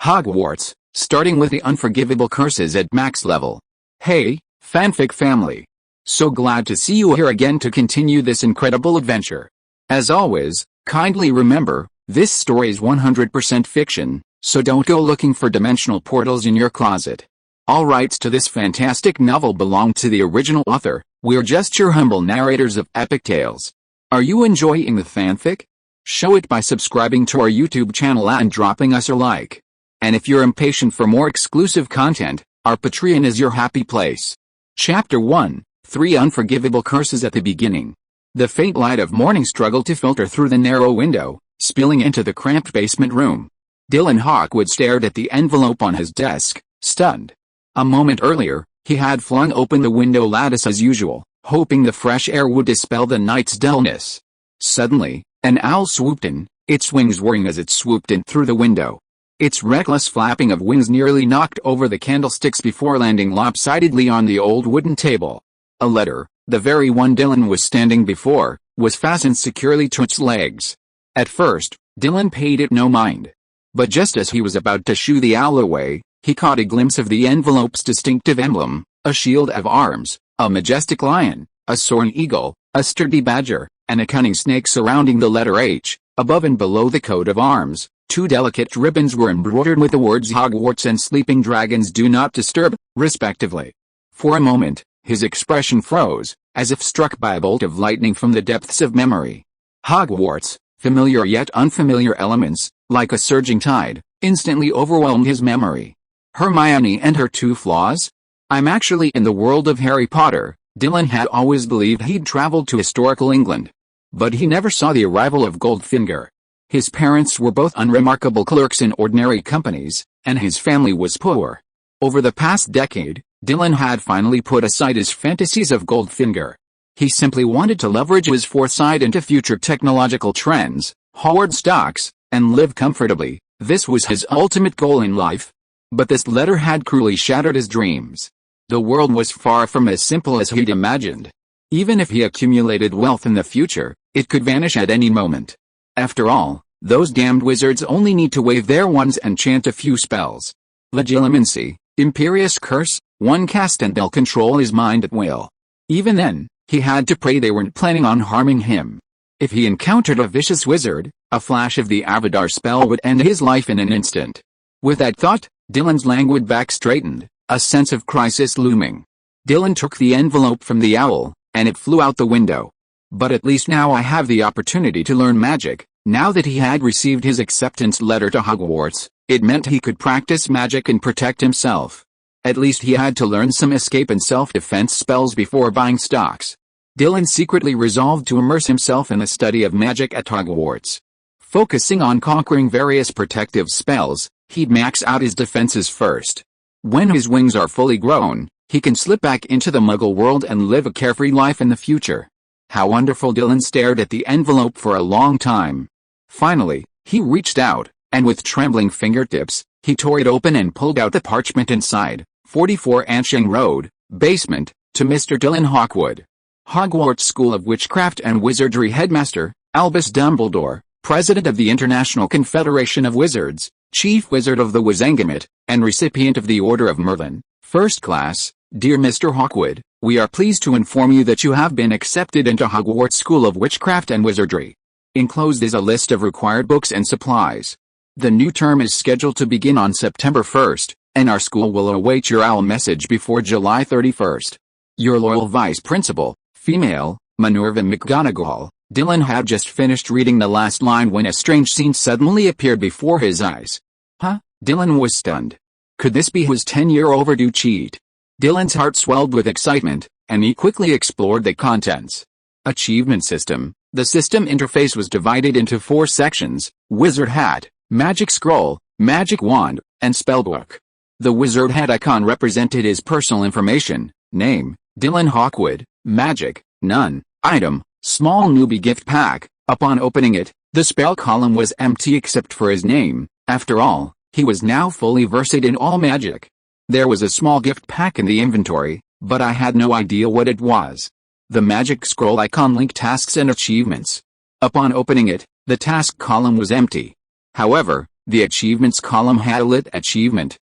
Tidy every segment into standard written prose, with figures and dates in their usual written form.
Hogwarts, starting with the Unforgivable Curses at max level. Hey, fanfic family. So glad to see you here again to continue this incredible adventure. As always, kindly remember, this story is 100% fiction, so don't go looking for dimensional portals in your closet. All rights to this fantastic novel belong to the original author. We're just your humble narrators of epic tales. Are you enjoying the fanfic? Show it by subscribing to our YouTube channel and dropping us a like. And if you're impatient for more exclusive content, our Patreon is your happy place. Chapter 1, 3 Unforgivable Curses. At the beginning, the faint light of morning struggled to filter through the narrow window, spilling into the cramped basement room. Dylan Hawkwood stared at the envelope on his desk, stunned. A moment earlier, he had flung open the window lattice as usual, hoping the fresh air would dispel the night's dullness. Suddenly, an owl swooped in, its wings whirring as it swooped in through the window. Its reckless flapping of wings nearly knocked over the candlesticks before landing lopsidedly on the old wooden table. A letter, the very one Dylan was standing before, was fastened securely to its legs. At first, Dylan paid it no mind. But just as he was about to shoo the owl away, he caught a glimpse of the envelope's distinctive emblem, a shield of arms, a majestic lion, a soaring eagle, a sturdy badger, and a cunning snake surrounding the letter H. Above and below the coat of arms, two delicate ribbons were embroidered with the words Hogwarts and Sleeping Dragons Do Not Disturb, respectively. For a moment, his expression froze, as if struck by a bolt of lightning from the depths of memory. Hogwarts, familiar yet unfamiliar elements, like a surging tide, instantly overwhelmed his memory. Hermione and her two flaws? I'm actually in the world of Harry Potter. Dylan had always believed he'd traveled to historical England. But he never saw the arrival of Goldfinger. His parents were both unremarkable clerks in ordinary companies, and his family was poor. Over the past decade, Dylan had finally put aside his fantasies of Goldfinger. He simply wanted to leverage his foresight into future technological trends, hoard stocks, and live comfortably. This was his ultimate goal in life. But this letter had cruelly shattered his dreams. The world was far from as simple as he'd imagined. Even if he accumulated wealth in the future, it could vanish at any moment. After all, those damned wizards only need to wave their wands and chant a few spells. Legilimency, Imperius curse, one cast and they'll control his mind at will. Even then, he had to pray they weren't planning on harming him. If he encountered a vicious wizard, a flash of the Avada spell would end his life in an instant. With that thought, Dylan's languid back straightened, a sense of crisis looming. Dylan took the envelope from the owl, and it flew out the window. But at least now I have the opportunity to learn magic. Now that he had received his acceptance letter to Hogwarts, it meant he could practice magic and protect himself. At least he had to learn some escape and self-defense spells before buying stocks. Dylan secretly resolved to immerse himself in the study of magic at Hogwarts. Focusing on conquering various protective spells, he'd max out his defenses first. When his wings are fully grown, he can slip back into the Muggle world and live a carefree life in the future. How wonderful! Dylan stared at the envelope for a long time. Finally, he reached out, and with trembling fingertips, he tore it open and pulled out the parchment inside. 44 Anshang Road, basement, to Mr. Dylan Hawkwood. Hogwarts School of Witchcraft and Wizardry Headmaster, Albus Dumbledore, President of the International Confederation of Wizards, Chief Wizard of the Wizengamot, and recipient of the Order of Merlin, First Class. Dear Mr. Hawkwood, we are pleased to inform you that you have been accepted into Hogwarts School of Witchcraft and Wizardry. Enclosed is a list of required books and supplies. The new term is scheduled to begin on September 1st, and our school will await your owl message before July 31st. Your loyal Vice Principal, female, Minerva McGonagall. Dylan had just finished reading the last line when a strange scene suddenly appeared before his eyes. Huh? Dylan was stunned. Could this be his 10-year overdue cheat? Dylan's heart swelled with excitement, and he quickly explored the contents. Achievement system. The system interface was divided into 4 sections: Wizard Hat, Magic Scroll, Magic Wand, and Spellbook. The Wizard Hat icon represented his personal information: name, Dylan Hawkwood, magic, none, item, small newbie gift pack. Upon opening it, the spell column was empty except for his name. After all, he was now fully versed in all magic. There was a small gift pack in the inventory, but I had no idea what it was. The magic scroll icon linked tasks and achievements. Upon opening it, the task column was empty. However, The achievements column had a lit achievement,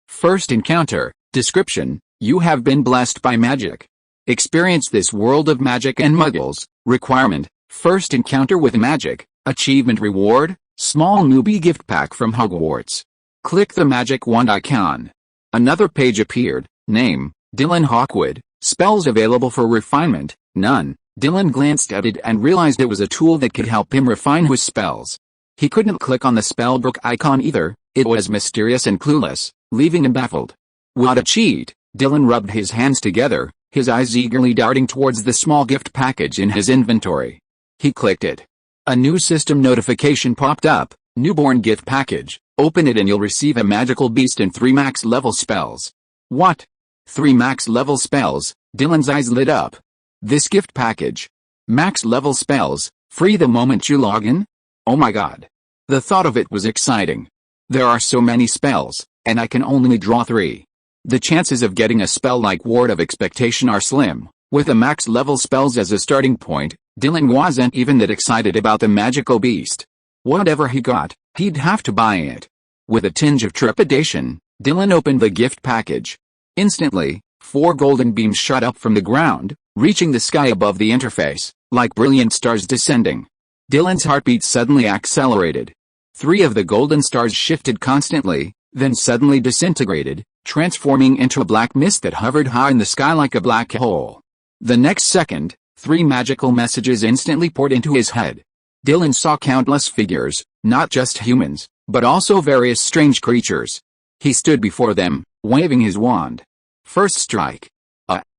first encounter, description, you have been blessed by magic. Experience this world of magic and muggles, requirement, first encounter with magic, achievement reward, small newbie gift pack from Hogwarts. Click the magic wand icon. Another page appeared, name, Dylan Hawkwood, spells available for refinement, none. Dylan glanced at it and realized it was a tool that could help him refine his spells. He couldn't click on the spellbook icon either, it was mysterious and clueless, leaving him baffled. What a cheat! Dylan rubbed his hands together, his eyes eagerly darting towards the small gift package in his inventory. He clicked it. A new system notification popped up, newborn gift package, open it and you'll receive a magical beast and 3 max level spells. What? 3 max level spells? Dylan's eyes lit up. This gift package. Max level spells, free the moment you log in? Oh my god. The thought of it was exciting. There are so many spells, and I can only draw 3. The chances of getting a spell like Ward of Expectation are slim. With the max level spells as a starting point, Dylan wasn't even that excited about the magical beast. Whatever he got, he'd have to buy it. With a tinge of trepidation, Dylan opened the gift package. Instantly, 4 golden beams shot up from the ground, reaching the sky above the interface, like brilliant stars descending. Dylan's heartbeat suddenly accelerated. 3 of the golden stars shifted constantly, then suddenly disintegrated, transforming into a black mist that hovered high in the sky like a black hole. The next second, 3 magical messages instantly poured into his head. Dylan saw countless figures, not just humans, but also various strange creatures. He stood before them, waving his wand. First strike.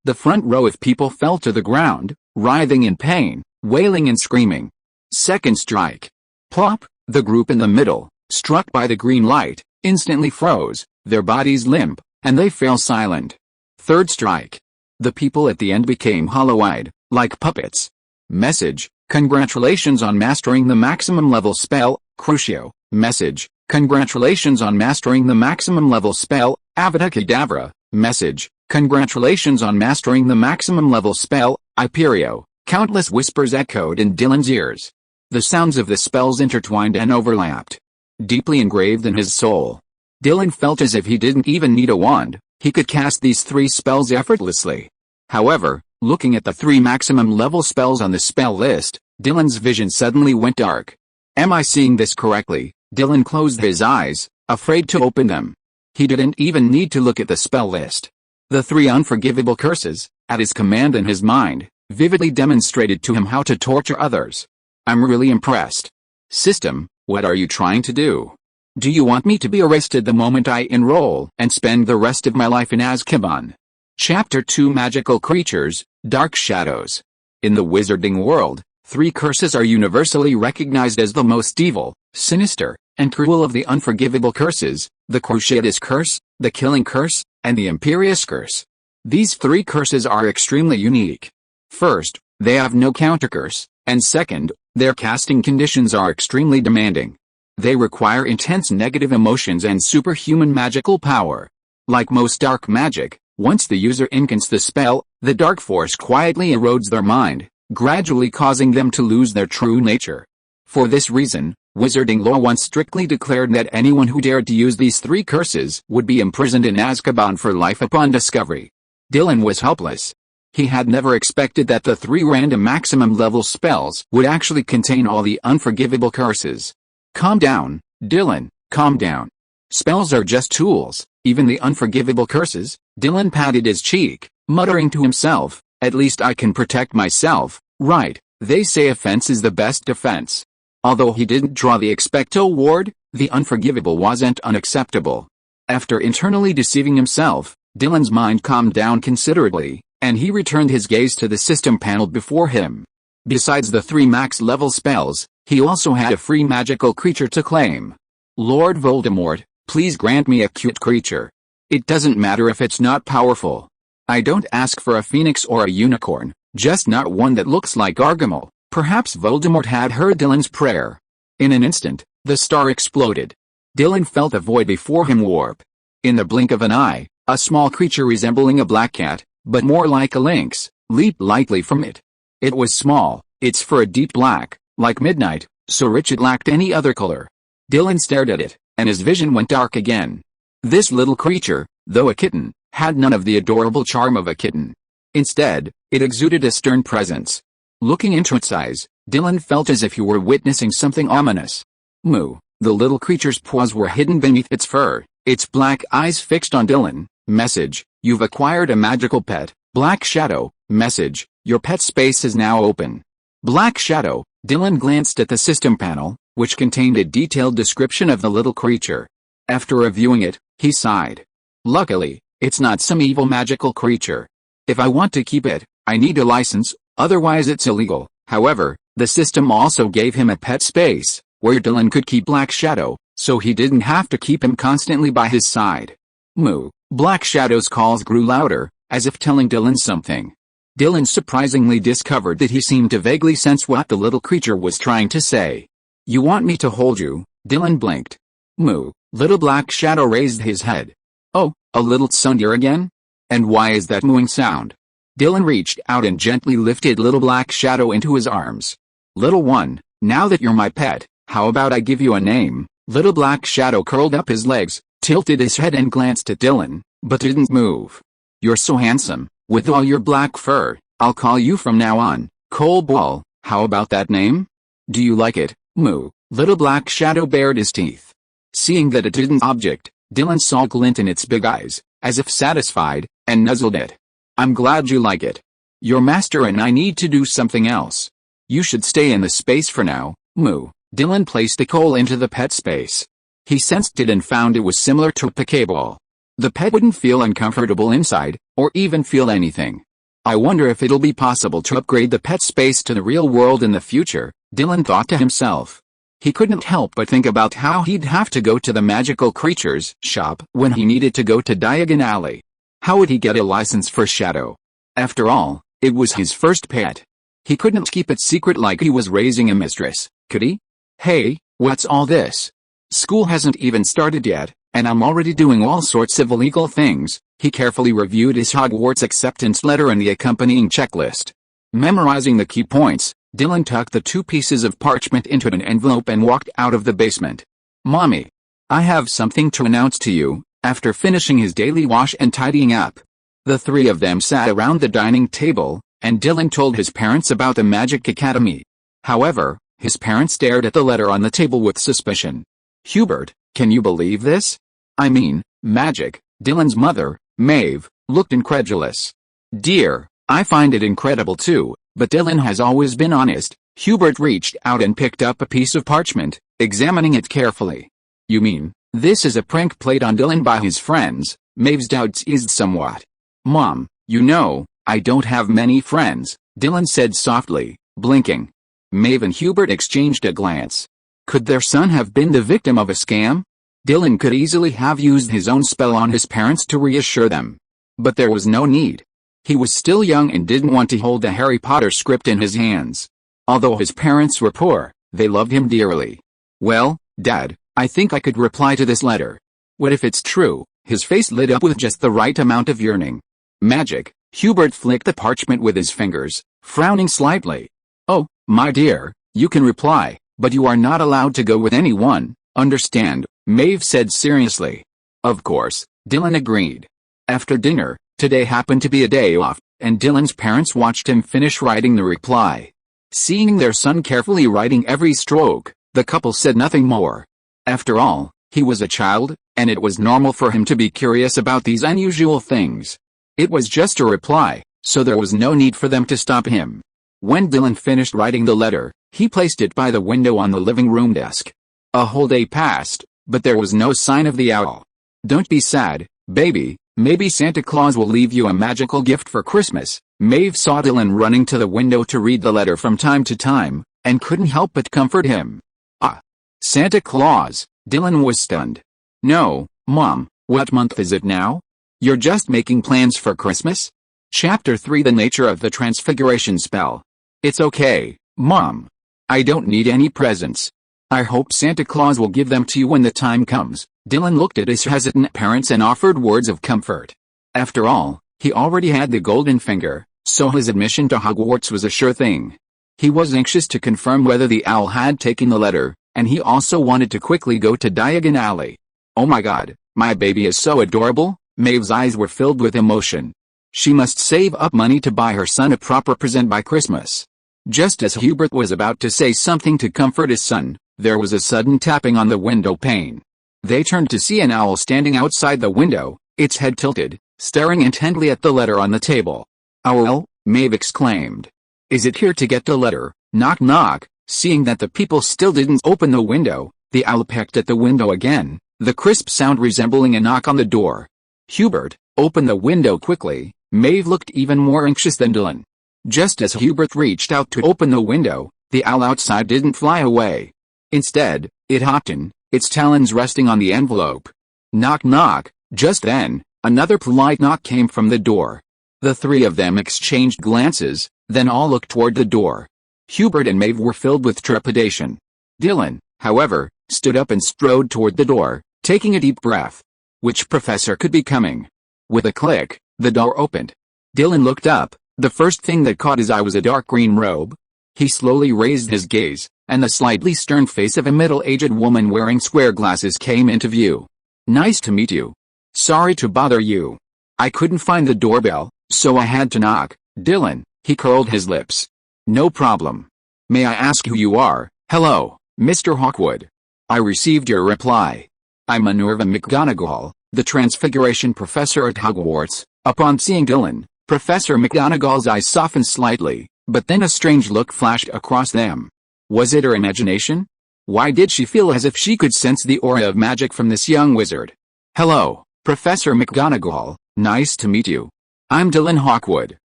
The front row of people fell to the ground, writhing in pain, wailing and screaming. Second strike. Plop, the group in the middle, struck by the green light, instantly froze, their bodies limp, and they fell silent. Third strike. The people at the end became hollow-eyed, like puppets. Message, congratulations on mastering the maximum level spell, Crucio. Message, congratulations on mastering the maximum level spell, Avada Kedavra. Message, congratulations on mastering the maximum level spell, Imperius. Countless whispers echoed in Dylan's ears. The sounds of the spells intertwined and overlapped. Deeply engraved in his soul. Dylan felt as if he didn't even need a wand, he could cast these 3 spells effortlessly. However, looking at the 3 maximum level spells on the spell list, Dylan's vision suddenly went dark. Am I seeing this correctly? Dylan closed his eyes, afraid to open them. He didn't even need to look at the spell list. The 3 unforgivable curses, at his command in his mind, vividly demonstrated to him how to torture others. I'm really impressed. System, what are you trying to do? Do you want me to be arrested the moment I enroll and spend the rest of my life in Azkaban? Chapter 2 Magical Creatures, Dark Shadows. In the wizarding world, 3 curses are universally recognized as the most evil, sinister, and cruel of the unforgivable curses, the Cruciatus curse, the Killing curse, and the Imperius curse. These 3 curses are extremely unique. First, they have no countercurse, and second, their casting conditions are extremely demanding. They require intense negative emotions and superhuman magical power. Like most dark magic, once the user incants the spell, the dark force quietly erodes their mind, gradually causing them to lose their true nature. For this reason, wizarding law once strictly declared that anyone who dared to use these 3 curses would be imprisoned in Azkaban for life upon discovery. Dylan was helpless. He had never expected that the 3 random maximum level spells would actually contain all the unforgivable curses. Calm down, Dylan, calm down. Spells are just tools, even the unforgivable curses. Dylan patted his cheek, muttering to himself, at least I can protect myself, right? They say offense is the best defense. Although he didn't draw the expecto ward, the unforgivable wasn't unacceptable. After internally deceiving himself, Dylan's mind calmed down considerably, and he returned his gaze to the system panel before him. Besides the 3 max level spells, he also had a free magical creature to claim. Lord Voldemort, please grant me a cute creature. It doesn't matter if it's not powerful. I don't ask for a phoenix or a unicorn, just not one that looks like Gargamel. Perhaps Voldemort had heard Dylan's prayer. In an instant, the star exploded. Dylan felt a void before him warp. In the blink of an eye, a small creature resembling a black cat, but more like a lynx, leaped lightly from it. It was small, its fur a deep black, like midnight, so rich it lacked any other color. Dylan stared at it, and his vision went dark again. This little creature, though a kitten, had none of the adorable charm of a kitten. Instead, it exuded a stern presence. Looking into its eyes, Dylan felt as if he were witnessing something ominous. Moo. The little creature's paws were hidden beneath its fur, its black eyes fixed on Dylan. Message: you've acquired a magical pet, Black Shadow. Message: your pet space is now open. Black Shadow. Dylan glanced at the system panel, which contained a detailed description of the little creature. After reviewing it, he sighed. Luckily, it's not some evil magical creature. If I want to keep it, I need a license, otherwise it's illegal. However, the system also gave him a pet space, where Dylan could keep Black Shadow, so he didn't have to keep him constantly by his side. Moo. Black Shadow's calls grew louder, as if telling Dylan something. Dylan surprisingly discovered that he seemed to vaguely sense what the little creature was trying to say. You want me to hold you? Dylan blinked. Moo. Little Black Shadow raised his head. Oh, a little tsunder again? And why is that mooing sound? Dylan reached out and gently lifted little Black Shadow into his arms. Little one, now that you're my pet, how about I give you a name? Little Black Shadow curled up his legs, tilted his head and glanced at Dylan, but didn't move. You're so handsome, with all your black fur. I'll call you from now on, Coal Ball. How about that name? Do you like it? Moo. Little Black Shadow bared his teeth. Seeing that it didn't object, Dylan saw a glint in its big eyes, as if satisfied, and nuzzled it. I'm glad you like it. Your master and I need to do something else. You should stay in the space for now. Moo. Dylan placed the coal into the pet space. He sensed it and found it was similar to a Pokeball. The pet wouldn't feel uncomfortable inside, or even feel anything. I wonder if it'll be possible to upgrade the pet space to the real world in the future, Dylan thought to himself. He couldn't help but think about how he'd have to go to the magical creatures shop when he needed to go to Diagon Alley. How would he get a license for Shadow? After all, it was his first pet. He couldn't keep it secret like he was raising a mistress, could he? Hey, what's all this? School hasn't even started yet, and I'm already doing all sorts of illegal things. He carefully reviewed his Hogwarts acceptance letter and the accompanying checklist. Memorizing the key points, Dylan tucked the 2 pieces of parchment into an envelope and walked out of the basement. Mommy, I have something to announce to you. After finishing his daily wash and tidying up, the 3 of them sat around the dining table, and Dylan told his parents about the Magic Academy. However, his parents stared at the letter on the table with suspicion. Hubert, can you believe this? I mean, magic. Dylan's mother, Maeve, looked incredulous. Dear, I find it incredible too, but Dylan has always been honest. Hubert reached out and picked up a piece of parchment, examining it carefully. You mean, this is a prank played on Dylan by his friends? Maeve's doubts eased somewhat. Mom, you know, I don't have many friends, Dylan said softly, blinking. Maeve and Hubert exchanged a glance. Could their son have been the victim of a scam? Dylan could easily have used his own spell on his parents to reassure them. But there was no need. He was still young and didn't want to hold a Harry Potter script in his hands. Although his parents were poor, they loved him dearly. Well, Dad, I think I could reply to this letter. What if it's true? His face lit up with just the right amount of yearning. Magic. Hubert flicked the parchment with his fingers, frowning slightly. Oh, my dear, you can reply, but you are not allowed to go with anyone, understand? Maeve said seriously. Of course, Dylan agreed. After dinner, today happened to be a day off, and Dylan's parents watched him finish writing the reply. Seeing their son carefully writing every stroke, the couple said nothing more. After all, he was a child, and it was normal for him to be curious about these unusual things. It was just a reply, so there was no need for them to stop him. When Dylan finished writing the letter, he placed it by the window on the living room desk. A whole day passed, but there was no sign of the owl. Don't be sad, baby, maybe Santa Claus will leave you a magical gift for Christmas. Maeve saw Dylan running to the window to read the letter from time to time, and couldn't help but comfort him. Ah, Santa Claus, Dylan was stunned. No, Mom, what month is it now? You're just making plans for Christmas? Chapter 3 The Nature of the Transfiguration Spell. It's okay, Mom. I don't need any presents. I hope Santa Claus will give them to you when the time comes. Dylan looked at his hesitant parents and offered words of comfort. After all, he already had the golden finger, so his admission to Hogwarts was a sure thing. He was anxious to confirm whether the owl had taken the letter, and he also wanted to quickly go to Diagon Alley. "Oh my god, my baby is so adorable." Maeve's eyes were filled with emotion. She must save up money to buy her son a proper present by Christmas. Just as Hubert was about to say something to comfort his son, there was a sudden tapping on the window pane. They turned to see an owl standing outside the window, its head tilted, staring intently at the letter on the table. "Owl," Maeve exclaimed. "Is it here to get the letter?" Knock knock. Seeing that the people still didn't open the window, the owl pecked at the window again, the crisp sound resembling a knock on the door. "Hubert, open the window quickly." Maeve looked even more anxious than Dylan. Just as Hubert reached out to open the window, the owl outside didn't fly away. Instead, it hopped in, its talons resting on the envelope. Knock knock. Just then, another polite knock came from the door. The three of them exchanged glances, then all looked toward the door. Hubert and Maeve were filled with trepidation. Dylan, however, stood up and strode toward the door, taking a deep breath. Which professor could be coming? With a click, the door opened. Dylan looked up. The first thing that caught his eye was a dark green robe. He slowly raised his gaze, and the slightly stern face of a middle-aged woman wearing square glasses came into view. "Nice to meet you. Sorry to bother you. I couldn't find the doorbell, so I had to knock." "Dylan," he curled his lips. "No problem. May I ask who you are?" "Hello, Mr. Hawkwood. I received your reply. I'm Minerva McGonagall, the Transfiguration Professor at Hogwarts." Upon seeing Dylan, Professor McGonagall's eyes softened slightly, but then a strange look flashed across them. Was it her imagination? Why did she feel as if she could sense the aura of magic from this young wizard? "Hello, Professor McGonagall, nice to meet you. I'm Dylan Hawkwood.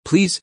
Please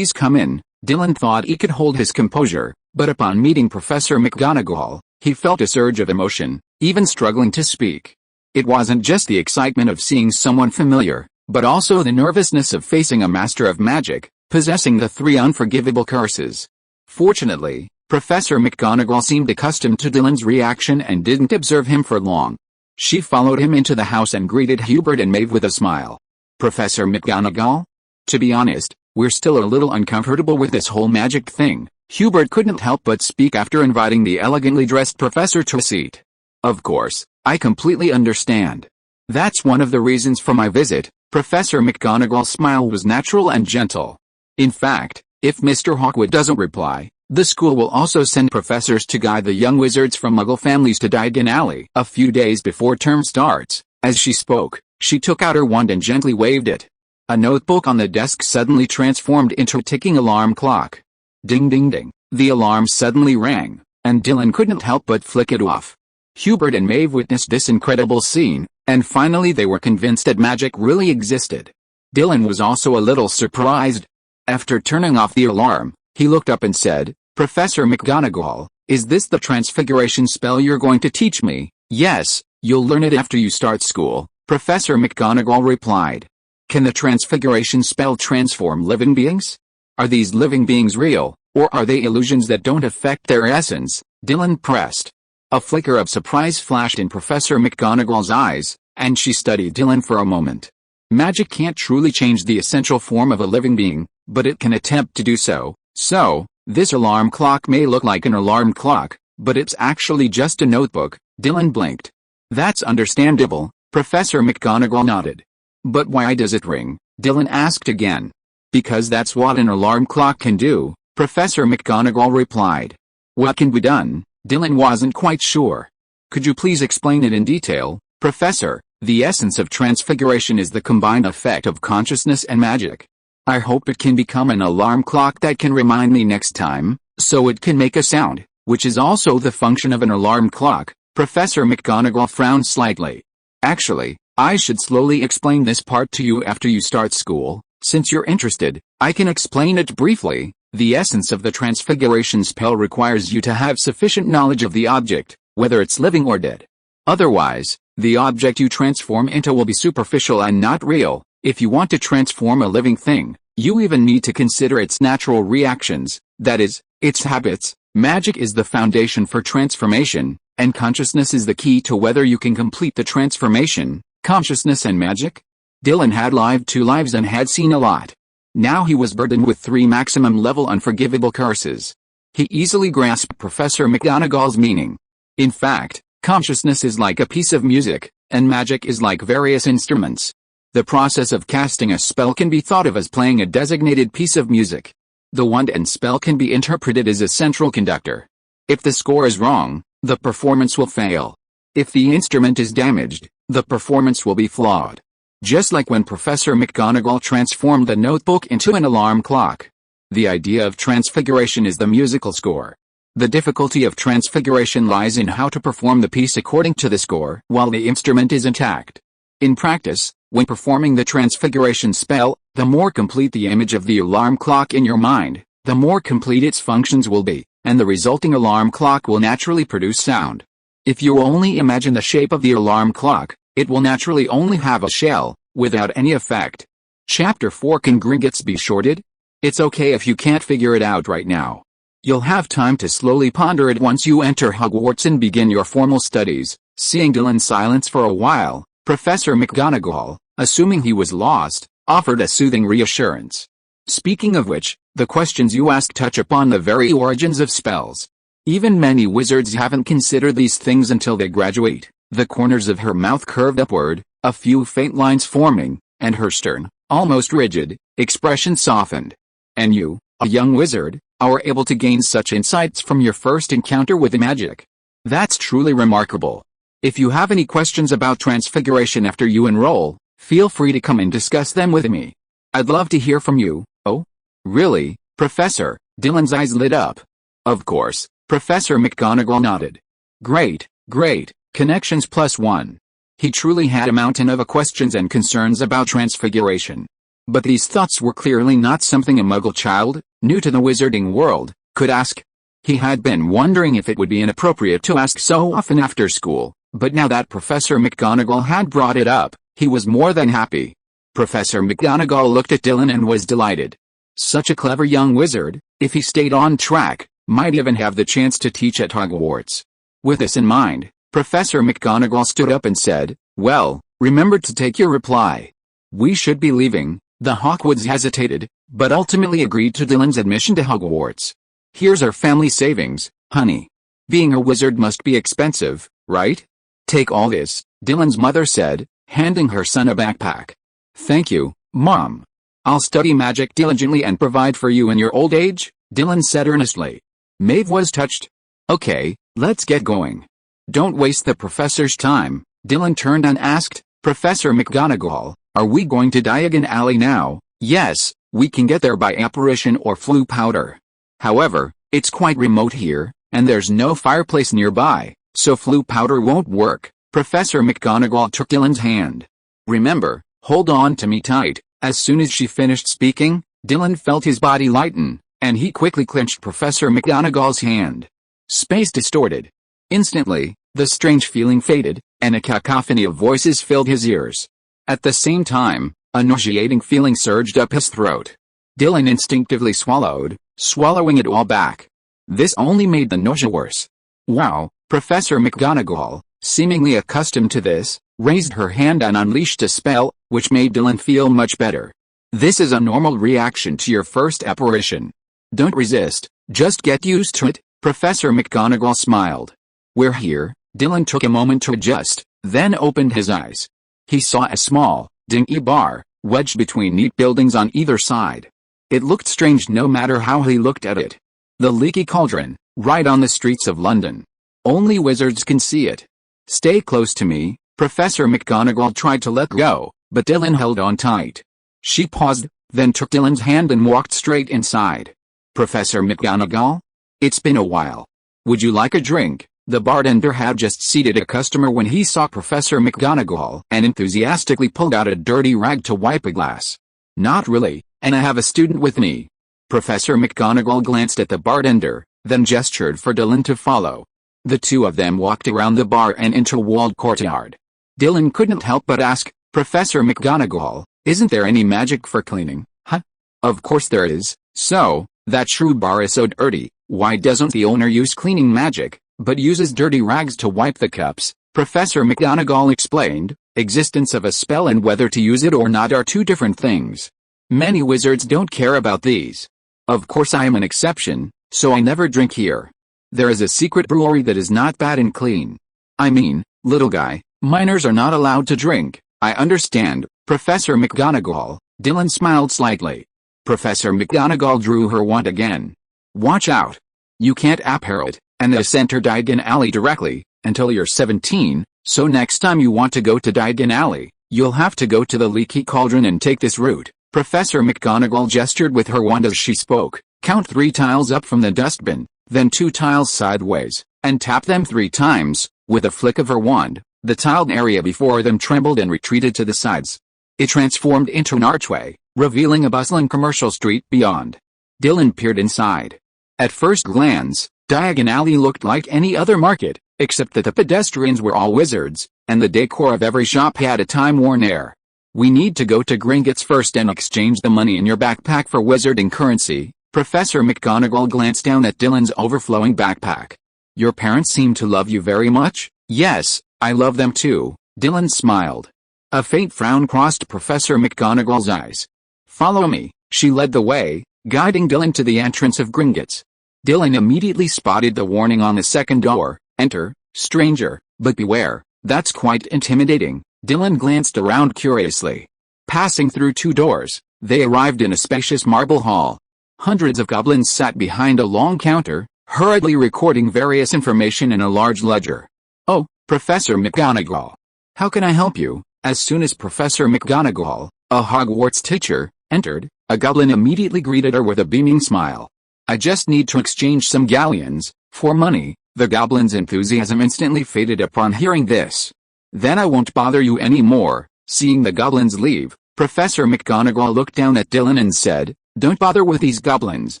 come in." Dylan thought he could hold his composure, but upon meeting Professor McGonagall, he felt a surge of emotion, even struggling to speak. It wasn't just the excitement of seeing someone familiar, but also the nervousness of facing a master of magic, possessing the 3 unforgivable curses. Fortunately, Professor McGonagall seemed accustomed to Dylan's reaction and didn't observe him for long. She followed him into the house and greeted Hubert and Maeve with a smile. "Professor McGonagall? To be honest, we're still a little uncomfortable with this whole magic thing." Hubert couldn't help but speak after inviting the elegantly dressed professor to a seat. "Of course, I completely understand. That's one of the reasons for my visit." Professor McGonagall's smile was natural and gentle. "In fact, if Mr. Hawkwood doesn't reply, the school will also send professors to guide the young wizards from Muggle families to Diagon Alley a few days before term starts." As she spoke, she took out her wand and gently waved it. A notebook on the desk suddenly transformed into a ticking alarm clock. Ding ding ding, the alarm suddenly rang, and Dylan couldn't help but flick it off. Hubert and Maeve witnessed this incredible scene, and finally they were convinced that magic really existed. Dylan was also a little surprised. After turning off the alarm, he looked up and said, "Professor McGonagall, is this the transfiguration spell you're going to teach me?" "Yes, you'll learn it after you start school," Professor McGonagall replied. "Can the transfiguration spell transform living beings? Are these living beings real, or are they illusions that don't affect their essence?" Dylan pressed. A flicker of surprise flashed in Professor McGonagall's eyes, and she studied Dylan for a moment. "Magic can't truly change the essential form of a living being, but it can attempt to do so. So, this alarm clock may look like an alarm clock, but it's actually just a notebook." Dylan blinked. "That's understandable," Professor McGonagall nodded. "But why does it ring?" Dylan asked again. "Because that's what an alarm clock can do," Professor McGonagall replied. "What can be done?" Dylan wasn't quite sure. "Could you please explain it in detail, Professor?" "The essence of transfiguration is the combined effect of consciousness and magic. I hope it can become an alarm clock that can remind me next time, so it can make a sound, which is also the function of an alarm clock." Professor McGonagall frowned slightly. "Actually, I should slowly explain this part to you after you start school. Since you're interested, I can explain it briefly. The essence of the transfiguration spell requires you to have sufficient knowledge of the object, whether it's living or dead. Otherwise, the object you transform into will be superficial and not real. If you want to transform a living thing, you even need to consider its natural reactions, that is, its habits. Magic is the foundation for transformation, and consciousness is the key to whether you can complete the transformation." Consciousness and magic? Dylan had lived 2 lives and had seen a lot. Now he was burdened with 3 maximum-level unforgivable curses. He easily grasped Professor McGonagall's meaning. In fact, consciousness is like a piece of music, and magic is like various instruments. The process of casting a spell can be thought of as playing a designated piece of music. The wand and spell can be interpreted as a central conductor. If the score is wrong, the performance will fail. If the instrument is damaged, the performance will be flawed. Just like when Professor McGonagall transformed the notebook into an alarm clock. The idea of transfiguration is the musical score. The difficulty of transfiguration lies in how to perform the piece according to the score while the instrument is intact. In practice, when performing the transfiguration spell, the more complete the image of the alarm clock in your mind, the more complete its functions will be, and the resulting alarm clock will naturally produce sound. If you only imagine the shape of the alarm clock, it will naturally only have a shell, without any effect. Chapter 4. Congregates be shorted? It's okay if you can't figure it out right now. You'll have time to slowly ponder it once you enter Hogwarts and begin your formal studies. Seeing Dylan's silence for a while, Professor McGonagall, assuming he was lost, offered a soothing reassurance. Speaking of which, the questions you ask touch upon the very origins of spells. Even many wizards haven't considered these things until they graduate. The corners of her mouth curved upward, a few faint lines forming, and her stern, almost rigid, expression softened. And you, a young wizard, are able to gain such insights from your first encounter with magic. That's truly remarkable. If you have any questions about transfiguration after you enroll, feel free to come and discuss them with me. I'd love to hear from you. Oh? Really, Professor? Dylan's eyes lit up. Of course, Professor McGonagall nodded. Great, great, connections +1. He truly had a mountain of questions and concerns about transfiguration. But these thoughts were clearly not something a Muggle child, new to the wizarding world, could ask. He had been wondering if it would be inappropriate to ask so often after school, but now that Professor McGonagall had brought it up, he was more than happy. Professor McGonagall looked at Dylan and was delighted. Such a clever young wizard, if he stayed on track, might even have the chance to teach at Hogwarts. With this in mind, Professor McGonagall stood up and said, "Well, remember to take your reply. We should be leaving." The Hawkwoods hesitated, but ultimately agreed to Dylan's admission to Hogwarts. "Here's our family savings, honey. Being a wizard must be expensive, right? Take all this," Dylan's mother said, handing her son a backpack. "Thank you, Mom. I'll study magic diligently and provide for you in your old age," Dylan said earnestly. Maeve was touched. "Okay, let's get going." "Don't waste the professor's time," Dylan turned and asked, "Professor McGonagall, are we going to Diagon Alley now?" "Yes, we can get there by apparition or flue powder. However, it's quite remote here, and there's no fireplace nearby, so flue powder won't work." Professor McGonagall took Dylan's hand. "Remember, hold on to me tight." As soon as she finished speaking, Dylan felt his body lighten, and he quickly clenched Professor McGonagall's hand. Space distorted. Instantly, the strange feeling faded, and a cacophony of voices filled his ears. At the same time, a nauseating feeling surged up his throat. Dylan instinctively swallowed, swallowing it all back. This only made the nausea worse. "Wow," Professor McGonagall, seemingly accustomed to this, raised her hand and unleashed a spell, which made Dylan feel much better. "This is a normal reaction to your first apparition. Don't resist, just get used to it," Professor McGonagall smiled. "We're here." Dylan took a moment to adjust, then opened his eyes. He saw a small, dingy bar, wedged between neat buildings on either side. It looked strange no matter how he looked at it. The Leaky Cauldron, right on the streets of London. Only wizards can see it. "Stay close to me," Professor McGonagall tried to let go, but Dylan held on tight. She paused, then took Dylan's hand and walked straight inside. "Professor McGonagall? It's been a while. Would you like a drink?" The bartender had just seated a customer when he saw Professor McGonagall and enthusiastically pulled out a dirty rag to wipe a glass. "Not really, and I have a student with me." Professor McGonagall glanced at the bartender, then gestured for Dylan to follow. The two of them walked around the bar and into a walled courtyard. Dylan couldn't help but ask, "Professor McGonagall, isn't there any magic for cleaning, huh?" "Of course there is. So, that shrew bar is so dirty, why doesn't the owner use cleaning magic, but uses dirty rags to wipe the cups?" Professor McGonagall explained. "Existence of a spell and whether to use it or not are two different things. Many wizards don't care about these. Of course I am an exception, so I never drink here." There is a secret brewery that is not bad and clean. I mean, little guy, minors are not allowed to drink. I understand, Professor McGonagall. Dylan smiled slightly. Professor McGonagall drew her wand again. Watch out. You can't apparate, and the center Diagon Alley directly, until you're 17, so next time you want to go to Diagon Alley, you'll have to go to the Leaky Cauldron and take this route. Professor McGonagall gestured with her wand as she spoke. Count 3 tiles up from the dustbin, then 2 tiles sideways, and tap them 3 times. With a flick of her wand, the tiled area before them trembled and retreated to the sides. It transformed into an archway, revealing a bustling commercial street beyond. Dylan peered inside. At first glance, Diagon Alley looked like any other market, except that the pedestrians were all wizards, and the decor of every shop had a time-worn air. We need to go to Gringotts first and exchange the money in your backpack for wizarding currency. Professor McGonagall glanced down at Dylan's overflowing backpack. Your parents seem to love you very much? Yes, I love them too, Dylan smiled. A faint frown crossed Professor McGonagall's eyes. Follow me, she led the way, guiding Dylan to the entrance of Gringotts. Dylan immediately spotted the warning on the second door, enter, stranger, but beware. That's quite intimidating. Dylan glanced around curiously. Passing through 2 doors, they arrived in a spacious marble hall. Hundreds of goblins sat behind a long counter, hurriedly recording various information in a large ledger. Oh, Professor McGonagall. How can I help you? As soon as Professor McGonagall, a Hogwarts teacher, entered, a goblin immediately greeted her with a beaming smile. I just need to exchange some galleons, for money. The goblin's enthusiasm instantly faded upon hearing this. Then I won't bother you anymore. Seeing the goblins leave, Professor McGonagall looked down at Dylan and said, Don't bother with these goblins.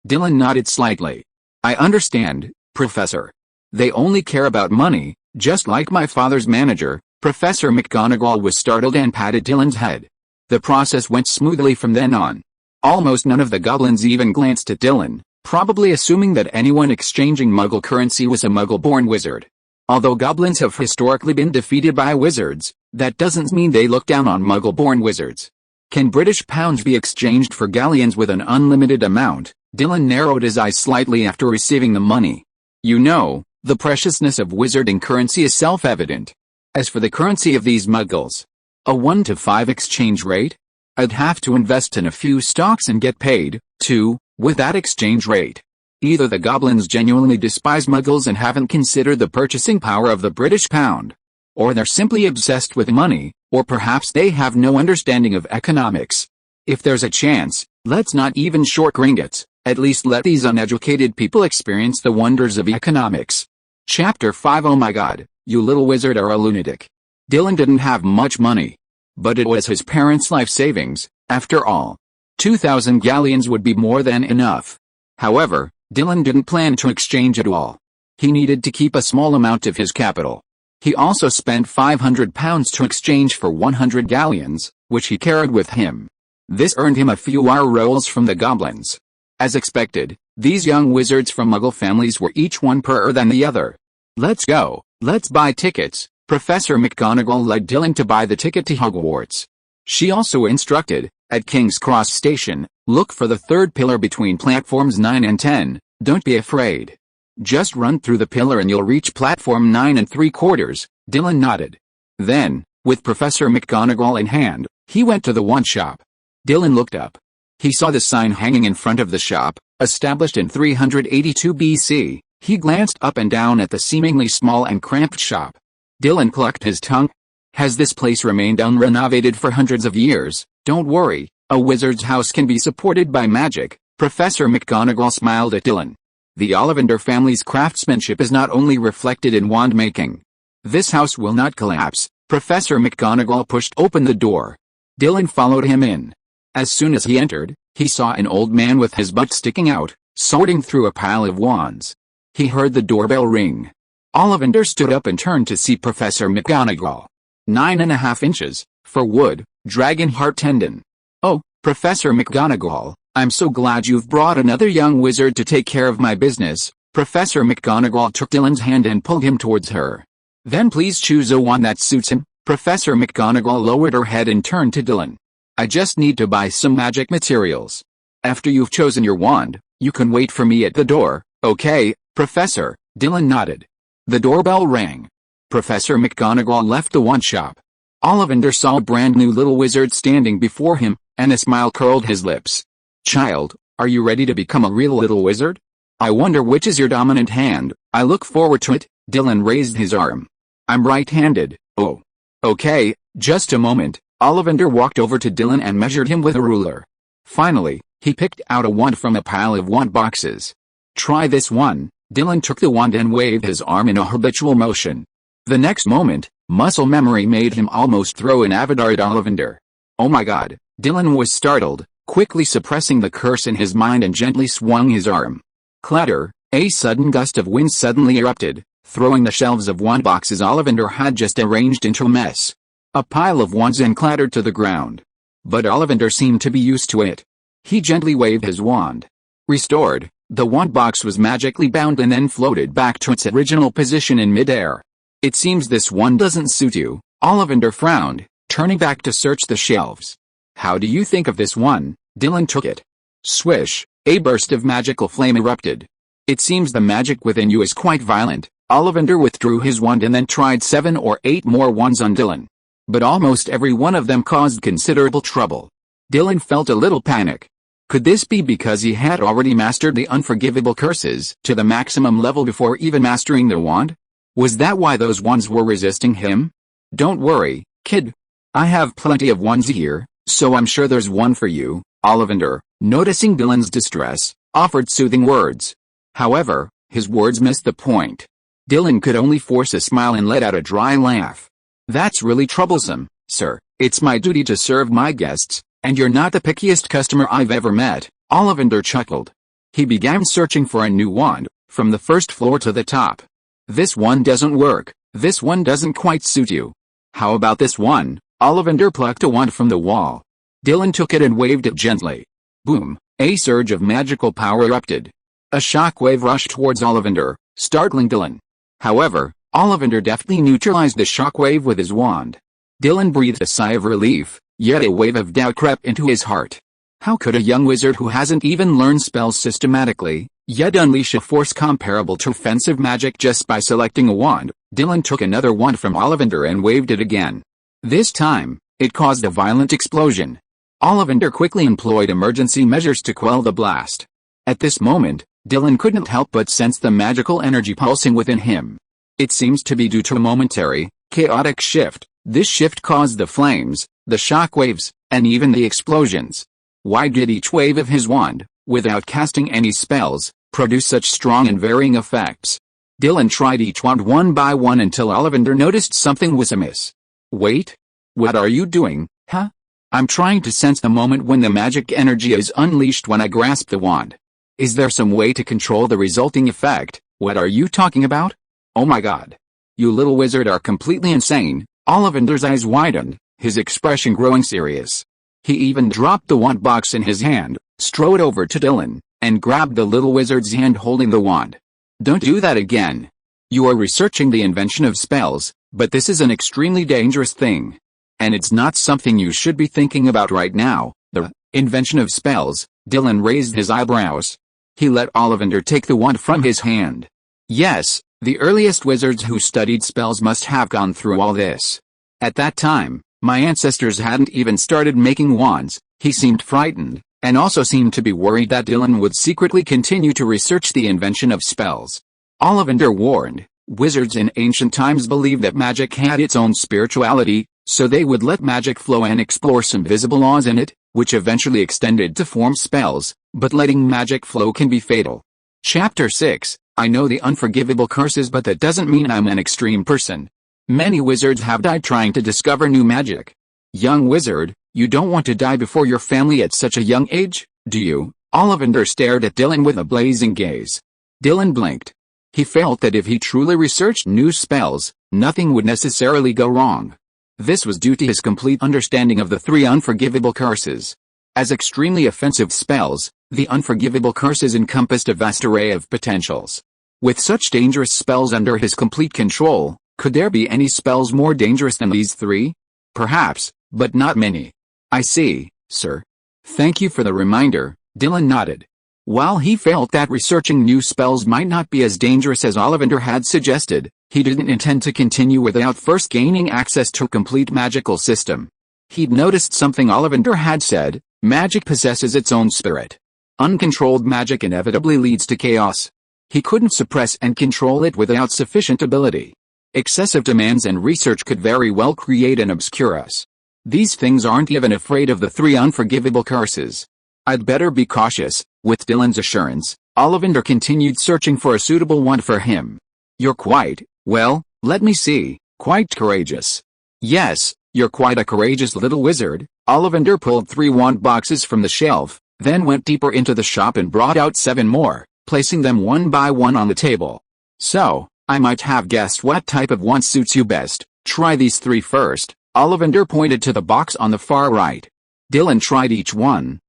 Dylan nodded slightly. I understand, Professor. They only care about money, just like my father's manager. Professor McGonagall was startled and patted Dylan's head. The process went smoothly from then on. Almost none of the goblins even glanced at Dylan, probably assuming that anyone exchanging Muggle currency was a Muggle-born wizard. Although goblins have historically been defeated by wizards, that doesn't mean they look down on Muggle-born wizards. Can British pounds be exchanged for galleons with an unlimited amount? Dylan narrowed his eyes slightly after receiving the money. You know, the preciousness of wizarding currency is self-evident. As for the currency of these Muggles, a 1-to-5 exchange rate? I'd have to invest in a few stocks and get paid, too, with that exchange rate. Either the goblins genuinely despise Muggles and haven't considered the purchasing power of the British pound, or they're simply obsessed with money, or perhaps they have no understanding of economics. If there's a chance, let's not even short Gringotts, at least let these uneducated people experience the wonders of economics. Chapter 5 Oh my god, you little wizard are a lunatic. Dylan didn't have much money, but it was his parents' life savings, after all. 2,000 galleons would be more than enough. However, Dylan didn't plan to exchange it all. He needed to keep a small amount of his capital. He also spent £500 to exchange for 100 galleons, which he carried with him. This earned him a few hour rolls from the goblins. As expected, these young wizards from Muggle families were each one poorer than the other. Let's go, let's buy tickets. Professor McGonagall led Dylan to buy the ticket to Hogwarts. She also instructed, at King's Cross Station, look for the third pillar between platforms 9 and 10, don't be afraid. Just run through the pillar and you'll reach platform 9 3/4, Dylan nodded. Then, with Professor McGonagall in hand, he went to the wand shop. Dylan looked up. He saw the sign hanging in front of the shop, established in 382 BC. He glanced up and down at the seemingly small and cramped shop. Dylan clucked his tongue. Has this place remained unrenovated for hundreds of years? Don't worry, a wizard's house can be supported by magic. Professor McGonagall smiled at Dylan. The Ollivander family's craftsmanship is not only reflected in wand making. This house will not collapse. Professor McGonagall pushed open the door. Dylan followed him in. As soon as he entered, he saw an old man with his butt sticking out, sorting through a pile of wands. He heard the doorbell ring. Ollivander stood up and turned to see Professor McGonagall. 9.5 inches, for wood, dragon heart tendon. Oh, Professor McGonagall, I'm so glad you've brought another young wizard to take care of my business. Professor McGonagall took Dylan's hand and pulled him towards her. Then please choose a wand that suits him. Professor McGonagall lowered her head and turned to Dylan. I just need to buy some magic materials. After you've chosen your wand, you can wait for me at the door, okay, Professor? Dylan nodded. The doorbell rang. Professor McGonagall left the wand shop. Ollivander saw a brand new little wizard standing before him, and a smile curled his lips. Child, are you ready to become a real little wizard? I wonder which is your dominant hand. I look forward to it. Dylan raised his arm. I'm right-handed. Oh. Okay, just a moment. Ollivander walked over to Dylan and measured him with a ruler. Finally, he picked out a wand from a pile of wand boxes. Try this one. Dylan took the wand and waved his arm in a habitual motion. The next moment, muscle memory made him almost throw an Avada at Ollivander. Oh my god, Dylan was startled, quickly suppressing the curse in his mind and gently swung his arm. Clatter, a sudden gust of wind suddenly erupted, throwing the shelves of wand boxes Ollivander had just arranged into a mess. A pile of wands then clattered to the ground. But Ollivander seemed to be used to it. He gently waved his wand. Restored, the wand box was magically bound and then floated back to its original position in midair. It seems this one doesn't suit you, Ollivander frowned, turning back to search the shelves. How do you think of this one? Dylan took it. Swish, a burst of magical flame erupted. It seems the magic within you is quite violent. Ollivander withdrew his wand and then tried 7 or 8 more wands on Dylan. But almost every one of them caused considerable trouble. Dylan felt a little panic. Could this be because he had already mastered the unforgivable curses to the maximum level before even mastering the wand? Was that why those wands were resisting him? Don't worry, kid. I have plenty of wands here, so I'm sure there's one for you. Ollivander, noticing Dylan's distress, offered soothing words. However, his words missed the point. Dylan could only force a smile and let out a dry laugh. That's really troublesome, sir. It's my duty to serve my guests, and you're not the pickiest customer I've ever met. Ollivander chuckled. He began searching for a new wand, from the first floor to the top. This one doesn't work. This one doesn't quite suit you. How about this one? Ollivander plucked a wand from the wall. Dylan took it and waved it gently. Boom! A surge of magical power erupted. A shockwave rushed towards Ollivander, startling Dylan. However, Ollivander deftly neutralized the shockwave with his wand. Dylan breathed a sigh of relief, yet a wave of doubt crept into his heart. How could a young wizard who hasn't even learned spells systematically, yet unleash a force comparable to offensive magic just by selecting a wand? Dylan took another wand from Ollivander and waved it again. This time, it caused a violent explosion. Ollivander quickly employed emergency measures to quell the blast. At this moment, Dylan couldn't help but sense the magical energy pulsing within him. It seems to be due to a momentary, chaotic shift. This shift caused the flames, the shockwaves, and even the explosions. Why did each wave of his wand, without casting any spells, produce such strong and varying effects? Dylan tried each wand one by one until Ollivander noticed something was amiss. Wait? What are you doing, huh? I'm trying to sense the moment when the magic energy is unleashed when I grasp the wand. Is there some way to control the resulting effect? What are you talking about? Oh my god. You little wizard are completely insane. Ollivander's eyes widened, his expression growing serious. He even dropped the wand box in his hand, strode over to Dylan, and grabbed the little wizard's hand holding the wand. Don't do that again. You are researching the invention of spells, but this is an extremely dangerous thing. And it's not something you should be thinking about right now. The invention of spells. Dylan raised his eyebrows. He let Ollivander take the wand from his hand. Yes, the earliest wizards who studied spells must have gone through all this. At that time, my ancestors hadn't even started making wands. He seemed frightened, and also seemed to be worried that Dylan would secretly continue to research the invention of spells. Ollivander warned, wizards in ancient times believed that magic had its own spirituality, so they would let magic flow and explore some visible laws in it, which eventually extended to form spells, but letting magic flow can be fatal. Chapter 6. I know the unforgivable curses, but that doesn't mean I'm an extreme person. Many wizards have died trying to discover new magic. Young wizard, you don't want to die before your family at such a young age, do you? Ollivander stared at Dylan with a blazing gaze. Dylan blinked. He felt that if he truly researched new spells, nothing would necessarily go wrong. This was due to his complete understanding of the 3 unforgivable curses. As extremely offensive spells, the unforgivable curses encompassed a vast array of potentials. With such dangerous spells under his complete control, could there be any spells more dangerous than these 3? Perhaps, but not many. I see, sir. Thank you for the reminder. Dylan nodded. While he felt that researching new spells might not be as dangerous as Ollivander had suggested, he didn't intend to continue without first gaining access to a complete magical system. He'd noticed something Ollivander had said: magic possesses its own spirit. Uncontrolled magic inevitably leads to chaos. He couldn't suppress and control it without sufficient ability. Excessive demands and research could very well create an obscurus. These things aren't even afraid of the 3 unforgivable curses. I'd better be cautious. With Dylan's assurance, Ollivander continued searching for a suitable one for him. You're quite, well, let me see, quite courageous. Yes, you're quite a courageous little wizard. Ollivander pulled 3 wand boxes from the shelf, then went deeper into the shop and brought out 7 more, placing them one by one on the table. So, I might have guessed what type of wand suits you best. Try these 3 first. Ollivander pointed to the box on the far right. Dylan tried each one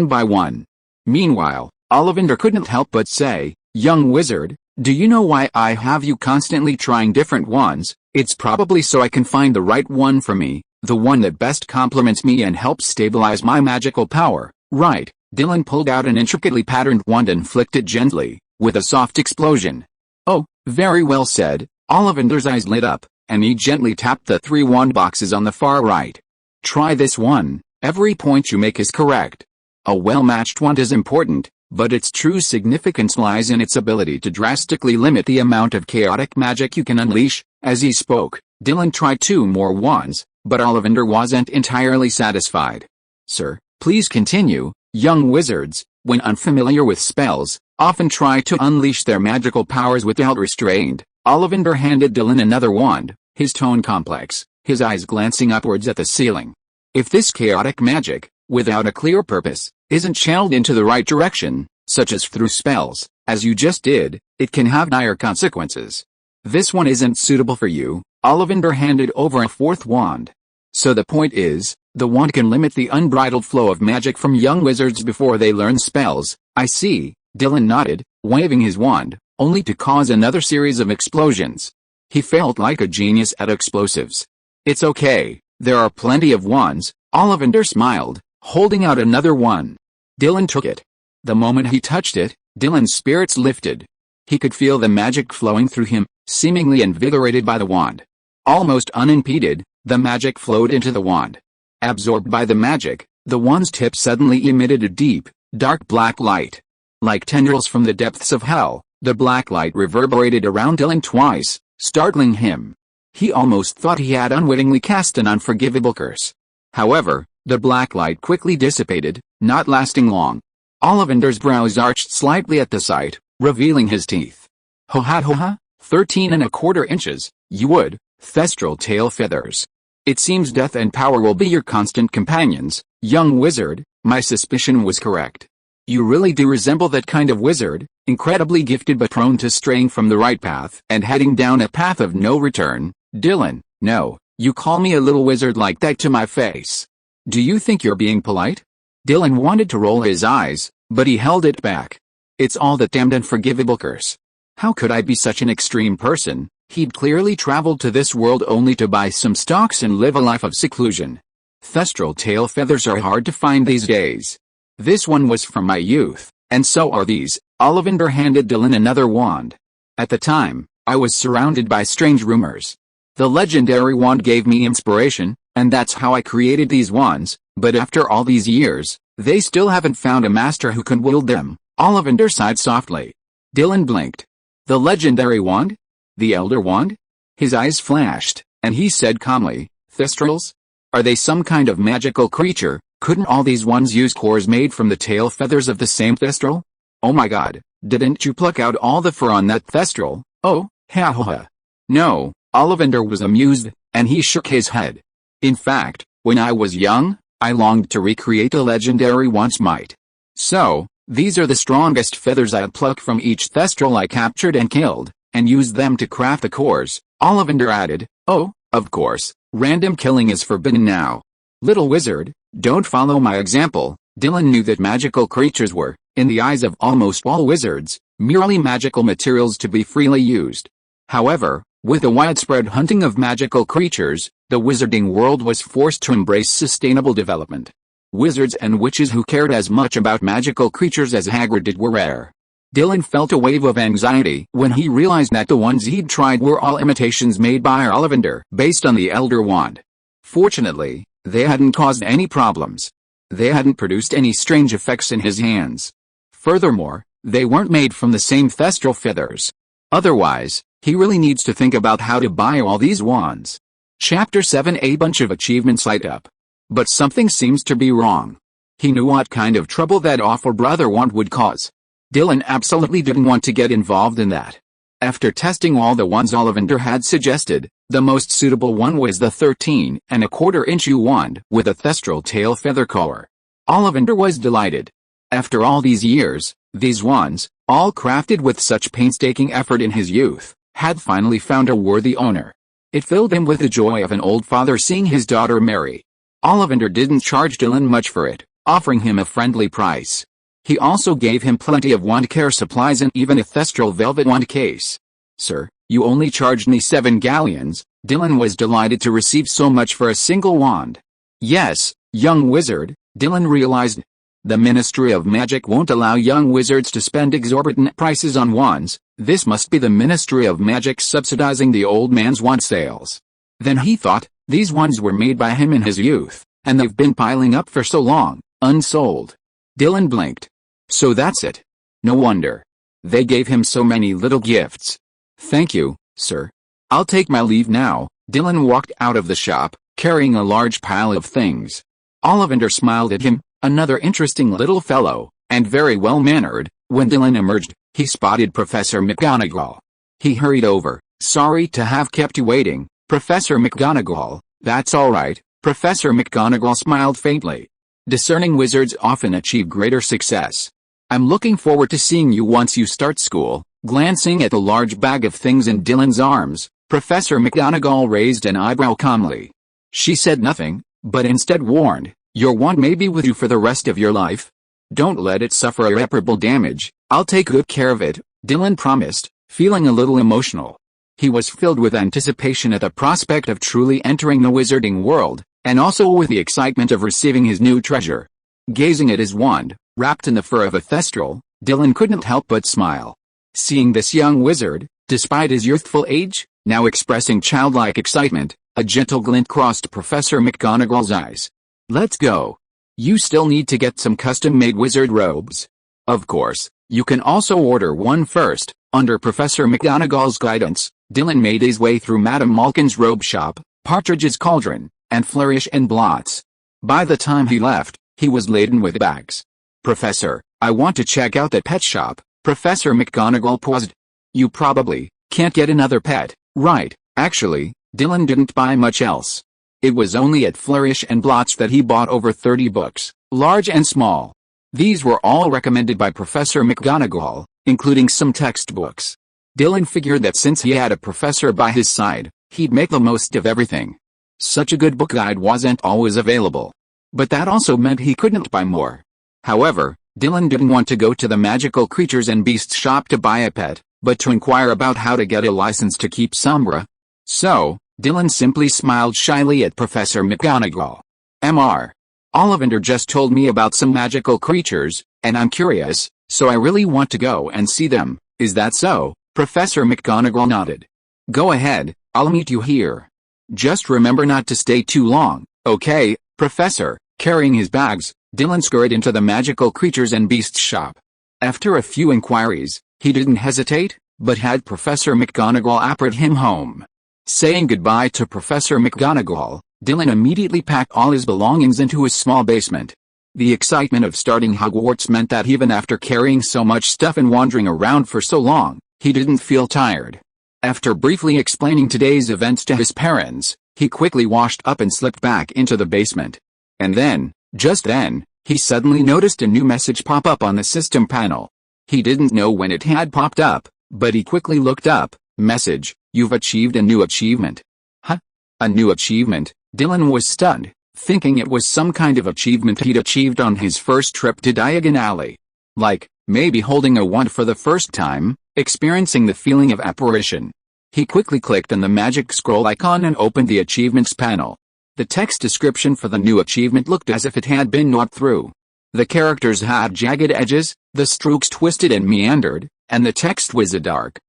by one. Meanwhile, Ollivander couldn't help but say, young wizard, do you know why I have you constantly trying different wands? It's probably so I can find the right one for me, the one that best complements me and helps stabilize my magical power, right? Dylan pulled out an intricately patterned wand and flicked it gently, with a soft explosion. Oh, very well said. Ollivander's eyes lit up, and he gently tapped the 3 wand boxes on the far right. Try this one. Every point you make is correct. A well-matched wand is important, but its true significance lies in its ability to drastically limit the amount of chaotic magic you can unleash. As he spoke, Dylan tried 2 more wands, but Ollivander wasn't entirely satisfied. Sir, please continue. Young wizards, when unfamiliar with spells, often try to unleash their magical powers without restraint. Ollivander handed Dylan another wand, his tone complex, his eyes glancing upwards at the ceiling. If this chaotic magic, without a clear purpose, isn't channeled into the right direction, such as through spells, as you just did, it can have dire consequences. This one isn't suitable for you. Ollivander handed over a 4th wand. So the point is, the wand can limit the unbridled flow of magic from young wizards before they learn spells. I see. Dylan nodded, waving his wand, only to cause another series of explosions. He felt like a genius at explosives. It's okay, there are plenty of wands. Ollivander smiled, holding out another one. Dylan took it. The moment he touched it, Dylan's spirits lifted. He could feel the magic flowing through him, seemingly invigorated by the wand. Almost unimpeded, the magic flowed into the wand. Absorbed by the magic, the wand's tip suddenly emitted a deep, dark black light. Like tendrils from the depths of hell, the black light reverberated around Dylan twice, startling him. He almost thought he had unwittingly cast an unforgivable curse. However, the black light quickly dissipated, not lasting long. Ollivander's brows arched slightly at the sight, revealing his teeth. Ho-ha, 13¼ inches, you would, thestral tail feathers. It seems death and power will be your constant companions, young wizard. My suspicion was correct. You really do resemble that kind of wizard, incredibly gifted but prone to straying from the right path and heading down a path of no return. Dylan, no, you call me a little wizard like that to my face. Do you think you're being polite? Dylan wanted to roll his eyes, but he held it back. It's all that damned unforgivable curse. How could I be such an extreme person? He'd clearly traveled to this world only to buy some stocks and live a life of seclusion. Thestral tail feathers are hard to find these days. This one was from my youth, and so are these. Ollivander handed Dylan another wand. At the time, I was surrounded by strange rumors. The legendary wand gave me inspiration, and that's how I created these wands, but after all these years, they still haven't found a master who can wield them. Ollivander sighed softly. Dylan blinked. The legendary wand? The Elder Wand? His eyes flashed, and he said calmly, Thestrals? Are they some kind of magical creature? Couldn't all these wands use cores made from the tail feathers of the same Thestral? Oh my god, didn't you pluck out all the fur on that Thestral? Oh, ha ha ha. No, Ollivander was amused, and he shook his head. In fact, when I was young, I longed to recreate a legendary wand's might. So, these are the strongest feathers I plucked from each Thestral I captured and killed, and used them to craft the cores. Ollivander added, oh, of course, random killing is forbidden now. Little wizard, don't follow my example. Dylan knew that magical creatures were, in the eyes of almost all wizards, merely magical materials to be freely used. However, with the widespread hunting of magical creatures, the wizarding world was forced to embrace sustainable development. Wizards and witches who cared as much about magical creatures as Hagrid did were rare. Dylan felt a wave of anxiety when he realized that the ones he'd tried were all imitations made by Ollivander based on the Elder Wand. Fortunately, they hadn't caused any problems. They hadn't produced any strange effects in his hands. Furthermore, they weren't made from the same thestral feathers. Otherwise, he really needs to think about how to buy all these wands. Chapter 7. A bunch of achievements light up. But something seems to be wrong. He knew what kind of trouble that awful brother wand would cause. Dylan absolutely didn't want to get involved in that. After testing all the ones Ollivander had suggested, the most suitable one was the 13¼ inch wand with a thestral tail feather collar. Ollivander was delighted. After all these years, these wands, all crafted with such painstaking effort in his youth, had finally found a worthy owner. It filled him with the joy of an old father seeing his daughter marry. Ollivander didn't charge Dylan much for it, offering him a friendly price. He also gave him plenty of wand care supplies and even a thestral velvet wand case. Sir, you only charged me 7 galleons. Dylan was delighted to receive so much for a single wand. Yes, young wizard, Dylan realized. The Ministry of Magic won't allow young wizards to spend exorbitant prices on wands. This must be the Ministry of Magic subsidizing the old man's wand sales. Then he thought, these wands were made by him in his youth, and they've been piling up for so long, unsold. Dylan blinked. So that's it. No wonder. They gave him so many little gifts. Thank you, sir. I'll take my leave now. Dylan walked out of the shop, carrying a large pile of things. Ollivander smiled at him, another interesting little fellow, and very well-mannered. When Dylan emerged, he spotted Professor McGonagall. He hurried over. Sorry to have kept you waiting, Professor McGonagall. That's all right. Professor McGonagall smiled faintly. Discerning wizards often achieve greater success. I'm looking forward to seeing you once you start school. Glancing at the large bag of things in Dylan's arms, Professor McGonagall raised an eyebrow calmly. She said nothing, but instead warned, your wand may be with you for the rest of your life. Don't let it suffer irreparable damage. I'll take good care of it, Dylan promised, feeling a little emotional. He was filled with anticipation at the prospect of truly entering the wizarding world, and also with the excitement of receiving his new treasure. Gazing at his wand, wrapped in the fur of a thestral, Dylan couldn't help but smile. Seeing this young wizard, despite his youthful age, now expressing childlike excitement, a gentle glint crossed Professor McGonagall's eyes. Let's go. You still need to get some custom-made wizard robes. Of course, you can also order one first. Under Professor McGonagall's guidance, Dylan made his way through Madame Malkin's robe shop, Partridge's Cauldron, and Flourish and Blots. By the time he left, he was laden with bags. Professor, I want to check out that pet shop. Professor McGonagall paused. You probably can't get another pet, right? Actually, Dylan didn't buy much else. It was only at Flourish and Blots that he bought over 30 books, large and small. These were all recommended by Professor McGonagall, including some textbooks. Dylan figured that since he had a professor by his side, he'd make the most of everything. Such a good book guide wasn't always available. But that also meant he couldn't buy more. However, Dylan didn't want to go to the magical creatures and beasts shop to buy a pet, but to inquire about how to get a license to keep Sombra. So, Dylan simply smiled shyly at Professor McGonagall. Mr. Ollivander just told me about some magical creatures, and I'm curious, so I really want to go and see them. Is that so? Professor McGonagall nodded. Go ahead, I'll meet you here. Just remember not to stay too long, okay, Professor? Carrying his bags, Dylan scurried into the magical creatures and beasts shop. After a few inquiries, he didn't hesitate, but had Professor McGonagall apprehend him home. Saying goodbye to Professor McGonagall, Dylan immediately packed all his belongings into his small basement. The excitement of starting Hogwarts meant that even after carrying so much stuff and wandering around for so long, he didn't feel tired. After briefly explaining today's events to his parents, he quickly washed up and slipped back into the basement. And then, just then, he suddenly noticed a new message pop up on the system panel. He didn't know when it had popped up, but he quickly looked up. Message: you've achieved a new achievement. Huh? A new achievement? Dylan was stunned, thinking it was some kind of achievement he'd achieved on his first trip to Diagon Alley. Like, maybe holding a wand for the first time, experiencing the feeling of apparition. He quickly clicked on the magic scroll icon and opened the achievements panel. The text description for the new achievement looked as if it had been gnawed through. The characters had jagged edges, the strokes twisted and meandered, and the text was a dark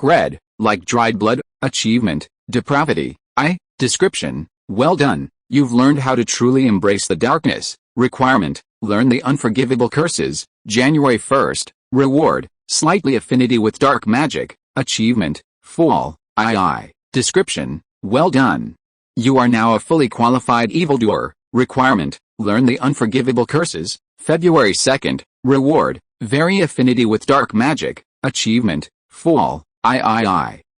red, like dried blood. Achievement, depravity. Description, well done, you've learned how to truly embrace the darkness. Requirement, learn the Unforgivable Curses, January 1st. Reward, slightly affinity with dark magic. Achievement, fall. Description, well done. You are now a fully qualified evildoer. Requirement, learn the Unforgivable Curses, February 2nd. Reward, very affinity with dark magic. Achievement, fall.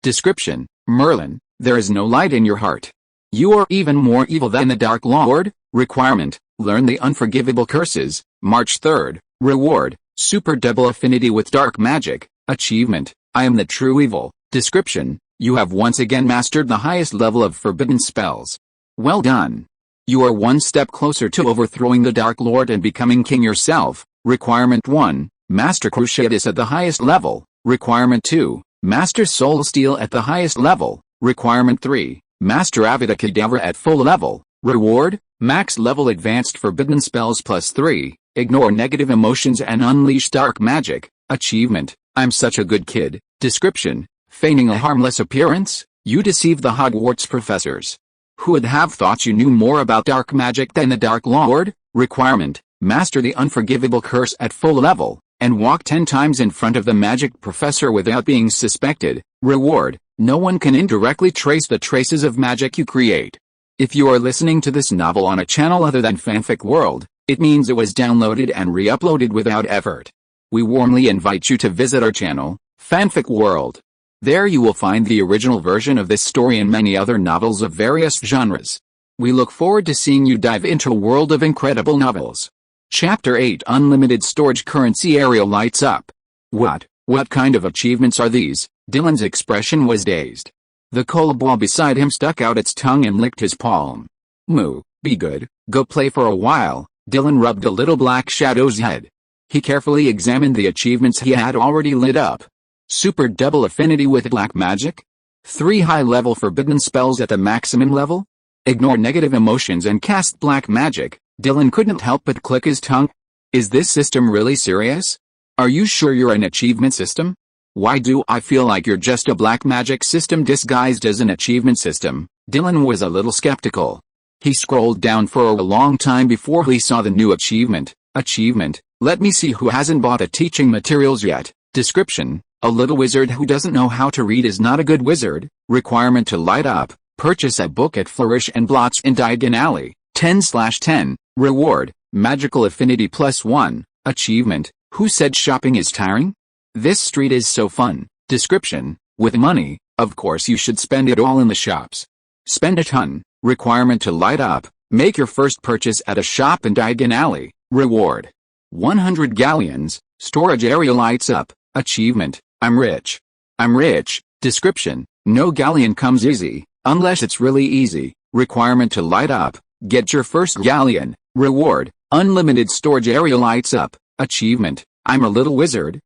Description, Merlin, there is no light in your heart. You are even more evil than the Dark Lord. Requirement, learn the Unforgivable Curses, March 3rd. Reward, super double affinity with dark magic. Achievement, I am the true evil. Description, you have once again mastered the highest level of forbidden spells. Well done. You are one step closer to overthrowing the Dark Lord and becoming king yourself. Requirement 1, master Cruciatus at the highest level. Requirement 2, master Soul Steel at the highest level. Requirement 3, master Avada Kedavra at full level. Reward, max level advanced forbidden spells +3, ignore negative emotions and unleash dark magic. Achievement, I'm such a good kid. Description, feigning a harmless appearance, you deceive the Hogwarts professors. Who would have thought you knew more about dark magic than the Dark Lord? Requirement, master the Unforgivable Curse at full level, and walk 10 times in front of the magic professor without being suspected. Reward, no one can indirectly trace the traces of magic you create. If you are listening to this novel on a channel other than Fanfic World, it means it was downloaded and re-uploaded without effort. We warmly invite you to visit our channel, Fanfic World. There you will find the original version of this story and many other novels of various genres. We look forward to seeing you dive into a world of incredible novels. Chapter 8, Unlimited Storage Currency. Ariel lights up. What kind of achievements are these? Dylan's expression was dazed. The coal ball beside him stuck out its tongue and licked his palm. Moo, be good, go play for a while. Dylan rubbed a little black shadow's head. He carefully examined the achievements he had already lit up. Super double affinity with black magic? 3 high-level forbidden spells at the maximum level? Ignore negative emotions and cast black magic. Dylan couldn't help but click his tongue. Is this system really serious? Are you sure you're an achievement system? Why do I feel like you're just a black magic system disguised as an achievement system? Dylan was a little skeptical. He scrolled down for a long time before he saw the new achievement. Achievement, let me see who hasn't bought the teaching materials yet. Description, a little wizard who doesn't know how to read is not a good wizard. Requirement to light up, purchase a book at Flourish and Blots in Diagon Alley, 10/10. Reward, magical affinity +1. Achievement, who said shopping is tiring? This street is so fun. Description, with money, of course you should spend it all in the shops. Spend a ton. Requirement to light up, make your first purchase at a shop in Diagon Alley. Reward, 100 galleons, storage area lights up. Achievement, I'm rich. I'm rich. Description, no galleon comes easy, unless it's really easy. Requirement to light up, get your first galleon. Reward, unlimited storage area lights up. Achievement, I'm a little wizard.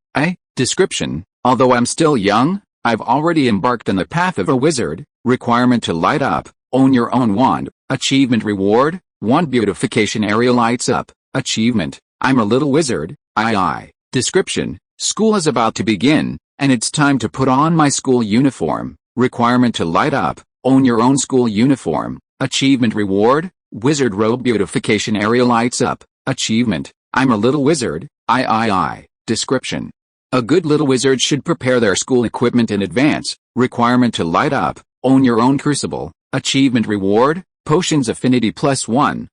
Description, although I'm still young, I've already embarked on the path of a wizard. Requirement to light up, own your own wand. Achievement reward, wand beautification area lights up. Achievement, I'm a little wizard. Description, school is about to begin, and it's time to put on my school uniform. Requirement to light up, own your own school uniform. Achievement reward, wizard robe beautification area lights up. Achievement, I'm a little wizard. Description, a good little wizard should prepare their school equipment in advance. Requirement to light up, own your own crucible. Achievement reward, potions affinity +1.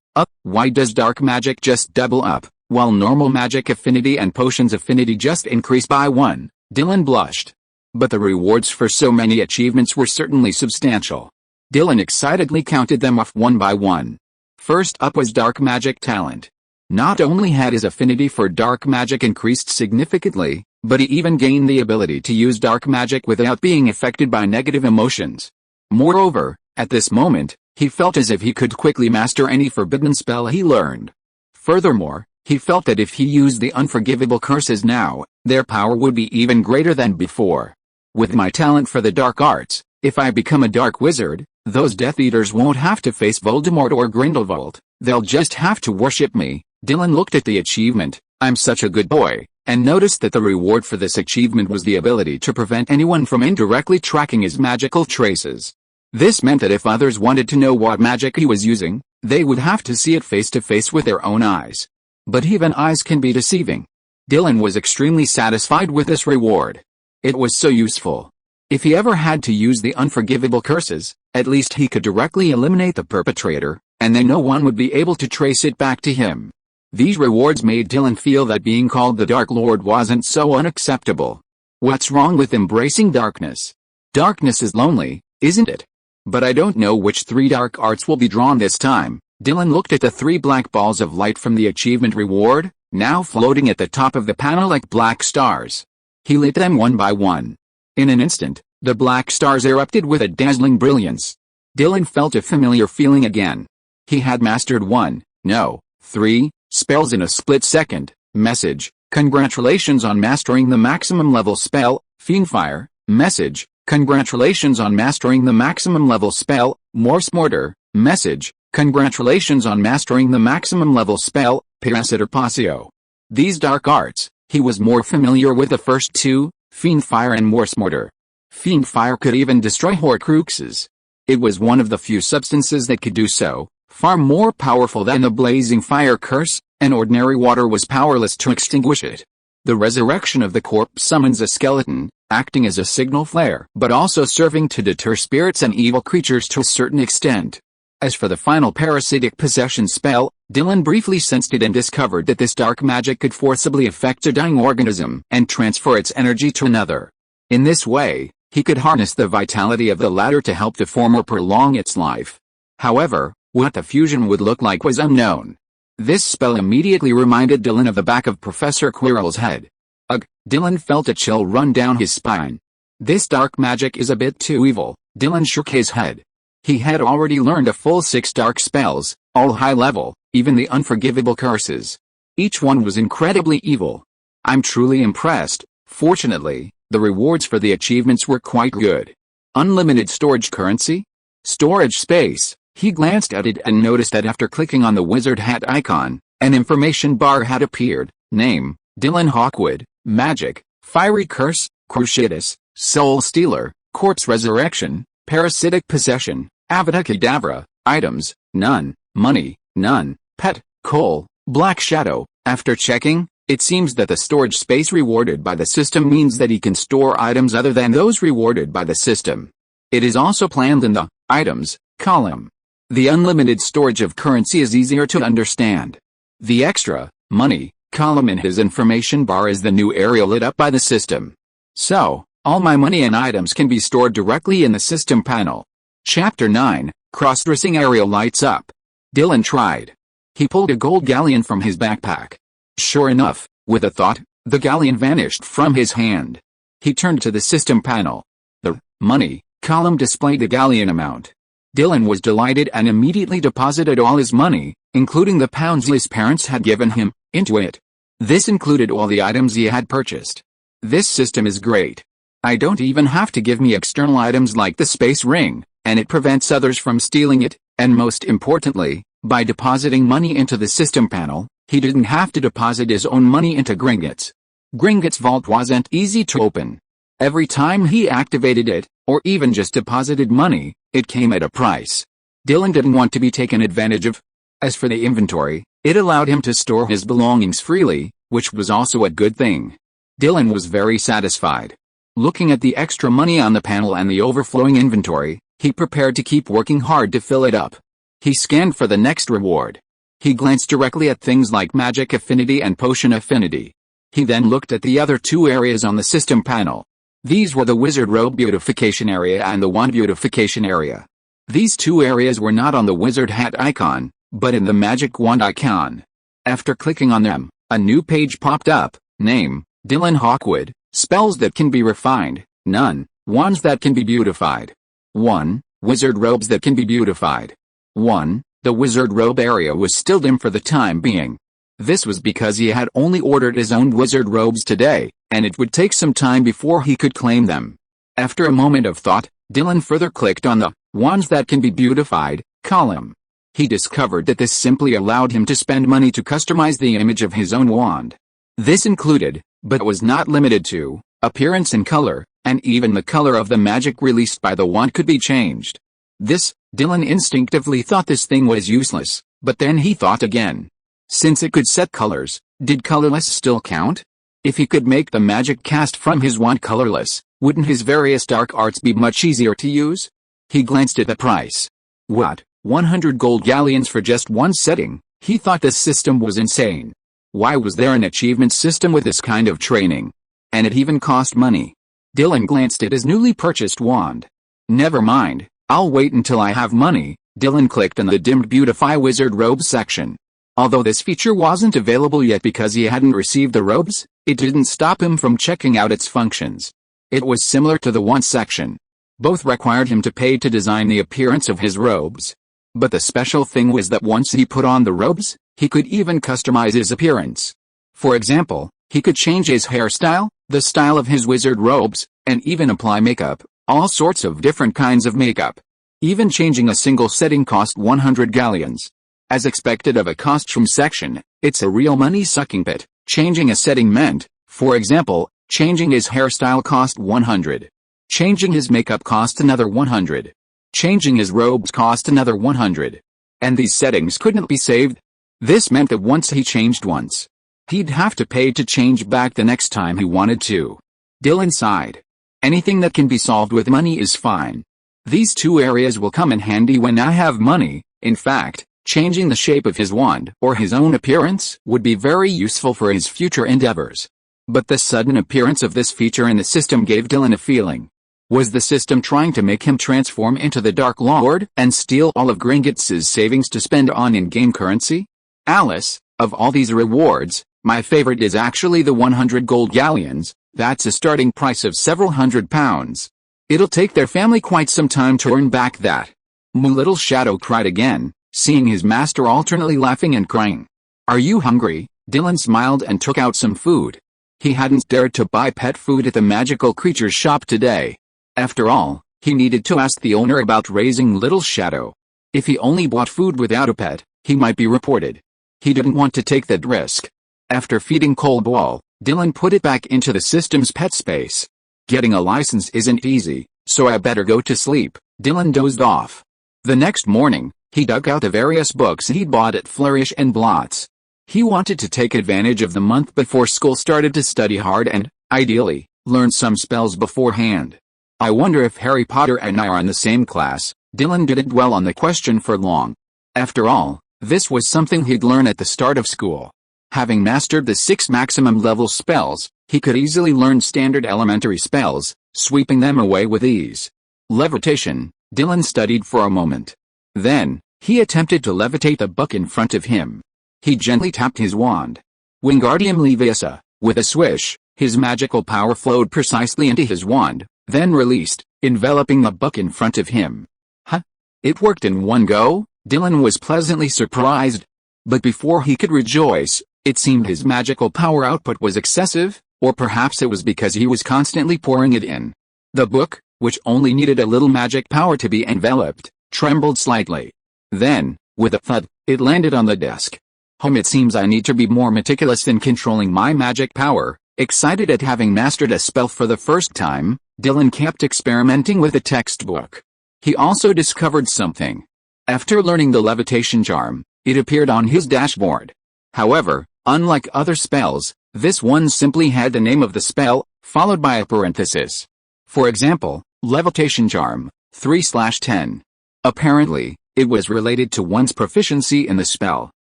Why does dark magic just double up, while normal magic affinity and potions affinity just increase by 1? Dylan blushed. But the rewards for so many achievements were certainly substantial. Dylan excitedly counted them off one by one. First up was dark magic talent. Not only had his affinity for dark magic increased significantly, but he even gained the ability to use dark magic without being affected by negative emotions. Moreover, at this moment, he felt as if he could quickly master any forbidden spell he learned. Furthermore, he felt that if he used the Unforgivable Curses now, their power would be even greater than before. With my talent for the dark arts, if I become a dark wizard, Those Death Eaters won't have to face Voldemort or Grindelwald, they'll just have to worship me. Dylan looked at the achievement, I'm such a good boy, and noticed that the reward for this achievement was the ability to prevent anyone from indirectly tracking his magical traces. This meant that if others wanted to know what magic he was using, they would have to see it face to face with their own eyes. But even eyes can be deceiving. Dylan was extremely satisfied with this reward. It was so useful. If he ever had to use the Unforgivable Curses, at least he could directly eliminate the perpetrator, and then no one would be able to trace it back to him. These rewards made Dylan feel that being called the Dark Lord wasn't so unacceptable. What's wrong with embracing darkness? Darkness is lonely, isn't it? But I don't know which 3 dark arts will be drawn this time. Dylan looked at the 3 black balls of light from the achievement reward, now floating at the top of the panel like black stars. He lit them one by one. In an instant, the black stars erupted with a dazzling brilliance. Dylan felt a familiar feeling again. He had mastered 3 spells in a split second. Message: congratulations on mastering the maximum level spell. Fiendfire. Message: congratulations on mastering the maximum level spell. Morse Mortar. Message: congratulations on mastering the maximum level spell. Parasitor Passio. These dark arts, he was more familiar with the first 2, Fiendfire and Morse Mortar. Fiendfire could even destroy Horcruxes. It was one of the few substances that could do so, far more powerful than the blazing fire curse, and ordinary water was powerless to extinguish it. The resurrection of the corpse summons a skeleton, acting as a signal flare, but also serving to deter spirits and evil creatures to a certain extent. As for the final parasitic possession spell, Dylan briefly sensed it and discovered that this dark magic could forcibly affect a dying organism and transfer its energy to another. In this way, he could harness the vitality of the latter to help the former prolong its life. However, what the fusion would look like was unknown. This spell immediately reminded Dylan of the back of Professor Quirrell's head. Ugh, Dylan felt a chill run down his spine. This dark magic is a bit too evil. Dylan shook his head. He had already learned a full 6 dark spells, all high level, even the Unforgivable Curses. Each one was incredibly evil. I'm truly impressed. Fortunately, the rewards for the achievements were quite good. Unlimited storage currency? Storage space. He glanced at it and noticed that after clicking on the wizard hat icon, an information bar had appeared. Name: Dylan Hawkwood. Magic: Fiery Curse, Cruciatus, Soul Stealer, Corpse Resurrection, Parasitic Possession, Avada Kedavra. Items: none. Money: none. Pet: coal, Black Shadow. After checking, it seems that the storage space rewarded by the system means that he can store items other than those rewarded by the system. It is also planned in the items column. The unlimited storage of currency is easier to understand. The extra money column in his information bar is the new area lit up by the system. So, all my money and items can be stored directly in the system panel. Chapter 9, Cross-dressing area lights up. Dylan tried. He pulled a gold galleon from his backpack. Sure enough, with a thought, the galleon vanished from his hand. He turned to the system panel. The money column displayed the galleon amount. Dylan was delighted and immediately deposited all his money, including the pounds his parents had given him, into it. This included all the items he had purchased. This system is great. I don't even have to give me external items like the space ring, and it prevents others from stealing it, and most importantly, by depositing money into the system panel, he didn't have to deposit his own money into Gringotts. Gringotts' vault wasn't easy to open. Every time he activated it, or even just deposited money, it came at a price. Dylan didn't want to be taken advantage of. As for the inventory, it allowed him to store his belongings freely, which was also a good thing. Dylan was very satisfied. Looking at the extra money on the panel and the overflowing inventory, he prepared to keep working hard to fill it up. He scanned for the next reward. He glanced directly at things like magic affinity and potion affinity. He then looked at the other 2 areas on the system panel. These were the wizard robe beautification area and the wand beautification area. These 2 areas were not on the wizard hat icon, but in the magic wand icon. After clicking on them, a new page popped up. Name: Dylan Hawkwood. Spells that can be refined: none. Wands that can be beautified: 1. Wizard robes that can be beautified: 1. The wizard robe area was still dim for the time being. This was because he had only ordered his own wizard robes today, and it would take some time before he could claim them. After a moment of thought, Dylan further clicked on the Wands that can be beautified, column. He discovered that this simply allowed him to spend money to customize the image of his own wand. This included, but was not limited to, appearance and color, and even the color of the magic released by the wand could be changed. Dylan instinctively thought this thing was useless, but then he thought again. Since it could set colors, did colorless still count? If he could make the magic cast from his wand colorless, wouldn't his various dark arts be much easier to use? He glanced at the price. What, 100 gold galleons for just one setting? He thought this system was insane. Why was there an achievement system with this kind of training? And it even cost money. Dylan glanced at his newly purchased wand. Never mind, I'll wait until I have money. Dylan clicked on the dimmed Beautify Wizard Robes section. Although this feature wasn't available yet because he hadn't received the robes, it didn't stop him from checking out its functions. It was similar to the wand section. Both required him to pay to design the appearance of his robes. But the special thing was that once he put on the robes, he could even customize his appearance. For example, he could change his hairstyle, the style of his wizard robes, and even apply makeup, all sorts of different kinds of makeup. Even changing a single setting cost 100 galleons. As expected of a costume section, it's a real money-sucking pit. Changing a setting meant, for example, changing his hairstyle cost 100. Changing his makeup cost another 100. Changing his robes cost another 100. And these settings couldn't be saved. This meant that once he changed once, he'd have to pay to change back the next time he wanted to. Dylan sighed. Anything that can be solved with money is fine. These two areas will come in handy when I have money. In fact, changing the shape of his wand or his own appearance would be very useful for his future endeavors. But the sudden appearance of this feature in the system gave Dylan a feeling. Was the system trying to make him transform into the Dark Lord and steal all of Gringotts's savings to spend on in-game currency? Alice, of all these rewards, my favorite is actually the 100 gold galleons. That's a starting price of several £100. It'll take their family quite some time to earn back that. Little Shadow cried again, seeing his master alternately laughing and crying. Are you hungry? Dylan smiled and took out some food. He hadn't dared to buy pet food at the magical creatures shop today. After all, he needed to ask the owner about raising Little Shadow. If he only bought food without a pet, he might be reported. He didn't want to take that risk. After feeding Coldball, Dylan put it back into the system's pet space. Getting a license isn't easy, so I better go to sleep. Dylan dozed off. The next morning, he dug out the various books he'd bought at Flourish and Blotts. He wanted to take advantage of the month before school started to study hard and, ideally, learn some spells beforehand. I wonder if Harry Potter and I are in the same class. Dylan didn't dwell on the question for long. After all, this was something he'd learn at the start of school. Having mastered the 6 maximum level spells, he could easily learn standard elementary spells, sweeping them away with ease. Levitation, Dylan studied for a moment. Then, he attempted to levitate the book in front of him. He gently tapped his wand. Wingardium Leviosa, with a swish, his magical power flowed precisely into his wand, then released, enveloping the book in front of him. Huh? It worked in one go? Dylan was pleasantly surprised. But before he could rejoice, it seemed his magical power output was excessive, or perhaps it was because he was constantly pouring it in. The book, which only needed a little magic power to be enveloped, trembled slightly. Then, with a thud, it landed on the desk. It seems I need to be more meticulous in controlling my magic power. Excited at having mastered a spell for the first time, Dylan kept experimenting with the textbook. He also discovered something. After learning the levitation charm, it appeared on his dashboard. However, unlike other spells, this one simply had the name of the spell, followed by a parenthesis. For example, levitation charm, 3/10. Apparently, it was related to one's proficiency in the spell.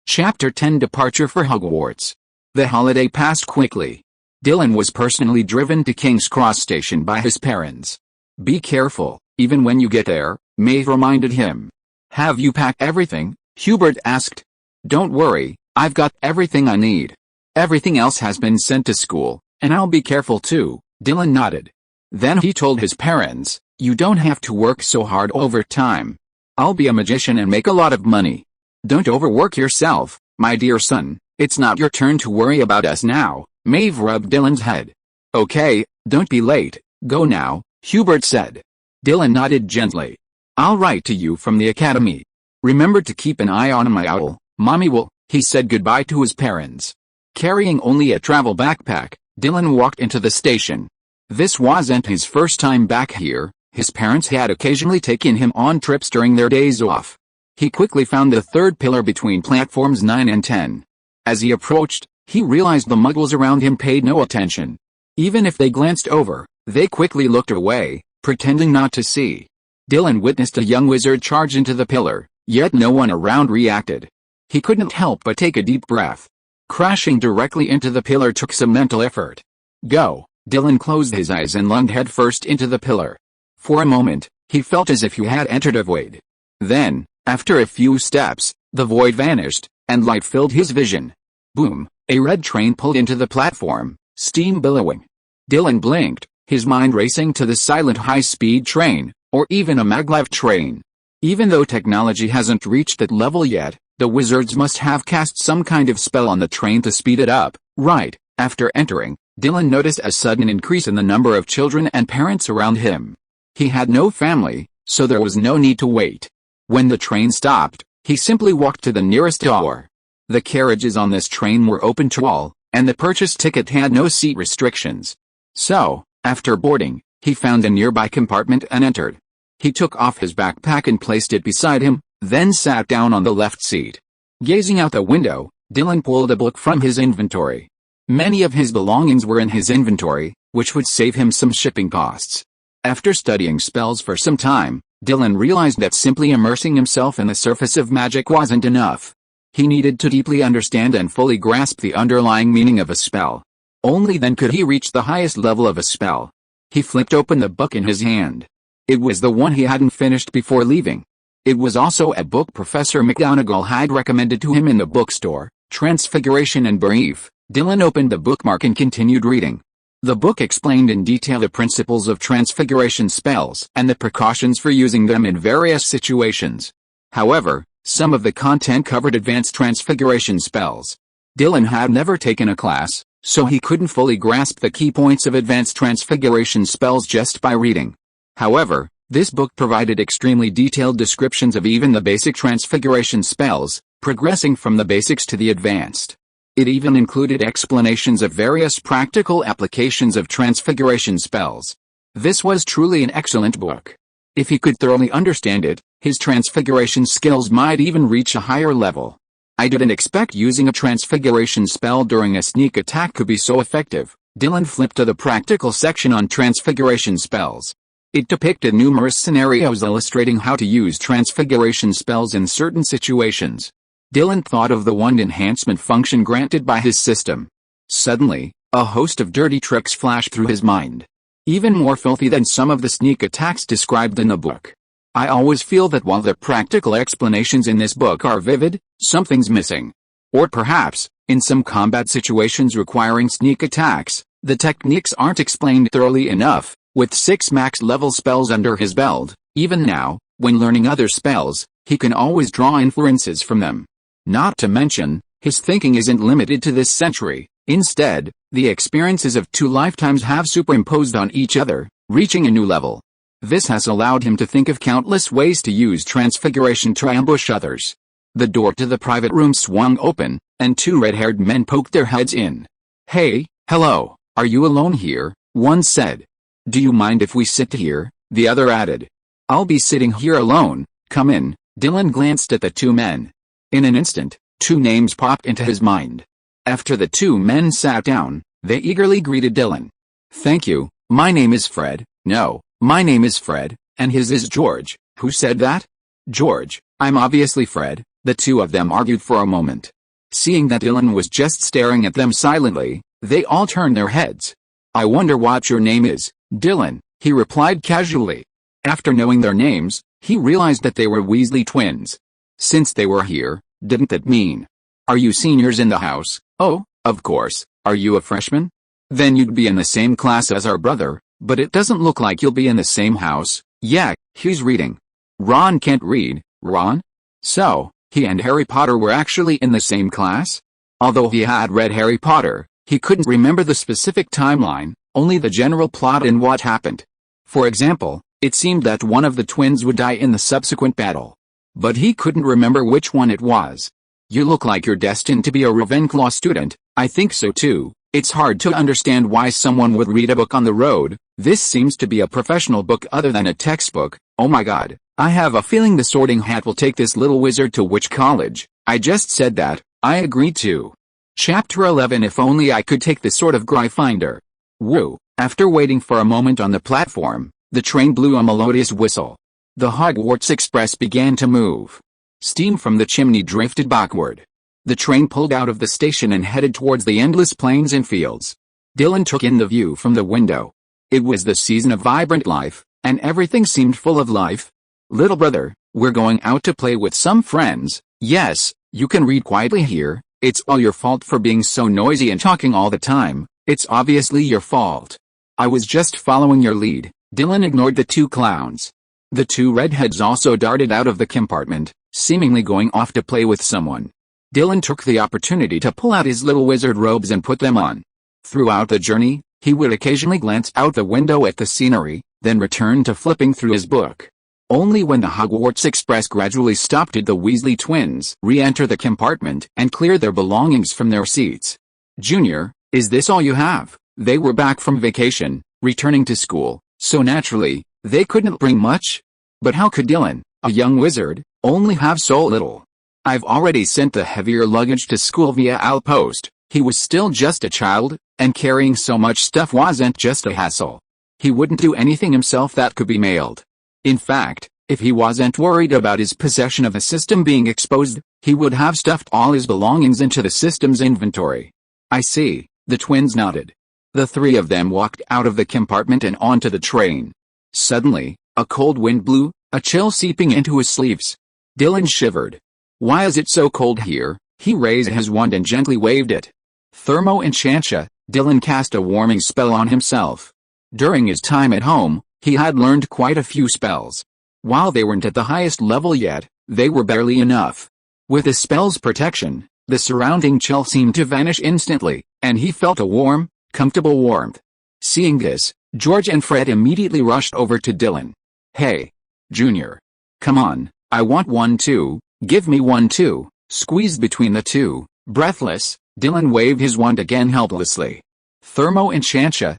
Chapter 10 Departure for Hogwarts. The holiday passed quickly. Dylan was personally driven to King's Cross Station by his parents. Be careful, even when you get there, Maeve reminded him. Have you packed everything? Hubert asked. Don't worry, I've got everything I need. Everything else has been sent to school, and I'll be careful too. Dylan nodded. Then he told his parents, you don't have to work so hard over time. I'll be a magician and make a lot of money. Don't overwork yourself, my dear son. It's not your turn to worry about us now. Maeve rubbed Dylan's head. Okay, don't be late. Go now, Hubert said. Dylan nodded gently. I'll write to you from the academy. Remember to keep an eye on my owl, Mommy will." He said goodbye to his parents. Carrying only a travel backpack, Dylan walked into the station. This wasn't his first time back here. His parents had occasionally taken him on trips during their days off. He quickly found the third pillar between platforms 9 and 10. As he approached, he realized the muggles around him paid no attention. Even if they glanced over, they quickly looked away, pretending not to see. Dylan witnessed a young wizard charge into the pillar, yet no one around reacted. He couldn't help but take a deep breath. Crashing directly into the pillar took some mental effort. Go! Dylan closed his eyes and lunged headfirst into the pillar. For a moment, he felt as if he had entered a void. Then, after a few steps, the void vanished, and light filled his vision. Boom! A red train pulled into the platform, steam billowing. Dylan blinked, his mind racing to the silent high-speed train, or even a maglev train. Even though technology hasn't reached that level yet, the wizards must have cast some kind of spell on the train to speed it up, right? After entering, Dylan noticed a sudden increase in the number of children and parents around him. He had no family, so there was no need to wait. When the train stopped, he simply walked to the nearest door. The carriages on this train were open to all, and the purchase ticket had no seat restrictions. So, after boarding, he found a nearby compartment and entered. He took off his backpack and placed it beside him, then sat down on the left seat. Gazing out the window, Dylan pulled a book from his inventory. Many of his belongings were in his inventory, which would save him some shipping costs. After studying spells for some time, Dylan realized that simply immersing himself in the surface of magic wasn't enough. He needed to deeply understand and fully grasp the underlying meaning of a spell. Only then could he reach the highest level of a spell. He flipped open the book in his hand. It was the one he hadn't finished before leaving. It was also a book Professor McGonagall had recommended to him in the bookstore, Transfiguration in Brief. Dylan opened the bookmark and continued reading. The book explained in detail the principles of transfiguration spells and the precautions for using them in various situations. However, some of the content covered advanced transfiguration spells. Dylan had never taken a class, so he couldn't fully grasp the key points of advanced transfiguration spells just by reading. However, this book provided extremely detailed descriptions of even the basic transfiguration spells, progressing from the basics to the advanced. It even included explanations of various practical applications of transfiguration spells. This was truly an excellent book. If he could thoroughly understand it, his transfiguration skills might even reach a higher level. I didn't expect using a transfiguration spell during a sneak attack could be so effective. Dylan flipped to the practical section on transfiguration spells. It depicted numerous scenarios illustrating how to use transfiguration spells in certain situations. Dylan thought of the wand enhancement function granted by his system. Suddenly, a host of dirty tricks flashed through his mind. Even more filthy than some of the sneak attacks described in the book. I always feel that while the practical explanations in this book are vivid, something's missing. Or perhaps, in some combat situations requiring sneak attacks, the techniques aren't explained thoroughly enough. With 6 max-level spells under his belt, even now, when learning other spells, he can always draw inferences from them. Not to mention, his thinking isn't limited to this century. Instead, the experiences of 2 lifetimes have superimposed on each other, reaching a new level. This has allowed him to think of countless ways to use transfiguration to ambush others. The door to the private room swung open, and 2 red-haired men poked their heads in. "Hey, hello, are you alone here?" one said. "Do you mind if we sit here?" the other added. "I'll be sitting here alone, come in." Dylan glanced at the 2 men. In an instant, 2 names popped into his mind. After the 2 men sat down, they eagerly greeted Dylan. "Thank you, my name is Fred." "No, my name is Fred, and his is George." "Who said that?" "George, I'm obviously Fred." The 2 of them argued for a moment. Seeing that Dylan was just staring at them silently, they all turned their heads. "I wonder what your name is, Dylan," he replied casually. After knowing their names, he realized that they were Weasley twins. Since they were here, didn't that mean? "Are you seniors in the house?" "Oh, of course. Are you a freshman?" "Then you'd be in the same class as our brother, but it doesn't look like you'll be in the same house." "Yeah, he's reading." "Ron can't read." "Ron?" So, he and Harry Potter were actually in the same class? Although he had read Harry Potter, he couldn't remember the specific timeline, only the general plot and what happened. For example, It seemed that one of the twins would die in the subsequent battle. But he couldn't remember which one it was. You look like you're destined to be a Ravenclaw student. I think so too. It's hard to understand why someone would read a book on the road. This seems to be a professional book other than a textbook. Oh my god. I have a feeling the Sorting Hat will take this little wizard to which college. I just said that. I agree too. Chapter 11. If only I could take the Sword of Gryffindor. Woo. After waiting for a moment on the platform, the train blew a melodious whistle. The Hogwarts Express began to move. Steam from the chimney drifted backward. The train pulled out of the station and headed towards the endless plains and fields. Dylan took in the view from the window. It was the season of vibrant life, and everything seemed full of life. Little brother, we're going out to play with some friends. Yes, you can read quietly here. It's all your fault for being so noisy and talking all the time. It's obviously your fault. I was just following your lead. Dylan ignored the two clowns. The two redheads also darted out of the compartment, seemingly going off to play with someone. Dylan took the opportunity to pull out his little wizard robes and put them on. Throughout the journey, he would occasionally glance out the window at the scenery, then return to flipping through his book. Only when the Hogwarts Express gradually stopped did the Weasley twins re-enter the compartment and clear their belongings from their seats. Junior, is this all you have? They were back from vacation, returning to school, so naturally, they couldn't bring much. But how could Dylan, a young wizard, only have so little? I've already sent the heavier luggage to school via outpost. He was still just a child, and carrying so much stuff wasn't just a hassle. He wouldn't do anything himself that could be mailed. In fact, if he wasn't worried about his possession of a system being exposed, he would have stuffed all his belongings into the system's inventory. I see, the twins nodded. The three of them walked out of the compartment and onto the train. Suddenly, a cold wind blew, a chill seeping into his sleeves. Dylan shivered. Why is it so cold here? He raised his wand and gently waved it. Thermo Enchantia, Dylan cast a warming spell on himself. During his time at home, he had learned quite a few spells. While they weren't at the highest level yet, they were barely enough. With the spell's protection, the surrounding chill seemed to vanish instantly, and he felt a warm, comfortable warmth. Seeing this, George and Fred immediately rushed over to Dylan. Hey, Junior. Come on, I want one too, give me one too. Squeezed between the two, breathless, Dylan waved his wand again helplessly. Thermo Enchantia,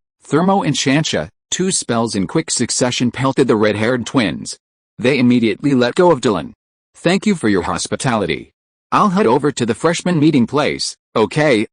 two spells in quick succession pelted the red-haired twins. They immediately let go of Dylan. Thank you for your hospitality. I'll head over to the freshman meeting place. Okay,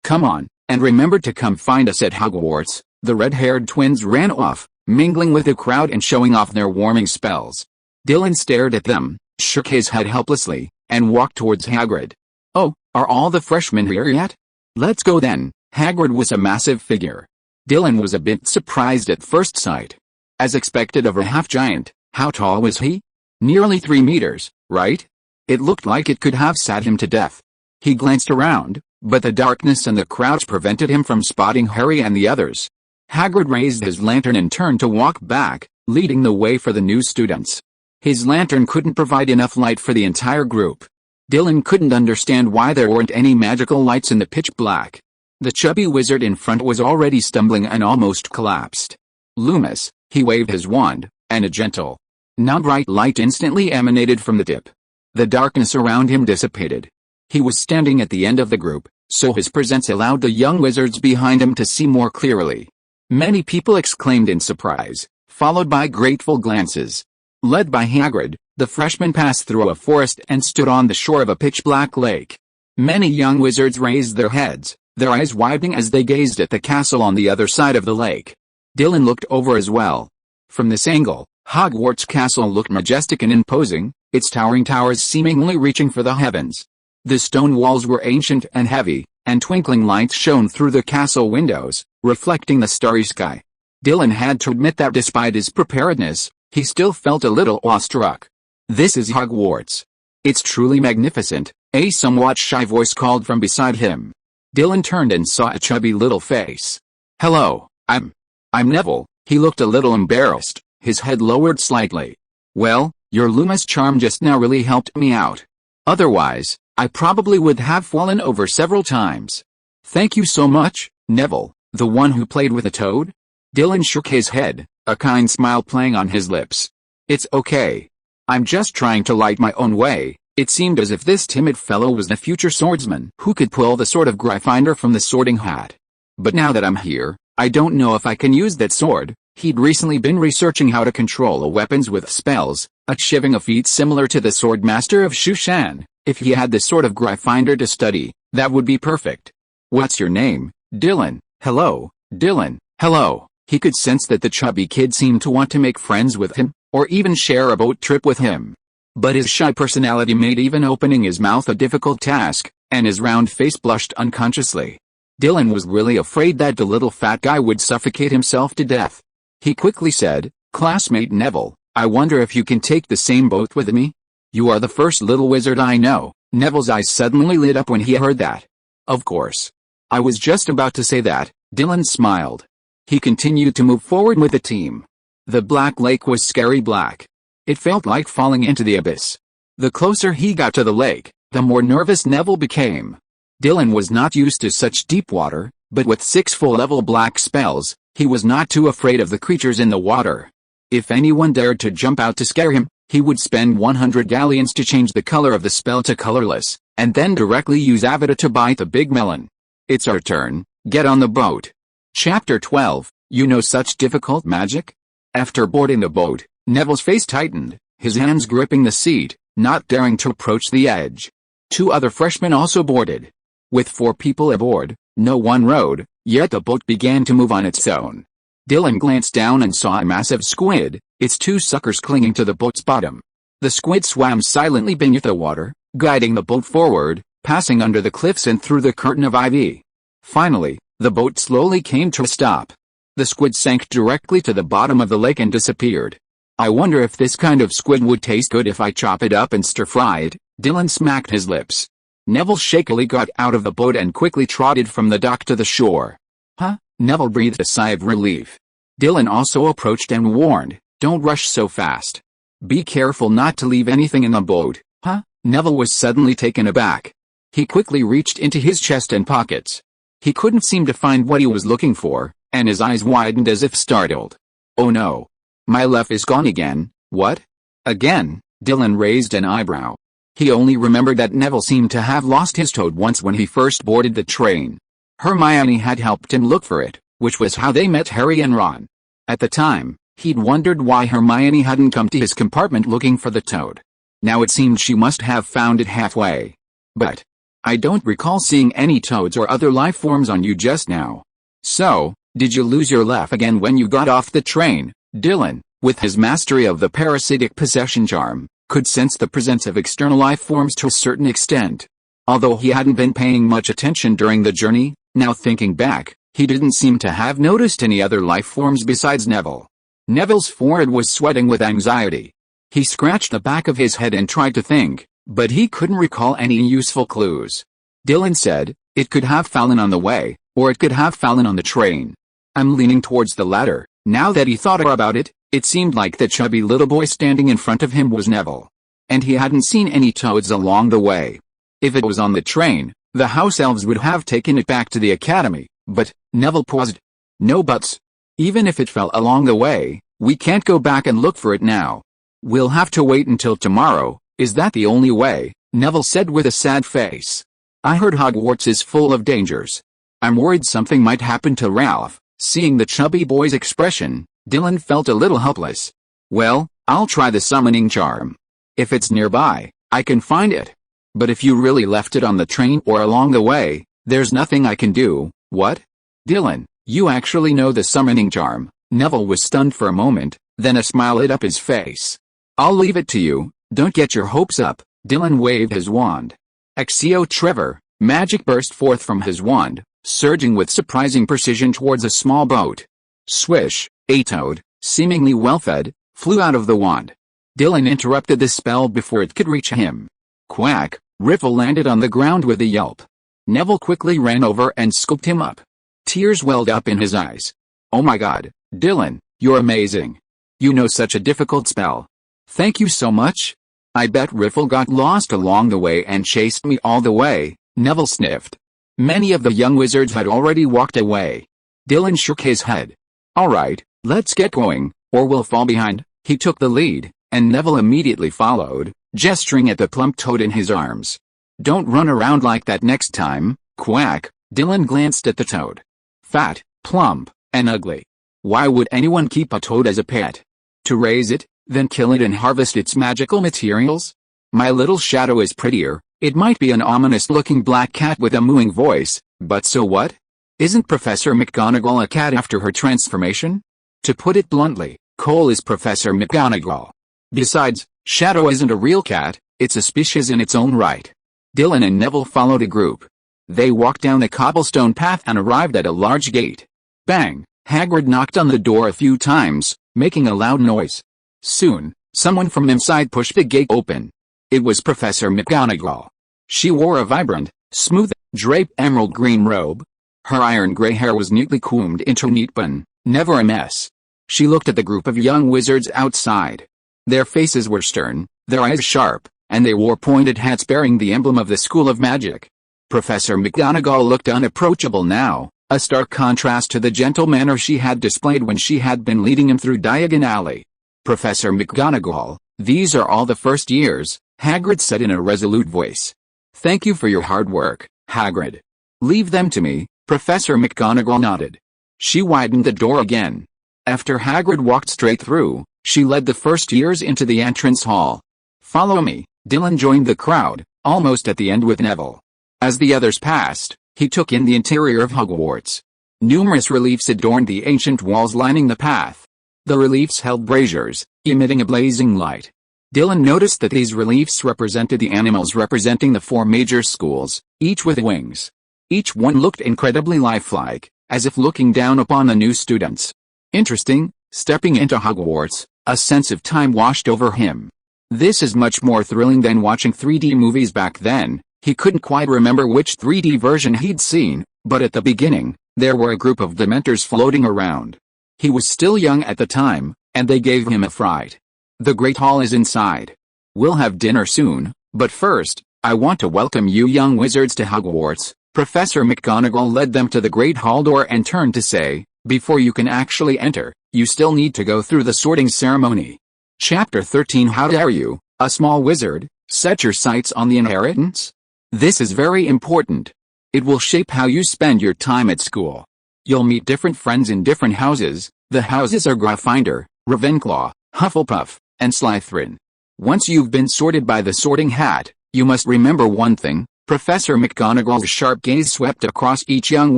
come on, and remember to come find us at Hogwarts. The red-haired twins ran off, mingling with the crowd and showing off their warming spells. Dylan stared at them, shook his head helplessly, and walked towards Hagrid. Oh, are all the freshmen here yet? Let's go then. Hagrid was a massive figure. Dylan was a bit surprised at first sight. As expected of a half-giant, how tall was he? Nearly 3 meters, right? It looked like it could have sat him to death. He glanced around, but the darkness and the crowds prevented him from spotting Harry and the others. Hagrid raised his lantern and turned to walk back, leading the way for the new students. His lantern couldn't provide enough light for the entire group. Dylan couldn't understand why there weren't any magical lights in the pitch black. The chubby wizard in front was already stumbling and almost collapsed. Loomis, he waved his wand, and a gentle, now bright light instantly emanated from the tip. The darkness around him dissipated. He was standing at the end of the group, so his presence allowed the young wizards behind him to see more clearly. Many people exclaimed in surprise, followed by grateful glances. Led by Hagrid, the freshmen passed through a forest and stood on the shore of a pitch-black lake. Many young wizards raised their heads, their eyes widening as they gazed at the castle on the other side of the lake. Dylan looked over as well. From this angle, Hogwarts Castle looked majestic and imposing, its towering towers seemingly reaching for the heavens. The stone walls were ancient and heavy, and twinkling lights shone through the castle windows, reflecting the starry sky. Dylan had to admit that despite his preparedness, he still felt a little awestruck. This is Hogwarts. It's truly magnificent, a somewhat shy voice called from beside him. Dylan turned and saw a chubby little face. Hello, I'm Neville. He looked a little embarrassed, his head lowered slightly. Well, your Loomis charm just now really helped me out. Otherwise, I probably would have fallen over several times. Thank you so much, Neville, the one who played with a toad? Dylan shook his head, a kind smile playing on his lips. "It's okay. I'm just trying to light my own way." It seemed as if this timid fellow was the future swordsman who could pull the sword of Gryffindor from the sorting hat. "But now that I'm here, I don't know if I can use that sword." He'd recently been researching how to control weapons with spells, achieving a feat similar to the sword master of Shushan. If he had the sword of Gryffindor to study, that would be perfect. "What's your name?" "Dylan." "Hello, Dylan." "Hello." He could sense that the chubby kid seemed to want to make friends with him, or even share a boat trip with him. But his shy personality made even opening his mouth a difficult task, and his round face blushed unconsciously. Dylan was really afraid that the little fat guy would suffocate himself to death. He quickly said, "Classmate Neville, I wonder if you can take the same boat with me? You are the first little wizard I know." Neville's eyes suddenly lit up when he heard that. "Of course. I was just about to say that." Dylan smiled. He continued to move forward with the team. The black lake was scary black. It felt like falling into the abyss. The closer he got to the lake, the more nervous Neville became. Dylan was not used to such deep water, but with 6 full-level black spells, he was not too afraid of the creatures in the water. If anyone dared to jump out to scare him, he would spend 100 galleons to change the color of the spell to colorless, and then directly use Avada to bite the big melon. "It's our turn, get on the boat." Chapter 12, You Know Such Difficult Magic? After boarding the boat, Neville's face tightened, his hands gripping the seat, not daring to approach the edge. 2 other freshmen also boarded. With 4 people aboard, no one rowed, yet the boat began to move on its own. Dylan glanced down and saw a massive squid, its 2 suckers clinging to the boat's bottom. The squid swam silently beneath the water, guiding the boat forward, passing under the cliffs and through the curtain of ivy. Finally, the boat slowly came to a stop. The squid sank directly to the bottom of the lake and disappeared. "I wonder if this kind of squid would taste good if I chop it up and stir-fry it." Dylan smacked his lips. Neville shakily got out of the boat and quickly trotted from the dock to the shore. "Huh?" Neville breathed a sigh of relief. Dylan also approached and warned, "Don't rush so fast. Be careful not to leave anything in the boat." "Huh?" Neville was suddenly taken aback. He quickly reached into his chest and pockets. He couldn't seem to find what he was looking for, and his eyes widened as if startled. "Oh no. My left is gone again." "What? Again?" Dylan raised an eyebrow. He only remembered that Neville seemed to have lost his toad once when he first boarded the train. Hermione had helped him look for it, which was how they met Harry and Ron. At the time, he'd wondered why Hermione hadn't come to his compartment looking for the toad. Now it seemed she must have found it halfway. "But I don't recall seeing any toads or other life forms on you just now. So, did you lose your laugh again when you got off the train?" Dylan, with his mastery of the parasitic possession charm, could sense the presence of external life forms to a certain extent. Although he hadn't been paying much attention during the journey, now thinking back, he didn't seem to have noticed any other life forms besides Neville. Neville's forehead was sweating with anxiety. He scratched the back of his head and tried to think, but he couldn't recall any useful clues. Dylan said, "It could have fallen on the way, or it could have fallen on the train." "I'm leaning towards the latter." Now that he thought about it, it seemed like the chubby little boy standing in front of him was Neville. And he hadn't seen any toads along the way. If it was on the train, the house elves would have taken it back to the academy, but, Neville paused. "No buts. Even if it fell along the way, we can't go back and look for it now. We'll have to wait until tomorrow." "Is that the only way?" Neville said with a sad face. "I heard Hogwarts is full of dangers. I'm worried something might happen to Ralph." Seeing the chubby boy's expression, Dylan felt a little helpless. "Well, I'll try the summoning charm. If it's nearby, I can find it. But if you really left it on the train or along the way, there's nothing I can do." "What? Dylan, you actually know the summoning charm?" Neville was stunned for a moment, then a smile lit up his face. "I'll leave it to you, don't get your hopes up." Dylan waved his wand. Accio Trevor, magic burst forth from his wand, surging with surprising precision towards a small boat. Swish, a toad, seemingly well-fed, flew out of the wand. Dylan interrupted the spell before it could reach him. Quack, Riffle landed on the ground with a yelp. Neville quickly ran over and scooped him up. Tears welled up in his eyes. "Oh my god, Dylan, you're amazing. You know such a difficult spell. Thank you so much. I bet Riffle got lost along the way and chased me all the way." Neville sniffed. Many of the young wizards had already walked away. Dylan shook his head. "All right, Let's get going, or we'll fall behind. He took the lead, and Neville immediately followed, gesturing at the plump toad in his arms. Don't run around like that next time, Quack. Dylan glanced at the toad. Fat, plump, and ugly. Why would anyone keep a toad as a pet? To raise it, then kill it and harvest its magical materials? My little shadow is prettier. It might be an ominous-looking black cat with a mooing voice, but so what? Isn't Professor McGonagall a cat after her transformation? To put it bluntly, Cole is Professor McGonagall. Besides, Shadow isn't a real cat, it's a species in its own right. Dylan and Neville followed a group. They walked down a cobblestone path and arrived at a large gate. Bang! Hagrid knocked on the door a few times, making a loud noise. Soon, someone from inside pushed the gate open. It was Professor McGonagall. She wore a vibrant, smooth, draped emerald green robe. Her iron gray hair was neatly combed into a neat bun, never a mess. She looked at the group of young wizards outside. Their faces were stern, their eyes sharp, and they wore pointed hats bearing the emblem of the School of Magic. Professor McGonagall looked unapproachable now, a stark contrast to the gentle manner she had displayed when she had been leading him through Diagon Alley. Professor McGonagall, these are all the first years, Hagrid said in a resolute voice. Thank you for your hard work, Hagrid. Leave them to me. Professor McGonagall nodded. She widened the door again. After Hagrid walked straight through, she led the first years into the entrance hall. Follow me. Dylan joined the crowd, almost at the end with Neville. As the others passed, he took in the interior of Hogwarts. Numerous reliefs adorned the ancient walls lining the path. The reliefs held braziers, emitting a blazing light. Dylan noticed that these reliefs represented the animals representing the 4 major schools, each with wings. Each one looked incredibly lifelike, as if looking down upon the new students. Interesting. Stepping into Hogwarts, a sense of time washed over him. This is much more thrilling than watching 3D movies back then. He couldn't quite remember which 3D version he'd seen, but at the beginning, there were a group of Dementors floating around. He was still young at the time, and they gave him a fright. The Great Hall is inside. We'll have dinner soon, but first, I want to welcome you young wizards to Hogwarts. Professor McGonagall led them to the Great Hall door and turned to say, before you can actually enter, you still need to go through the sorting ceremony. Chapter 13 How dare you, a small wizard, set your sights on the inheritance? This is very important. It will shape how you spend your time at school. You'll meet different friends in different houses. The houses are Gryffindor, Ravenclaw, Hufflepuff, and Slytherin. Once you've been sorted by the sorting hat, you must remember one thing. Professor McGonagall's sharp gaze swept across each young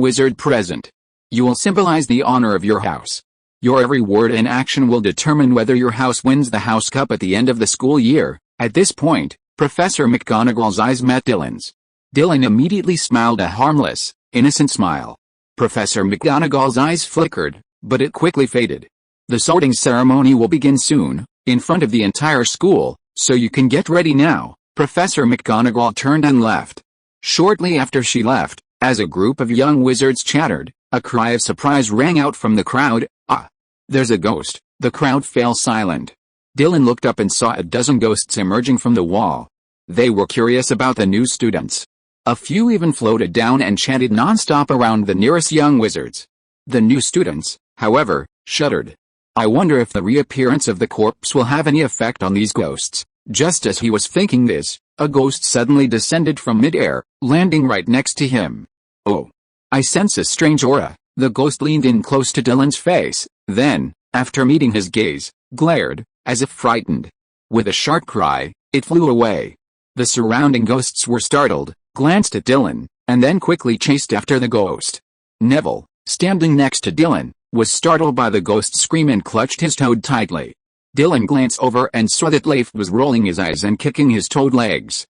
wizard present. You will symbolize the honor of your house. Your every word and action will determine whether your house wins the House Cup at the end of the school year. At this point, Professor McGonagall's eyes met Dylan's. Dylan immediately smiled a harmless, innocent smile. Professor McGonagall's eyes flickered, but it quickly faded. The sorting ceremony will begin soon, in front of the entire school, so you can get ready now. Professor McGonagall turned and left. Shortly after she left, as a group of young wizards chattered, a cry of surprise rang out from the crowd. Ah! There's a ghost. The crowd fell silent. Dylan looked up and saw a dozen ghosts emerging from the wall. They were curious about the new students. A few even floated down and chanted non-stop around the nearest young wizards. The new students, however, shuddered. I wonder if the reappearance of the corpse will have any effect on these ghosts. Just as he was thinking this, a ghost suddenly descended from mid-air, landing right next to him. Oh! I sense a strange aura. The ghost leaned in close to Dylan's face, then, after meeting his gaze, glared, as if frightened. With a sharp cry, it flew away. The surrounding ghosts were startled, glanced at Dylan, and then quickly chased after the ghost. Neville, standing next to Dylan, was startled by the ghost's scream and clutched his toad tightly. Dylan glanced over and saw that Leif was rolling his eyes and kicking his toad legs.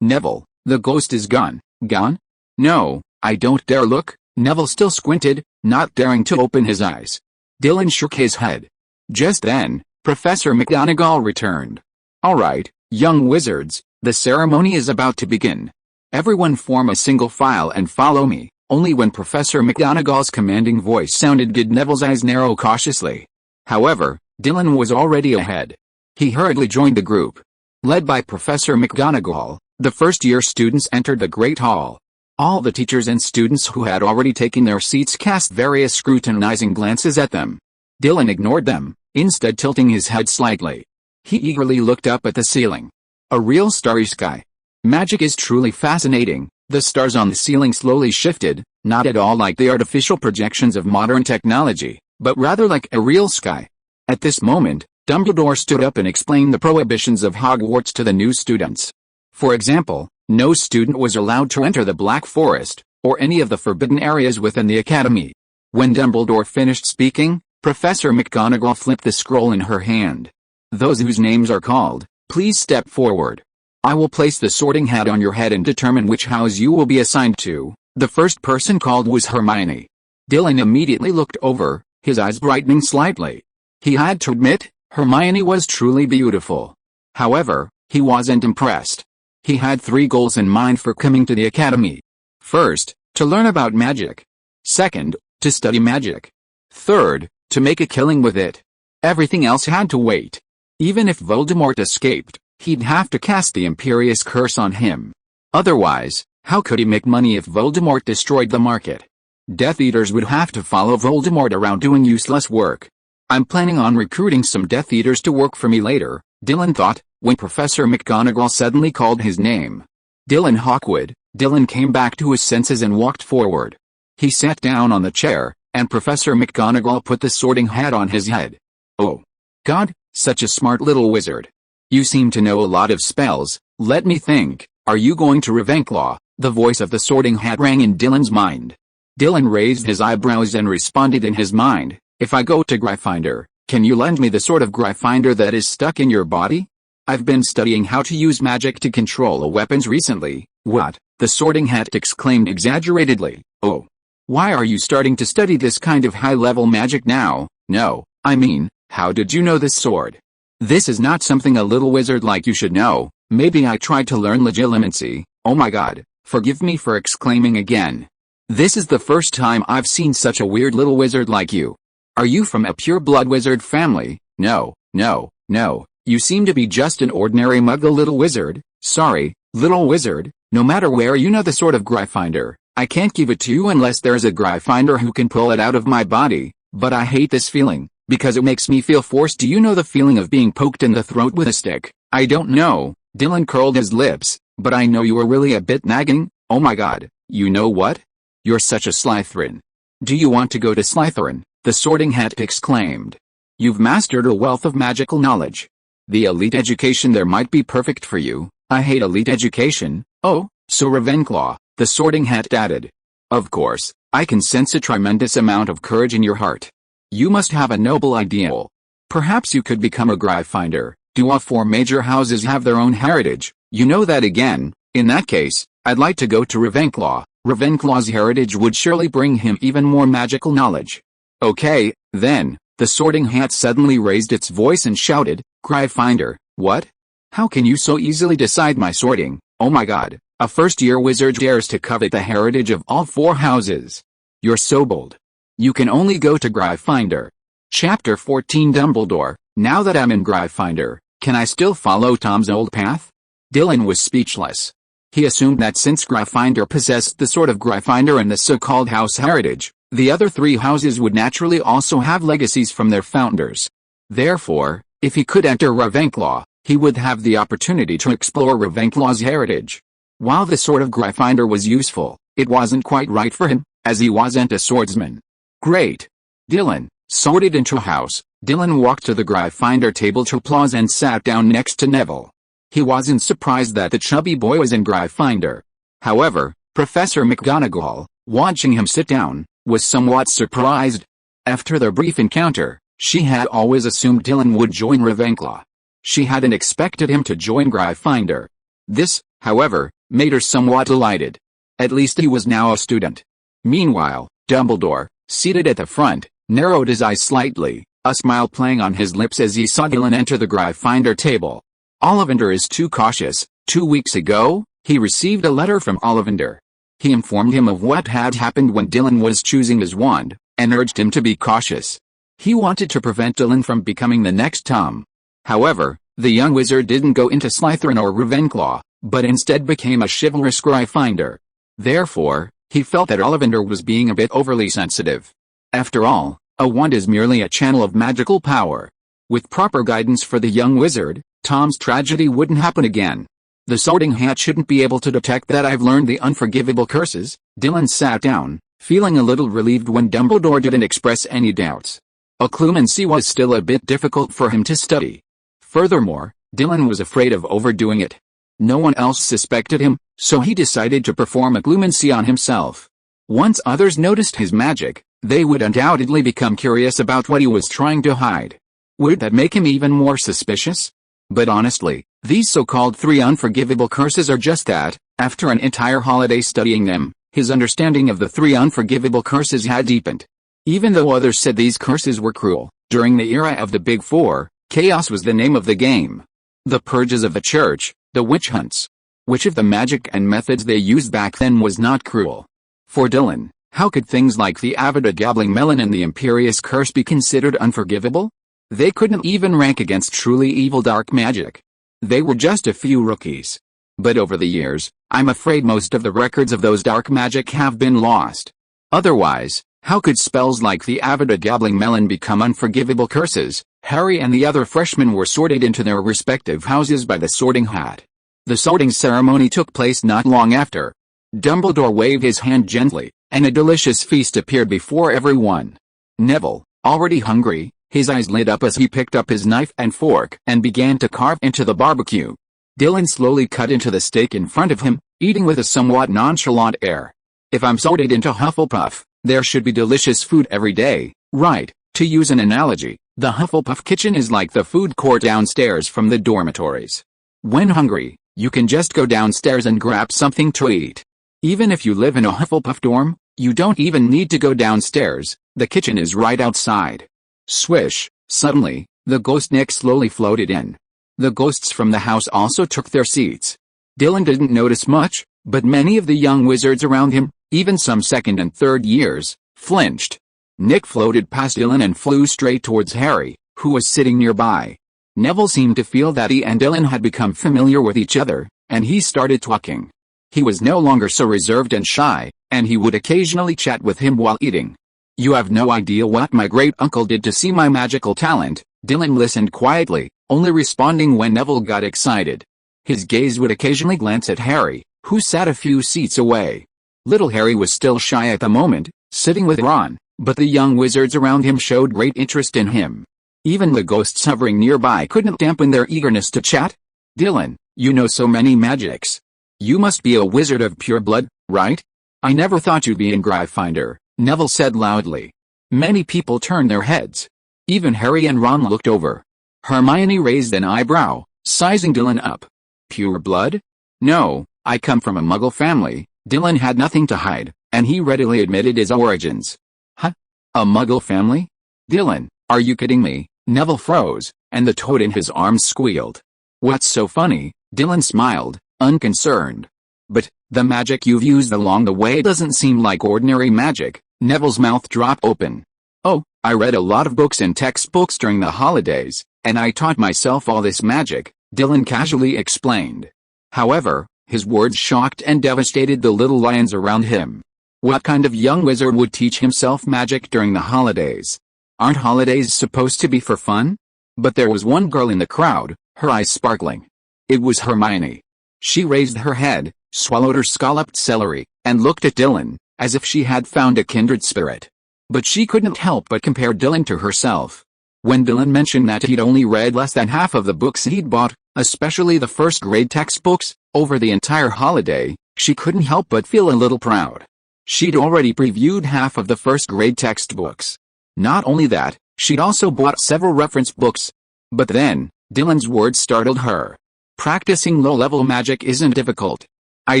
Neville, the ghost is gone. Gone? No, I don't dare look. Neville still squinted, not daring to open his eyes. Dylan shook his head. Just then, Professor McGonagall returned. All right, young wizards, the ceremony is about to begin. Everyone form a single file and follow me. Only when Professor McGonagall's commanding voice sounded did Neville's eyes narrow cautiously. However, Dylan was already ahead. He hurriedly joined the group. Led by Professor McGonagall, the first-year students entered the Great Hall. All the teachers and students who had already taken their seats cast various scrutinizing glances at them. Dylan ignored them, instead tilting his head slightly. He eagerly looked up at the ceiling. A real starry sky. Magic is truly fascinating. The stars on the ceiling slowly shifted, not at all like the artificial projections of modern technology, but rather like a real sky. At this moment, Dumbledore stood up and explained the prohibitions of Hogwarts to the new students. For example, no student was allowed to enter the Black Forest, or any of the forbidden areas within the academy. When Dumbledore finished speaking, Professor McGonagall flipped the scroll in her hand. Those whose names are called, please step forward. I will place the sorting hat on your head and determine which house you will be assigned to. The first person called was Hermione. Dylan immediately looked over, his eyes brightening slightly. He had to admit, Hermione was truly beautiful. However, he wasn't impressed. He had 3 goals in mind for coming to the academy. First, to learn about magic. Second, to study magic. Third, to make a killing with it. Everything else had to wait. Even if Voldemort escaped, he'd have to cast the Imperius curse on him. Otherwise, how could he make money if Voldemort destroyed the market? Death Eaters would have to follow Voldemort around doing useless work. I'm planning on recruiting some Death Eaters to work for me later, Dylan thought, when Professor McGonagall suddenly called his name. Dylan Hawkwood. Dylan came back to his senses and walked forward. He sat down on the chair, and Professor McGonagall put the sorting hat on his head. Oh. God, such a smart little wizard. You seem to know a lot of spells. Let me think, are you going to Ravenclaw? The voice of the sorting hat rang in Dylan's mind. Dylan raised his eyebrows and responded in his mind, if I go to Gryffindor, can you lend me the sword of Gryffindor that is stuck in your body? I've been studying how to use magic to control weapons recently. What? The sorting hat exclaimed exaggeratedly. Oh. Why are you starting to study this kind of high-level magic now? No, I mean, how did you know this sword? This is not something a little wizard like you should know. Maybe I tried to learn legilimency. Oh my god, forgive me for exclaiming again. This is the first time I've seen such a weird little wizard like you. Are you from a pure-blood wizard family? No, no, no. You seem to be just an ordinary muggle little wizard. Sorry, little wizard. No matter where you know the sword of Gryffindor, I can't give it to you unless there's a Gryffindor who can pull it out of my body. But I hate this feeling, because it makes me feel forced. Do you know the feeling of being poked in the throat with a stick? I don't know. Dylan curled his lips, but I know you are really a bit nagging. Oh my god, you know what? You're such a Slytherin. Do you want to go to Slytherin? The sorting hat exclaimed. You've mastered a wealth of magical knowledge. The elite education there might be perfect for you. I hate elite education. Oh, so Ravenclaw, the sorting hat added. Of course, I can sense a tremendous amount of courage in your heart. You must have a noble ideal. Perhaps you could become a Gryffindor. Do all 4 major houses have their own heritage? You know that again. In that case, I'd like to go to Ravenclaw. Ravenclaw's heritage would surely bring him even more magical knowledge. Okay, then, the sorting hat suddenly raised its voice and shouted, Gryffindor, what? How can you so easily decide my sorting? Oh my god, a first-year wizard dares to covet the heritage of all 4 houses. You're so bold. You can only go to Gryffindor. Chapter 14 Dumbledore, now that I'm in Gryffindor, can I still follow Tom's old path? Dylan was speechless. He assumed that since Gryffindor possessed the sword of Gryffindor and the so-called house heritage, the other 3 houses would naturally also have legacies from their founders. Therefore, if he could enter Ravenclaw, he would have the opportunity to explore Ravenclaw's heritage. While the sword of Gryffindor was useful, it wasn't quite right for him, as he wasn't a swordsman. Great. Dylan, sorted into a house, Dylan walked to the Gryffindor table to applause and sat down next to Neville. He wasn't surprised that the chubby boy was in Gryffindor. However, Professor McGonagall, watching him sit down, was somewhat surprised. After their brief encounter, she had always assumed Dylan would join Ravenclaw. She hadn't expected him to join Gryffindor. This, however, made her somewhat delighted. At least he was now a student. Meanwhile, Dumbledore, seated at the front, narrowed his eyes slightly, a smile playing on his lips as he saw Dylan enter the Gryffindor table. Ollivander is too cautious. 2 weeks ago, he received a letter from Ollivander. He informed him of what had happened when Dylan was choosing his wand, and urged him to be cautious. He wanted to prevent Dylan from becoming the next Tom. However, the young wizard didn't go into Slytherin or Ravenclaw, but instead became a chivalrous Gryffindor. Therefore, he felt that Ollivander was being a bit overly sensitive. After all, A wand is merely a channel of magical power. With proper guidance for the young wizard, Tom's tragedy wouldn't happen again. The Sorting Hat shouldn't be able to detect that I've learned the unforgivable curses. Dylan sat down, feeling a little relieved when Dumbledore didn't express any doubts. Occlumency was still a bit difficult for him to study. Furthermore, Dylan was afraid of overdoing it. No one else suspected him, so he decided to perform occlumency on himself. Once others noticed his magic, they would undoubtedly become curious about what he was trying to hide. Would that make him even more suspicious? But honestly, these so-called 3 unforgivable curses are just that. After an entire holiday studying them, his understanding of the 3 unforgivable curses had deepened. Even though others said these curses were cruel, during the era of the Big Four, chaos was the name of the game. The purges of the church, the witch hunts. Which of the magic and methods they used back then was not cruel? For Dylan, how could things like the Avada Kedavra and the Imperius curse be considered unforgivable? They couldn't even rank against truly evil dark magic. They were just a few rookies. But over the years, I'm afraid most of the records of those dark magic have been lost. Otherwise, how could spells like the Avada Kedavra become unforgivable curses? Harry and the other freshmen were sorted into their respective houses by the Sorting Hat. The sorting ceremony took place not long after. Dumbledore waved his hand gently, and a delicious feast appeared before everyone. Neville, already hungry, his eyes lit up as he picked up his knife and fork and began to carve into the barbecue. Dylan slowly cut into the steak in front of him, eating with a somewhat nonchalant air. If I'm sorted into Hufflepuff, there should be delicious food every day, right? To use an analogy, the Hufflepuff kitchen is like the food court downstairs from the dormitories. When hungry, you can just go downstairs and grab something to eat. Even if you live in a Hufflepuff dorm, you don't even need to go downstairs, the kitchen is right outside. Swish, suddenly, the ghost neck slowly floated in. The ghosts from the house also took their seats. Dylan didn't notice much, but many of the young wizards around him, even some second and third years, flinched. Nick floated past Dylan and flew straight towards Harry, who was sitting nearby. Neville seemed to feel that he and Dylan had become familiar with each other, and he started talking. He was no longer so reserved and shy, and he would occasionally chat with him while eating. You have no idea what my great-uncle did to see my magical talent. Dylan listened quietly, only responding when Neville got excited. His gaze would occasionally glance at Harry, who sat a few seats away. Little Harry was still shy at the moment, sitting with Ron, but the young wizards around him showed great interest in him. Even the ghosts hovering nearby couldn't dampen their eagerness to chat. Dylan, you know so many magics. You must be a wizard of pure blood, right? I never thought you'd be in Gryffindor, Neville said loudly. Many people turned their heads. Even Harry and Ron looked over. Hermione raised an eyebrow, sizing Dylan up. Pure blood? No, I come from a Muggle family. Dylan had nothing to hide, and he readily admitted his origins. Huh? A Muggle family? Dylan, are you kidding me? Neville froze, and the toad in his arms squealed. What's so funny? Dylan smiled, unconcerned. But, the magic you've used along the way doesn't seem like ordinary magic. Neville's mouth dropped open. Oh, I read a lot of books and textbooks during the holidays, and I taught myself all this magic, Dylan casually explained. However, his words shocked and devastated the little lions around him. What kind of young wizard would teach himself magic during the holidays? Aren't holidays supposed to be for fun? But there was one girl in the crowd, her eyes sparkling. It was Hermione. She raised her head, swallowed her scalloped celery, and looked at Dylan, as if she had found a kindred spirit. But she couldn't help but compare Dylan to herself. When Dylan mentioned that he'd only read less than half of the books he'd bought, especially the first-grade textbooks, over the entire holiday, she couldn't help but feel a little proud. She'd already previewed half of the first-grade textbooks. Not only that, she'd also bought several reference books. But then, Dylan's words startled her. Practicing low-level magic isn't difficult. I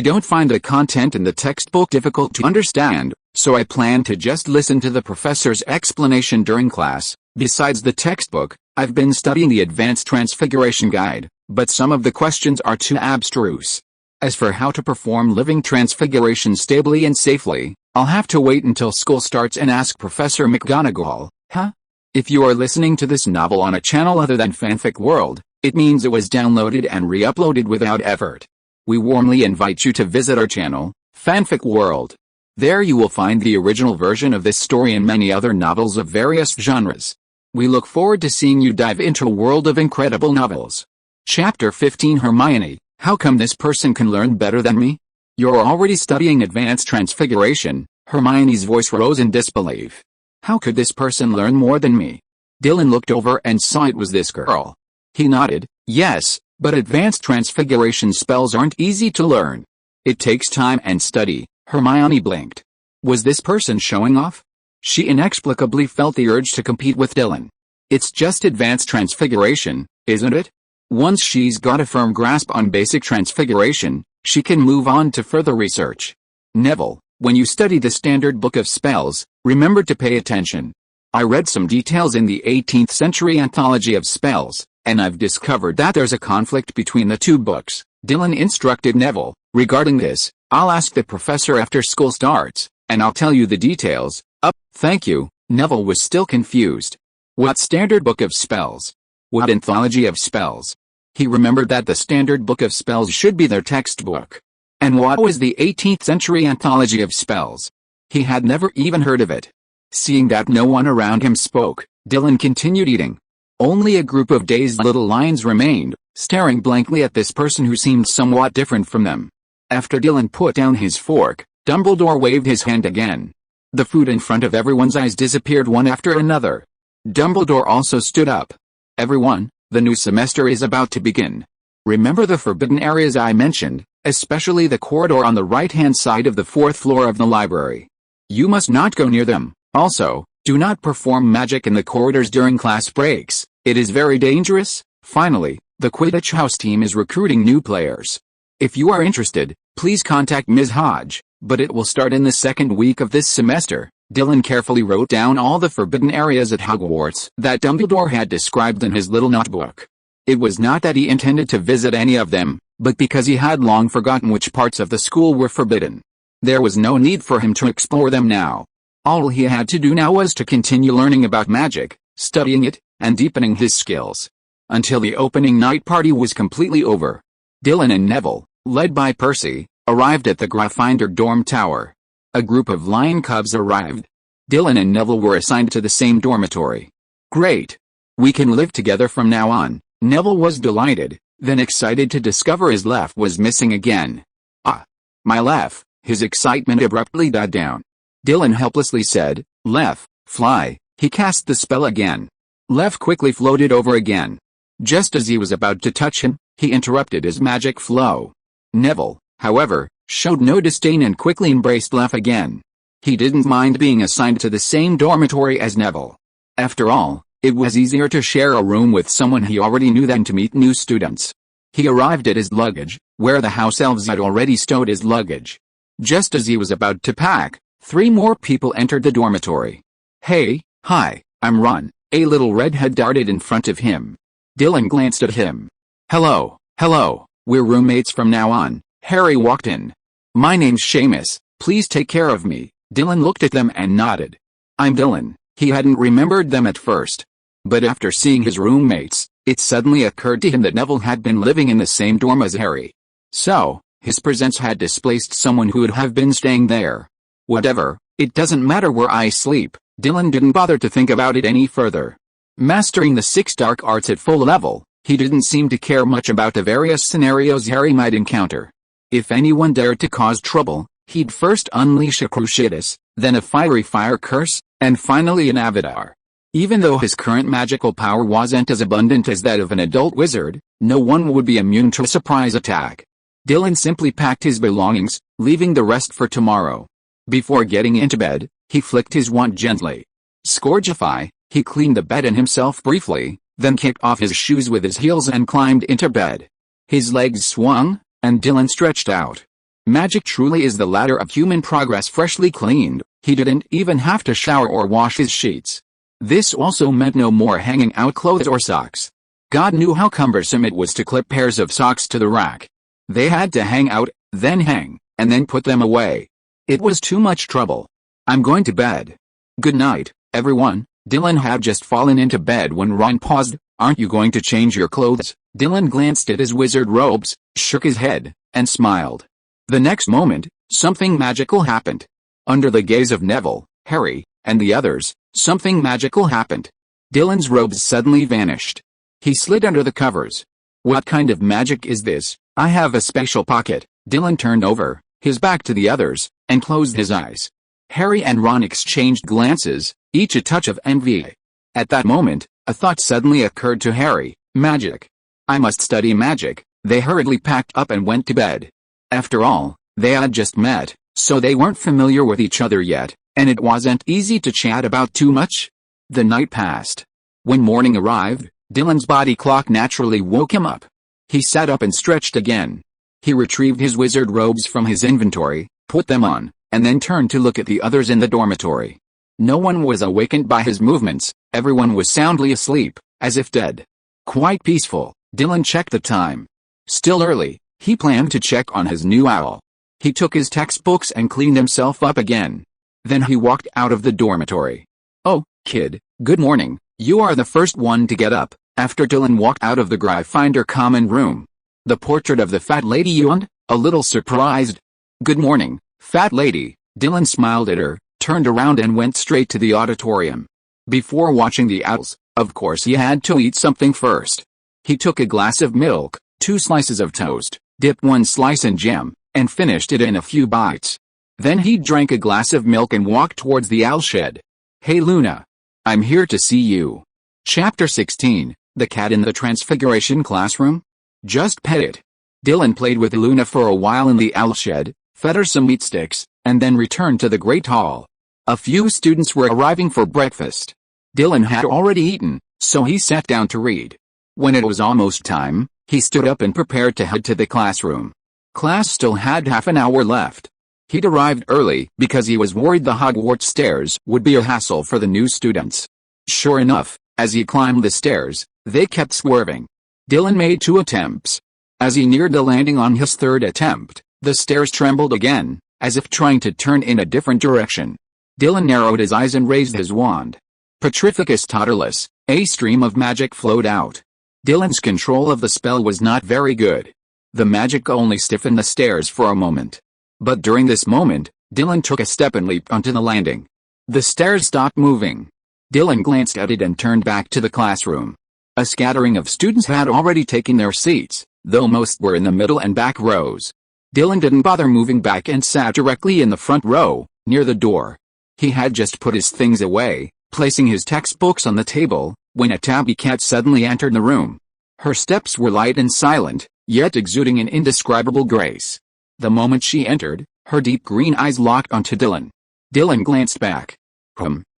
don't find the content in the textbook difficult to understand, so I plan to just listen to the professor's explanation during class. Besides the textbook, I've been studying the Advanced Transfiguration Guide, but some of the questions are too abstruse. As for how to perform living transfiguration stably and safely, I'll have to wait until school starts and ask Professor McGonagall. Huh? If you are listening to this novel on a channel other than Fanfic World, it means it was downloaded and re-uploaded without effort. We warmly invite you to visit our channel, Fanfic World. There you will find the original version of this story and many other novels of various genres. We look forward to seeing you dive into a world of incredible novels. Chapter 15 Hermione, how come this person can learn better than me? You're already studying Advanced Transfiguration. Hermione's voice rose in disbelief. How could this person learn more than me? Dylan looked over and saw it was this girl. He nodded, yes, but Advanced Transfiguration spells aren't easy to learn. It takes time and study. Hermione blinked. Was this person showing off? She inexplicably felt the urge to compete with Dylan. It's just Advanced Transfiguration, isn't it? Once she's got a firm grasp on basic transfiguration, she can move on to further research. Neville, when you study the Standard Book of Spells, remember to pay attention. I read some details in the 18th century anthology of spells, and I've discovered that there's a conflict between the two books. Dylan instructed Neville. Regarding this, I'll ask the professor after school starts, and I'll tell you the details. Thank you. Neville was still confused. What Standard Book of Spells? What Anthology of Spells? He remembered that the Standard Book of Spells should be their textbook. And what was the 18th century Anthology of Spells? He had never even heard of it. Seeing that no one around him spoke, Dylan continued eating. Only a group of dazed little lions remained, staring blankly at this person who seemed somewhat different from them. After Dylan put down his fork, Dumbledore waved his hand again. The food in front of everyone's eyes disappeared one after another. Dumbledore also stood up. Everyone, the new semester is about to begin. Remember the forbidden areas I mentioned, especially the corridor on the right-hand side of the 4th floor of the library. You must not go near them. Also, do not perform magic in the corridors during class breaks. It is very dangerous. Finally, the Quidditch House team is recruiting new players. If you are interested, please contact Ms. Hodge, but it will start in the second week of this semester. Dylan carefully wrote down all the forbidden areas at Hogwarts that Dumbledore had described in his little notebook. It was not that he intended to visit any of them, but because he had long forgotten which parts of the school were forbidden. There was no need for him to explore them now. All he had to do now was to continue learning about magic, studying it, and deepening his skills. Until the opening night party was completely over. Dylan and Neville, led by Percy, arrived at the Gryffindor dorm tower. A group of lion cubs arrived. Dylan and Neville were assigned to the same dormitory. Great! We can live together from now on. Neville was delighted, then excited to discover his left was missing again. Ah! My left! His excitement abruptly died down. Dylan helplessly said, Left, fly. He cast the spell again. Left quickly floated over again. Just as he was about to touch him, he interrupted his magic flow. Neville, however, showed no disdain and quickly embraced Left again. He didn't mind being assigned to the same dormitory as Neville. After all, it was easier to share a room with someone he already knew than to meet new students. He arrived at his luggage, where the house elves had already stowed his luggage. Just as he was about to pack, 3 more people entered the dormitory. Hey, hi, I'm Ron. A little redhead darted in front of him. Dylan glanced at him. Hello, we're roommates from now on. Harry walked in. My name's Seamus, please take care of me. Dylan looked at them and nodded. I'm Dylan. He hadn't remembered them at first. But after seeing his roommates, it suddenly occurred to him that Neville had been living in the same dorm as Harry. So, his presence had displaced someone who would have been staying there. Whatever, it doesn't matter where I sleep. Dylan didn't bother to think about it any further. Mastering the 6 dark arts at full level, he didn't seem to care much about the various scenarios Harry might encounter. If anyone dared to cause trouble, he'd first unleash a Cruciatus, then a fiery fire curse, and finally an Avada. Even though his current magical power wasn't as abundant as that of an adult wizard, no one would be immune to a surprise attack. Dylan simply packed his belongings, leaving the rest for tomorrow. Before getting into bed, he flicked his wand gently. Scourgify, he cleaned the bed and himself briefly, then kicked off his shoes with his heels and climbed into bed. His legs swung, and Dylan stretched out. Magic truly is the ladder of human progress freshly cleaned. He didn't even have to shower or wash his sheets. This also meant no more hanging out clothes or socks. God knew how cumbersome it was to clip pairs of socks to the rack. They had to hang out, then hang, and then put them away. It was too much trouble. I'm going to bed. Good night, everyone. Dylan had just fallen into bed when Ron paused. Aren't you going to change your clothes? Dylan glanced at his wizard robes, shook his head, and smiled. The next moment, something magical happened. Under the gaze of Neville, Harry, and the others, something magical happened. Dylan's robes suddenly vanished. He slid under the covers. What kind of magic is this? I have a special pocket. Dylan turned over, his back to the others, and closed his eyes. Harry and Ron exchanged glances, each a touch of envy. At that moment, a thought suddenly occurred to Harry: magic. I must study magic. They hurriedly packed up and went to bed. After all, they had just met, so they weren't familiar with each other yet, and it wasn't easy to chat about too much. The night passed. When morning arrived, Dylan's body clock naturally woke him up. He sat up and stretched again. He retrieved his wizard robes from his inventory, put them on, and then turned to look at the others in the dormitory. No one was awakened by his movements, everyone was soundly asleep, as if dead. Quite peaceful. Dylan checked the time. Still early. He planned to check on his new owl. He took his textbooks and cleaned himself up again. Then he walked out of the dormitory. "Oh, kid, good morning. You are the first one to get up." After Dylan walked out of the Gryffindor common room, the portrait of the fat lady yawned, a little surprised. "Good morning, fat lady." Dylan smiled at her, turned around and went straight to the auditorium. Before watching the owls, of course he had to eat something first. He took a glass of milk, 2 slices of toast, dipped 1 slice in jam, and finished it in a few bites. Then he drank a glass of milk and walked towards the owl shed. "Hey Luna. I'm here to see you." Chapter 16, The Cat in the Transfiguration Classroom? Just pet it. Dylan played with Luna for a while in the owl shed, fed her some meat sticks, and then returned to the Great Hall. A few students were arriving for breakfast. Dylan had already eaten, so he sat down to read. When it was almost time, he stood up and prepared to head to the classroom. Class still had half an hour left. He'd arrived early because he was worried the Hogwarts stairs would be a hassle for the new students. Sure enough, as he climbed the stairs, they kept swerving. Dylan made 2 attempts. As he neared the landing on his 3rd attempt, the stairs trembled again, as if trying to turn in a different direction. Dylan narrowed his eyes and raised his wand. Petrificus totalis, a stream of magic flowed out. Dylan's control of the spell was not very good. The magic only stiffened the stairs for a moment. But during this moment, Dylan took a step and leaped onto the landing. The stairs stopped moving. Dylan glanced at it and turned back to the classroom. A scattering of students had already taken their seats, though most were in the middle and back rows. Dylan didn't bother moving back and sat directly in the front row, near the door. He had just put his things away, placing his textbooks on the table, when a tabby cat suddenly entered the room. Her steps were light and silent, yet exuding an indescribable grace. The moment she entered, her deep green eyes locked onto Dylan. Dylan glanced back.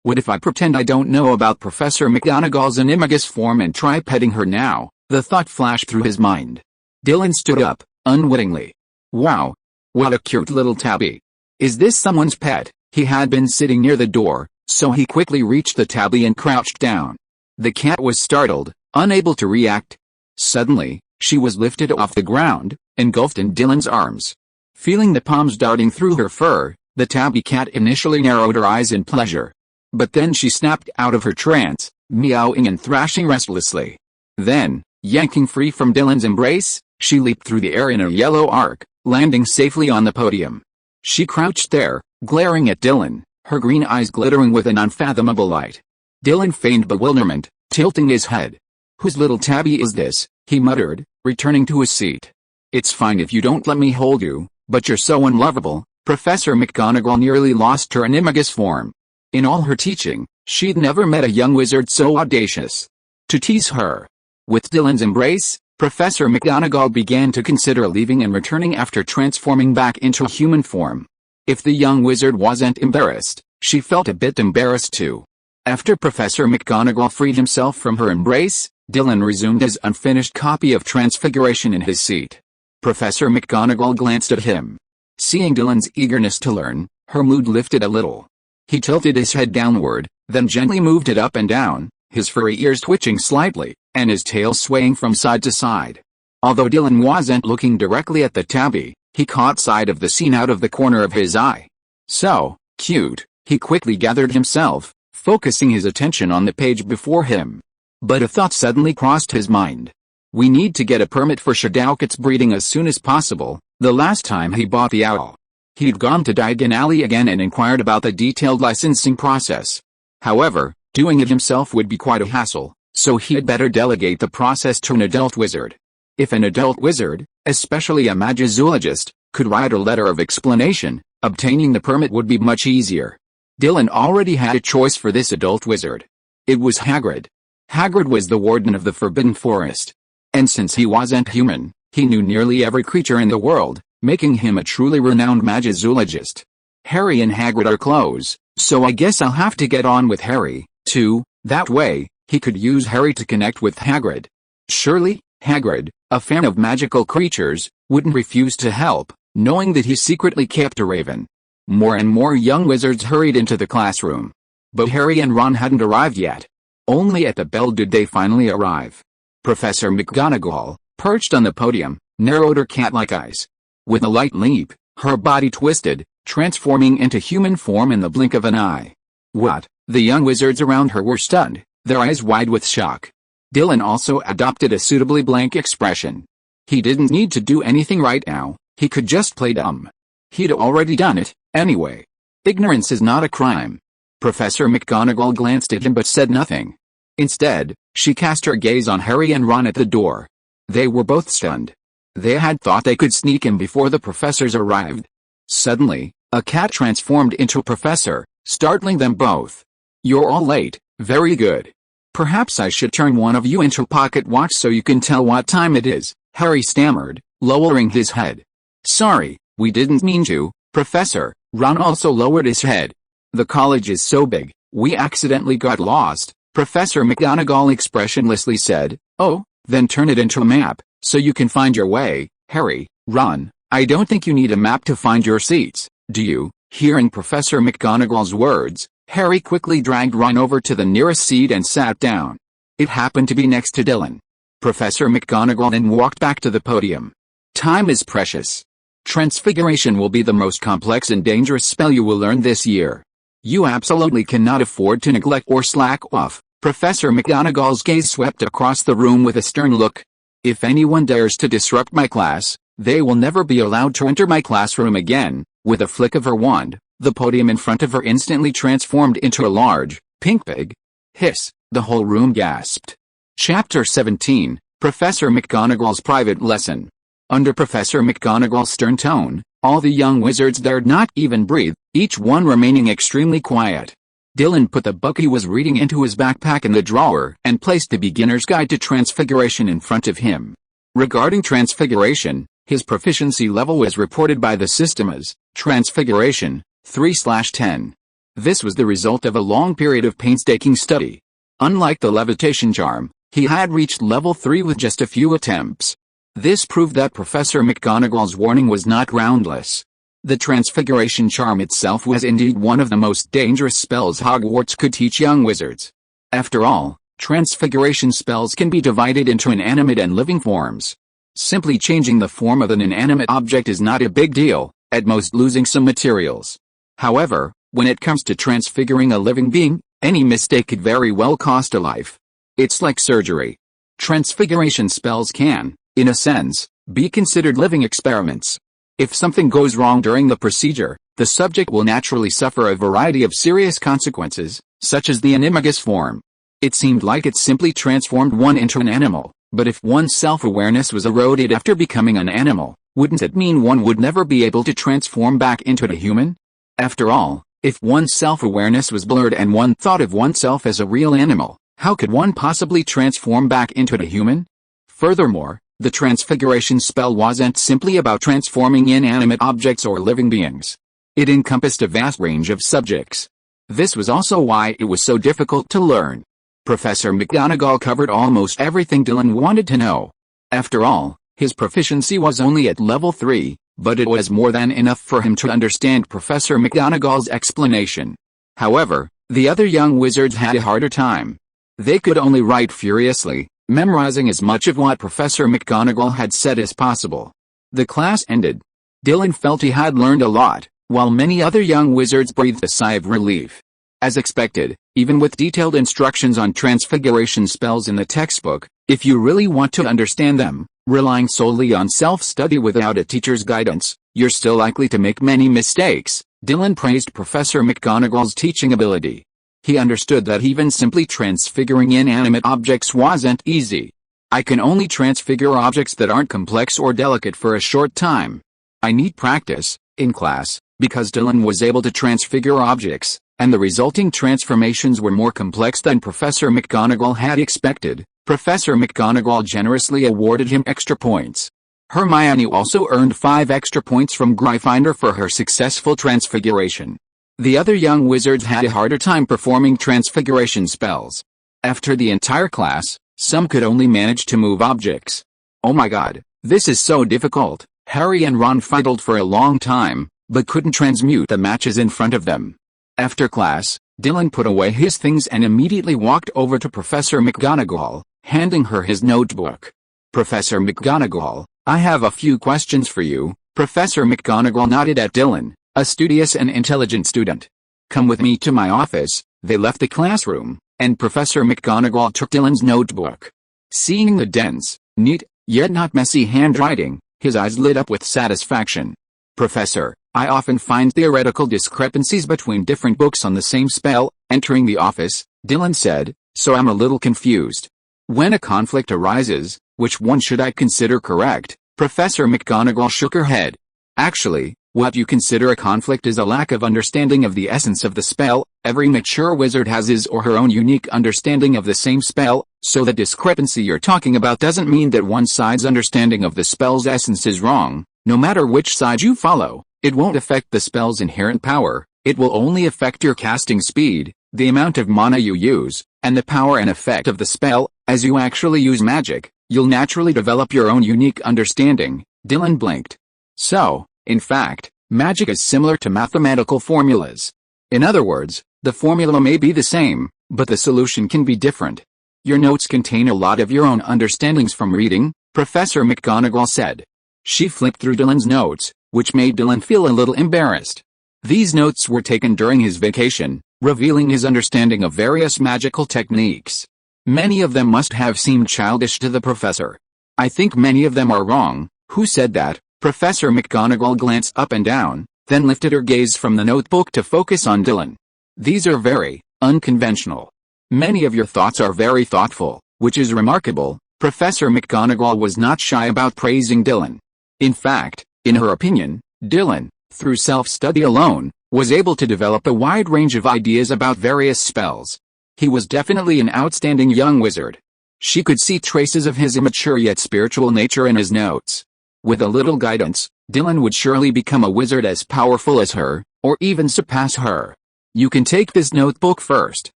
What if I pretend I don't know about Professor McGonagall's animagus form and try petting her now? The thought flashed through his mind. Dylan stood up, unwittingly. Wow. What a cute little tabby. Is this someone's pet? He had been sitting near the door, so he quickly reached the tabby and crouched down. The cat was startled, unable to react. Suddenly, she was lifted off the ground, engulfed in Dylan's arms. Feeling the palms darting through her fur, the tabby cat initially narrowed her eyes in pleasure. But then she snapped out of her trance, meowing and thrashing restlessly. Then, yanking free from Dylan's embrace, she leaped through the air in a yellow arc, landing safely on the podium. She crouched there, glaring at Dylan, her green eyes glittering with an unfathomable light. Dylan feigned bewilderment, tilting his head. "Whose little tabby is this?" he muttered, returning to his seat. "It's fine if you don't let me hold you, but you're so unlovable." Professor McGonagall nearly lost her animagus form. In all her teaching, she'd never met a young wizard so audacious. To tease her. With Dylan's embrace, Professor McGonagall began to consider leaving and returning after transforming back into human form. If the young wizard wasn't embarrassed, she felt a bit embarrassed too. After Professor McGonagall freed himself from her embrace, Dylan resumed his unfinished copy of Transfiguration in his seat. Professor McGonagall glanced at him. Seeing Dylan's eagerness to learn, her mood lifted a little. He tilted his head downward, then gently moved it up and down, his furry ears twitching slightly, and his tail swaying from side to side. Although Dylan wasn't looking directly at the tabby, he caught sight of the scene out of the corner of his eye. So, cute, he quickly gathered himself, focusing his attention on the page before him. But a thought suddenly crossed his mind. We need to get a permit for Shadowcat's breeding as soon as possible. The last time he bought the owl, He'd gone to Diagon Alley again and inquired about the detailed licensing process. However, doing it himself would be quite a hassle, so he had better delegate the process to an adult wizard. If an adult wizard, especially a magizoologist, could write a letter of explanation, obtaining the permit would be much easier. Dylan already had a choice for this adult wizard. It was Hagrid. Hagrid was the warden of the Forbidden Forest. And since he wasn't human, he knew nearly every creature in the world, making him a truly renowned magizoologist. Harry and Hagrid are close, so I guess I'll have to get on with Harry, too. That way, he could use Harry to connect with Hagrid. Surely, Hagrid, a fan of magical creatures, wouldn't refuse to help, knowing that he secretly kept a raven. More and more young wizards hurried into the classroom. But Harry and Ron hadn't arrived yet. Only at the bell did they finally arrive. Professor McGonagall, perched on the podium, narrowed her cat-like eyes. With a light leap, her body twisted, transforming into human form in the blink of an eye. What? The young wizards around her were stunned, their eyes wide with shock. Dylan also adopted a suitably blank expression. He didn't need to do anything right now, he could just play dumb. He'd already done it, anyway. Ignorance is not a crime. Professor McGonagall glanced at him but said nothing. Instead, she cast her gaze on Harry and Ron at the door. They were both stunned. They had thought they could sneak in before the professors arrived. Suddenly, a cat transformed into a professor, startling them both. You're all late, very good. Perhaps I should turn one of you into a pocket watch so you can tell what time it is, Harry stammered, lowering his head. Sorry, we didn't mean to, Professor. Ron also lowered his head. The college is so big, we accidentally got lost, Professor McGonagall expressionlessly said. Oh, then turn it into a map, so you can find your way, Harry. Ron, I don't think you need a map to find your seats, do you? Hearing Professor McGonagall's words, Harry quickly dragged Ron over to the nearest seat and sat down. It happened to be next to Dylan. Professor McGonagall then walked back to the podium. Time is precious. Transfiguration will be the most complex and dangerous spell you will learn this year. You absolutely cannot afford to neglect or slack off. Professor McGonagall's gaze swept across the room with a stern look. If anyone dares to disrupt my class, they will never be allowed to enter my classroom again. With a flick of her wand, the podium in front of her instantly transformed into a large, pink pig. Hiss, the whole room gasped. Chapter 17, Professor McGonagall's Private Lesson. Under Professor McGonagall's stern tone, all the young wizards dared not even breathe, each one remaining extremely quiet. Dylan put the book he was reading into his backpack in the drawer and placed the Beginner's Guide to Transfiguration in front of him. Regarding Transfiguration, his proficiency level was reported by the system as Transfiguration 3/10. This was the result of a long period of painstaking study. Unlike the levitation charm, he had reached level 3 with just a few attempts. This proved that Professor McGonagall's warning was not groundless. The Transfiguration charm itself was indeed one of the most dangerous spells Hogwarts could teach young wizards. After all, Transfiguration spells can be divided into inanimate and living forms. Simply changing the form of an inanimate object is not a big deal, at most losing some materials. However, when it comes to transfiguring a living being, any mistake could very well cost a life. It's like surgery. Transfiguration spells can, in a sense, be considered living experiments. If something goes wrong during the procedure, the subject will naturally suffer a variety of serious consequences, such as the animagus form. It seemed like it simply transformed one into an animal, but if one's self-awareness was eroded after becoming an animal, wouldn't it mean one would never be able to transform back into a human? After all, if one's self-awareness was blurred and one thought of oneself as a real animal, how could one possibly transform back into a human? Furthermore, the Transfiguration spell wasn't simply about transforming inanimate objects or living beings. It encompassed a vast range of subjects. This was also why it was so difficult to learn. Professor McGonagall covered almost everything Dylan wanted to know. After all, his proficiency was only at level 3, but it was more than enough for him to understand Professor McGonagall's explanation. However, the other young wizards had a harder time. They could only write furiously, memorizing as much of what Professor McGonagall had said as possible. The class ended. Dylan felt he had learned a lot, while many other young wizards breathed a sigh of relief. As expected, even with detailed instructions on transfiguration spells in the textbook, if you really want to understand them, Relying solely on self-study without a teacher's guidance, you're still likely to make many mistakes. Dylan praised Professor McGonagall's teaching ability. He understood that even simply transfiguring inanimate objects wasn't easy. I can only transfigure objects that aren't complex or delicate for a short time. I need practice, in class, because Dylan was able to transfigure objects, and the resulting transformations were more complex than Professor McGonagall had expected. Professor McGonagall generously awarded him extra points. Hermione also earned 5 extra points from Gryffindor for her successful transfiguration. The other young wizards had a harder time performing transfiguration spells. After the entire class, some could only manage to move objects. Oh my god, this is so difficult. Harry and Ron fiddled for a long time, but couldn't transmute the matches in front of them. After class, Dylan put away his things and immediately walked over to Professor McGonagall, handing her his notebook. Professor McGonagall, I have a few questions for you. Professor McGonagall nodded at Dylan, a studious and intelligent student. Come with me to my office. They left the classroom, and Professor McGonagall took Dylan's notebook. Seeing the dense, neat, yet not messy handwriting, his eyes lit up with satisfaction. Professor, I often find theoretical discrepancies between different books on the same spell. Entering the office, Dylan said, so I'm a little confused. When a conflict arises, which one should I consider correct? Professor McGonagall shook her head. Actually, what you consider a conflict is a lack of understanding of the essence of the spell. Every mature wizard has his or her own unique understanding of the same spell, so the discrepancy you're talking about doesn't mean that one side's understanding of the spell's essence is wrong. No matter which side you follow, it won't affect the spell's inherent power. It will only affect your casting speed, the amount of mana you use, and the power and effect of the spell. As you actually use magic, you'll naturally develop your own unique understanding. Dylan blinked. So, in fact, magic is similar to mathematical formulas. In other words, the formula may be the same, but the solution can be different. Your notes contain a lot of your own understandings from reading, Professor McGonagall said. She flipped through Dylan's notes, which made Dylan feel a little embarrassed. These notes were taken during his vacation, revealing his understanding of various magical techniques. Many of them must have seemed childish to the professor. I think many of them are wrong. Who said that? Professor McGonagall glanced up and down, then lifted her gaze from the notebook to focus on Dylan. These are very unconventional. Many of your thoughts are very thoughtful, which is remarkable. Professor McGonagall was not shy about praising Dylan. In fact, in her opinion, Dylan, through self-study alone, was able to develop a wide range of ideas about various spells. He was definitely an outstanding young wizard. She could see traces of his immature yet spiritual nature in his notes. With a little guidance, Dylan would surely become a wizard as powerful as her, or even surpass her. You can take this notebook first.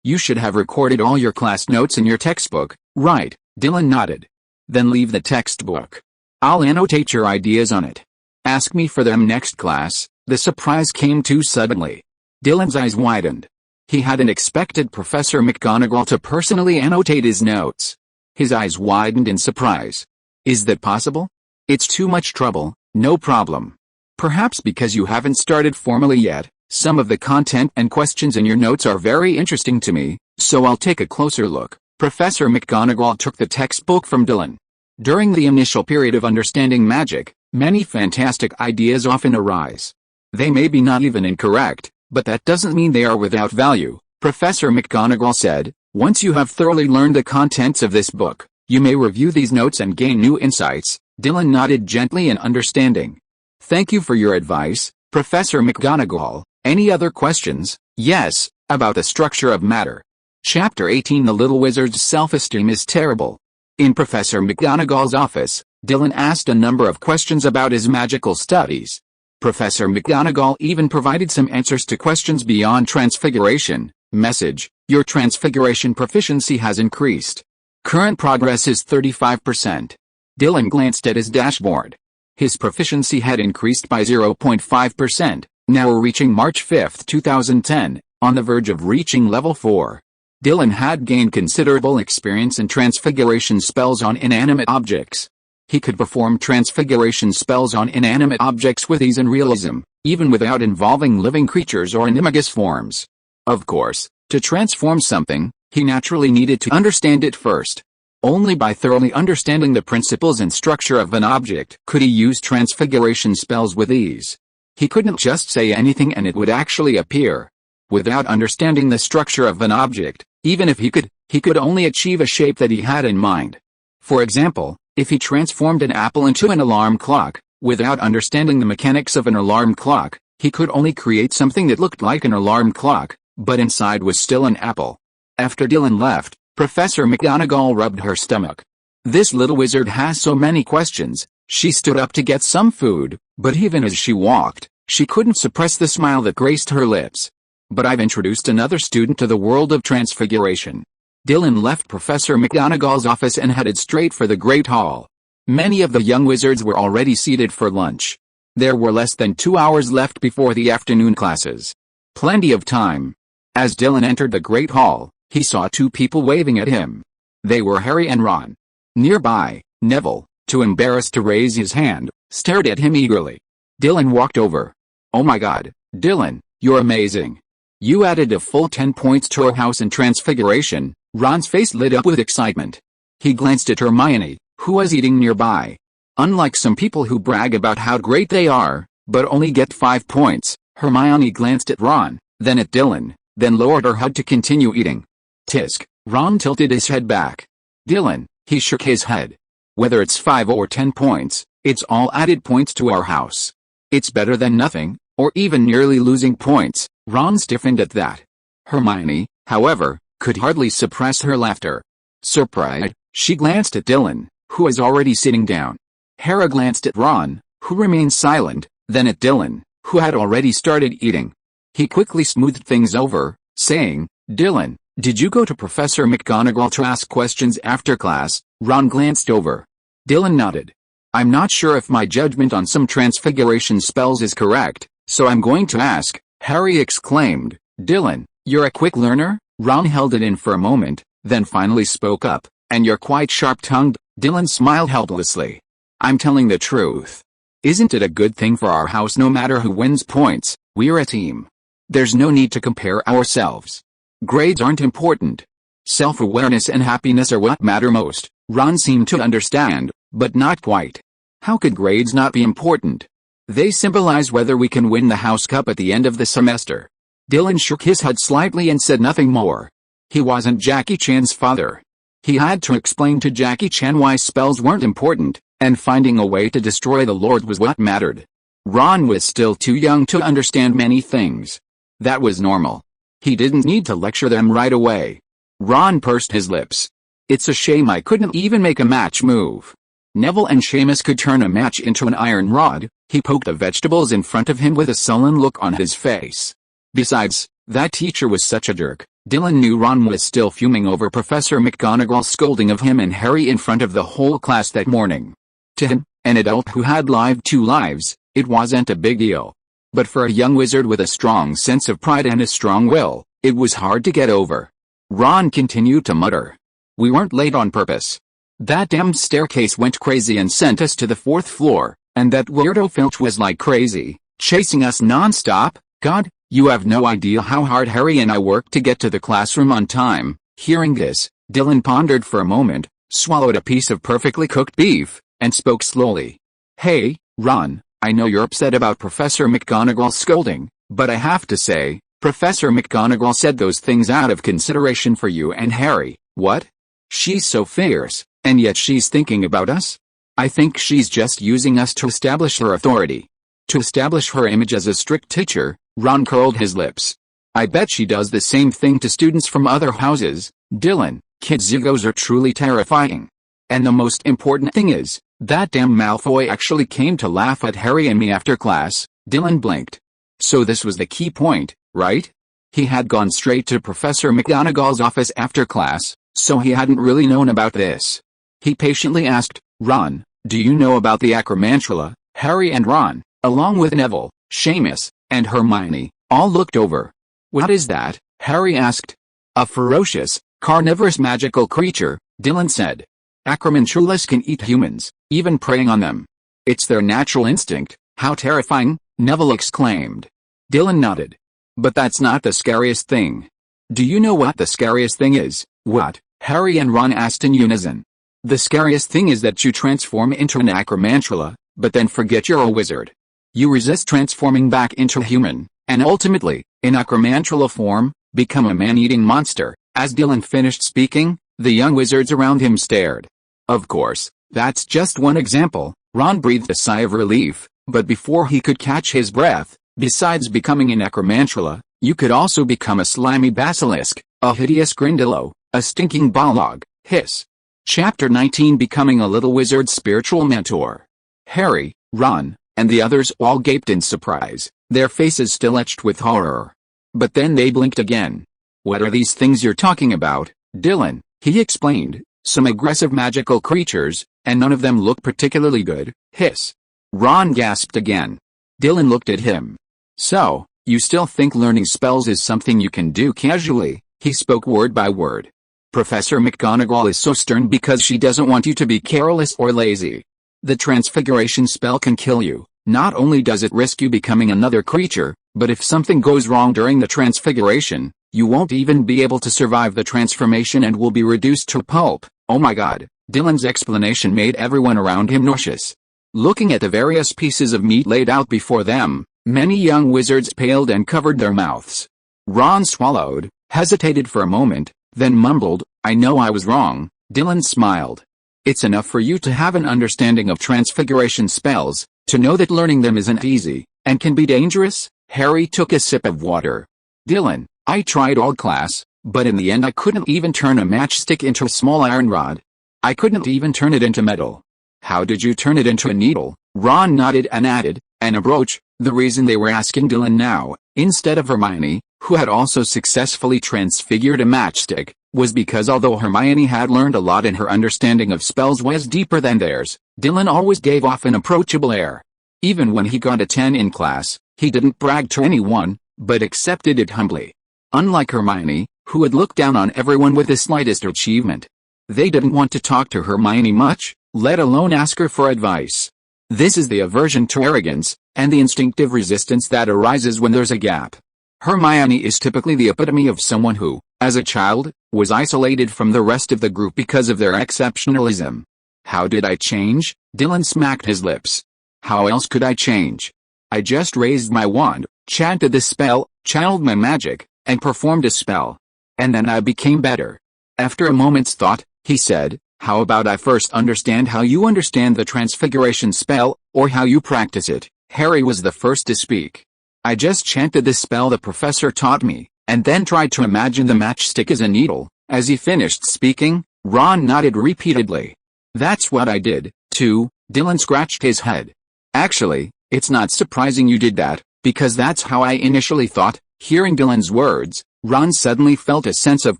You should have recorded all your class notes in your textbook, right? Dylan nodded. Then leave the textbook. I'll annotate your ideas on it. Ask me for them next class. The surprise came too suddenly. Dylan's eyes widened. He hadn't expected Professor McGonagall to personally annotate his notes. His eyes widened in surprise. Is that possible? It's too much trouble. No problem. Perhaps because you haven't started formally yet, some of the content and questions in your notes are very interesting to me, so I'll take a closer look. Professor McGonagall took the textbook from Dylan. During the initial period of understanding magic, many fantastic ideas often arise. They may be not even incorrect, but that doesn't mean they are without value, Professor McGonagall said. Once you have thoroughly learned the contents of this book, you may review these notes and gain new insights. Dylan nodded gently in understanding. Thank you for your advice, Professor McGonagall. Any other questions? Yes, about the structure of matter. Chapter 18 The Little Wizard's self-esteem is terrible. In Professor McGonagall's office, Dylan asked a number of questions about his magical studies. Professor McGonagall even provided some answers to questions beyond transfiguration. Message: your transfiguration proficiency has increased. Current progress is 35%. Dylan glanced at his dashboard. His proficiency had increased by 0.5%, now reaching March 5, 2010, on the verge of reaching level 4. Dylan had gained considerable experience in transfiguration spells on inanimate objects. He could perform transfiguration spells on inanimate objects with ease and realism, even without involving living creatures or animagus forms. Of course, to transform something, he naturally needed to understand it first. Only by thoroughly understanding the principles and structure of an object could he use transfiguration spells with ease. He couldn't just say anything and it would actually appear. Without understanding the structure of an object, even if he could only achieve a shape that he had in mind. For example, if he transformed an apple into an alarm clock, without understanding the mechanics of an alarm clock, he could only create something that looked like an alarm clock, but inside was still an apple. After Dylan left, Professor McGonagall rubbed her stomach. This little wizard has so many questions. She stood up to get some food, but even as she walked, she couldn't suppress the smile that graced her lips. But I've introduced another student to the world of transfiguration. Dylan left Professor McGonagall's office and headed straight for the Great Hall. Many of the young wizards were already seated for lunch. There were less than 2 hours left before the afternoon classes. Plenty of time. As Dylan entered the Great Hall, he saw 2 people waving at him. They were Harry and Ron. Nearby, Neville, too embarrassed to raise his hand, stared at him eagerly. Dylan walked over. "Oh my God, Dylan, you're amazing. You added a full 10 points to our house in transfiguration." Ron's face lit up with excitement. He glanced at Hermione, who was eating nearby. Unlike some people who brag about how great they are, but only get 5 points, Hermione glanced at Ron, then at Dylan, then lowered her head to continue eating. Tisk, Ron tilted his head back. Dylan, he shook his head. Whether it's 5 or 10 points, it's all added points to our house. It's better than nothing, or even nearly losing points. Ron stiffened at that. Hermione, however, could hardly suppress her laughter. Surprised, she glanced at Dylan, who was already sitting down. Harry glanced at Ron, who remained silent, then at Dylan, who had already started eating. He quickly smoothed things over, saying, "Dylan, did you go to Professor McGonagall to ask questions after class?" Ron glanced over. Dylan nodded. "I'm not sure if my judgment on some transfiguration spells is correct, so I'm going to ask," Harry exclaimed. "Dylan, you're a quick learner?" Ron held it in for a moment, then finally spoke up. "And you're quite sharp-tongued." Dylan smiled helplessly. "I'm telling the truth. Isn't it a good thing for our house no matter who wins points, we're a team? There's no need to compare ourselves. Grades aren't important. Self-awareness and happiness are what matter most." Ron seemed to understand, but not quite. How could grades not be important? They symbolize whether we can win the house cup at the end of the semester. Dylan shook his head slightly and said nothing more. He wasn't Jackie Chan's father. He had to explain to Jackie Chan why spells weren't important, and finding a way to destroy the Lord was what mattered. Ron was still too young to understand many things. That was normal. He didn't need to lecture them right away. Ron pursed his lips. "It's a shame I couldn't even make a match move. Neville and Seamus could turn a match into an iron rod." He poked the vegetables in front of him with a sullen look on his face. Besides, that teacher was such a jerk. Dylan knew Ron was still fuming over Professor McGonagall's scolding of him and Harry in front of the whole class that morning. To him, an adult who had lived 2 lives, it wasn't a big deal. But for a young wizard with a strong sense of pride and a strong will, it was hard to get over. Ron continued to mutter. "We weren't late on purpose. That damn staircase went crazy and sent us to the 4th floor, and that weirdo Filch was like crazy, chasing us non-stop. God, you have no idea how hard Harry and I worked to get to the classroom on time." Hearing this, Dylan pondered for a moment, swallowed a piece of perfectly cooked beef, and spoke slowly. "Hey, Ron, I know you're upset about Professor McGonagall's scolding, but I have to say, Professor McGonagall said those things out of consideration for you and Harry." "What? She's so fierce, and yet she's thinking about us? I think she's just using us to establish her authority. To establish her image as a strict teacher." Ron curled his lips. "I bet she does the same thing to students from other houses." "Dylan, kids' egos are truly terrifying. And the most important thing is, that damn Malfoy actually came to laugh at Harry and me after class." Dylan blinked. So this was the key point, right? He had gone straight to Professor McGonagall's office after class, so he hadn't really known about this. He patiently asked, "Ron, do you know about the acromantula?" Harry and Ron, along with Neville, Seamus, and Hermione, all looked over. "What is that?" Harry asked. "A ferocious, carnivorous magical creature," Dylan said. "Acromantulas can eat humans, even preying on them. It's their natural instinct." "How terrifying," Neville exclaimed. Dylan nodded. "But that's not the scariest thing. Do you know what the scariest thing is?" "What?" Harry and Ron asked in unison. The scariest thing is that you transform into an acromantula, but then forget you're a wizard. You resist transforming back into a human, and ultimately, in acromantula form, become a man-eating monster. As Dylan finished speaking, the young wizards around him stared. Of course, that's just one example. Ron breathed a sigh of relief, but before he could catch his breath, besides becoming an acromantula, you could also become a slimy basilisk, a hideous grindillo, a stinking balrog. Hiss. Chapter 19 Becoming a Little Wizard's Spiritual Mentor. Harry, Ron, and the others all gaped in surprise, their faces still etched with horror. But then they blinked again. What are these things you're talking about, Dylan? He explained. Some aggressive magical creatures, and none of them look particularly good. Hiss. Ron gasped again. Dylan looked at him. So, you still think learning spells is something you can do casually? He spoke word by word. Professor McGonagall is so stern because she doesn't want you to be careless or lazy. The transfiguration spell can kill you. Not only does it risk you becoming another creature, but if something goes wrong during the transfiguration, you won't even be able to survive the transformation and will be reduced to pulp. Oh my god, Dylan's explanation made everyone around him nauseous. Looking at the various pieces of meat laid out before them, many young wizards paled and covered their mouths. Ron swallowed, hesitated for a moment, then mumbled, I know I was wrong. Dylan smiled. It's enough for you to have an understanding of transfiguration spells, to know that learning them isn't easy, and can be dangerous. Harry took a sip of water. Dylan, I tried all class, but in the end I couldn't even turn a matchstick into a small iron rod. I couldn't even turn it into metal. How did you turn it into a needle? Ron nodded and added, and a brooch. The reason they were asking Dylan now, instead of Hermione, who had also successfully transfigured a matchstick, was because although Hermione had learned a lot and her understanding of spells was deeper than theirs, Dylan always gave off an approachable air. Even when he got a 10 in class, he didn't brag to anyone, but accepted it humbly. Unlike Hermione, who would look down on everyone with the slightest achievement. They didn't want to talk to Hermione much, let alone ask her for advice. This is the aversion to arrogance, and the instinctive resistance that arises when there's a gap. Hermione is typically the epitome of someone who, as a child, was isolated from the rest of the group because of their exceptionalism. How did I change? Dylan smacked his lips. How else could I change? I just raised my wand, chanted the spell, channeled my magic, and performed a spell. And then I became better. After a moment's thought, he said, how about I first understand how you understand the transfiguration spell, or how you practice it? Harry was the first to speak. I just chanted the spell the professor taught me, and then tried to imagine the matchstick as a needle. As he finished speaking, Ron nodded repeatedly. That's what I did, too. Dylan scratched his head. Actually, it's not surprising you did that, because that's how I initially thought. Hearing Dylan's words, Ron suddenly felt a sense of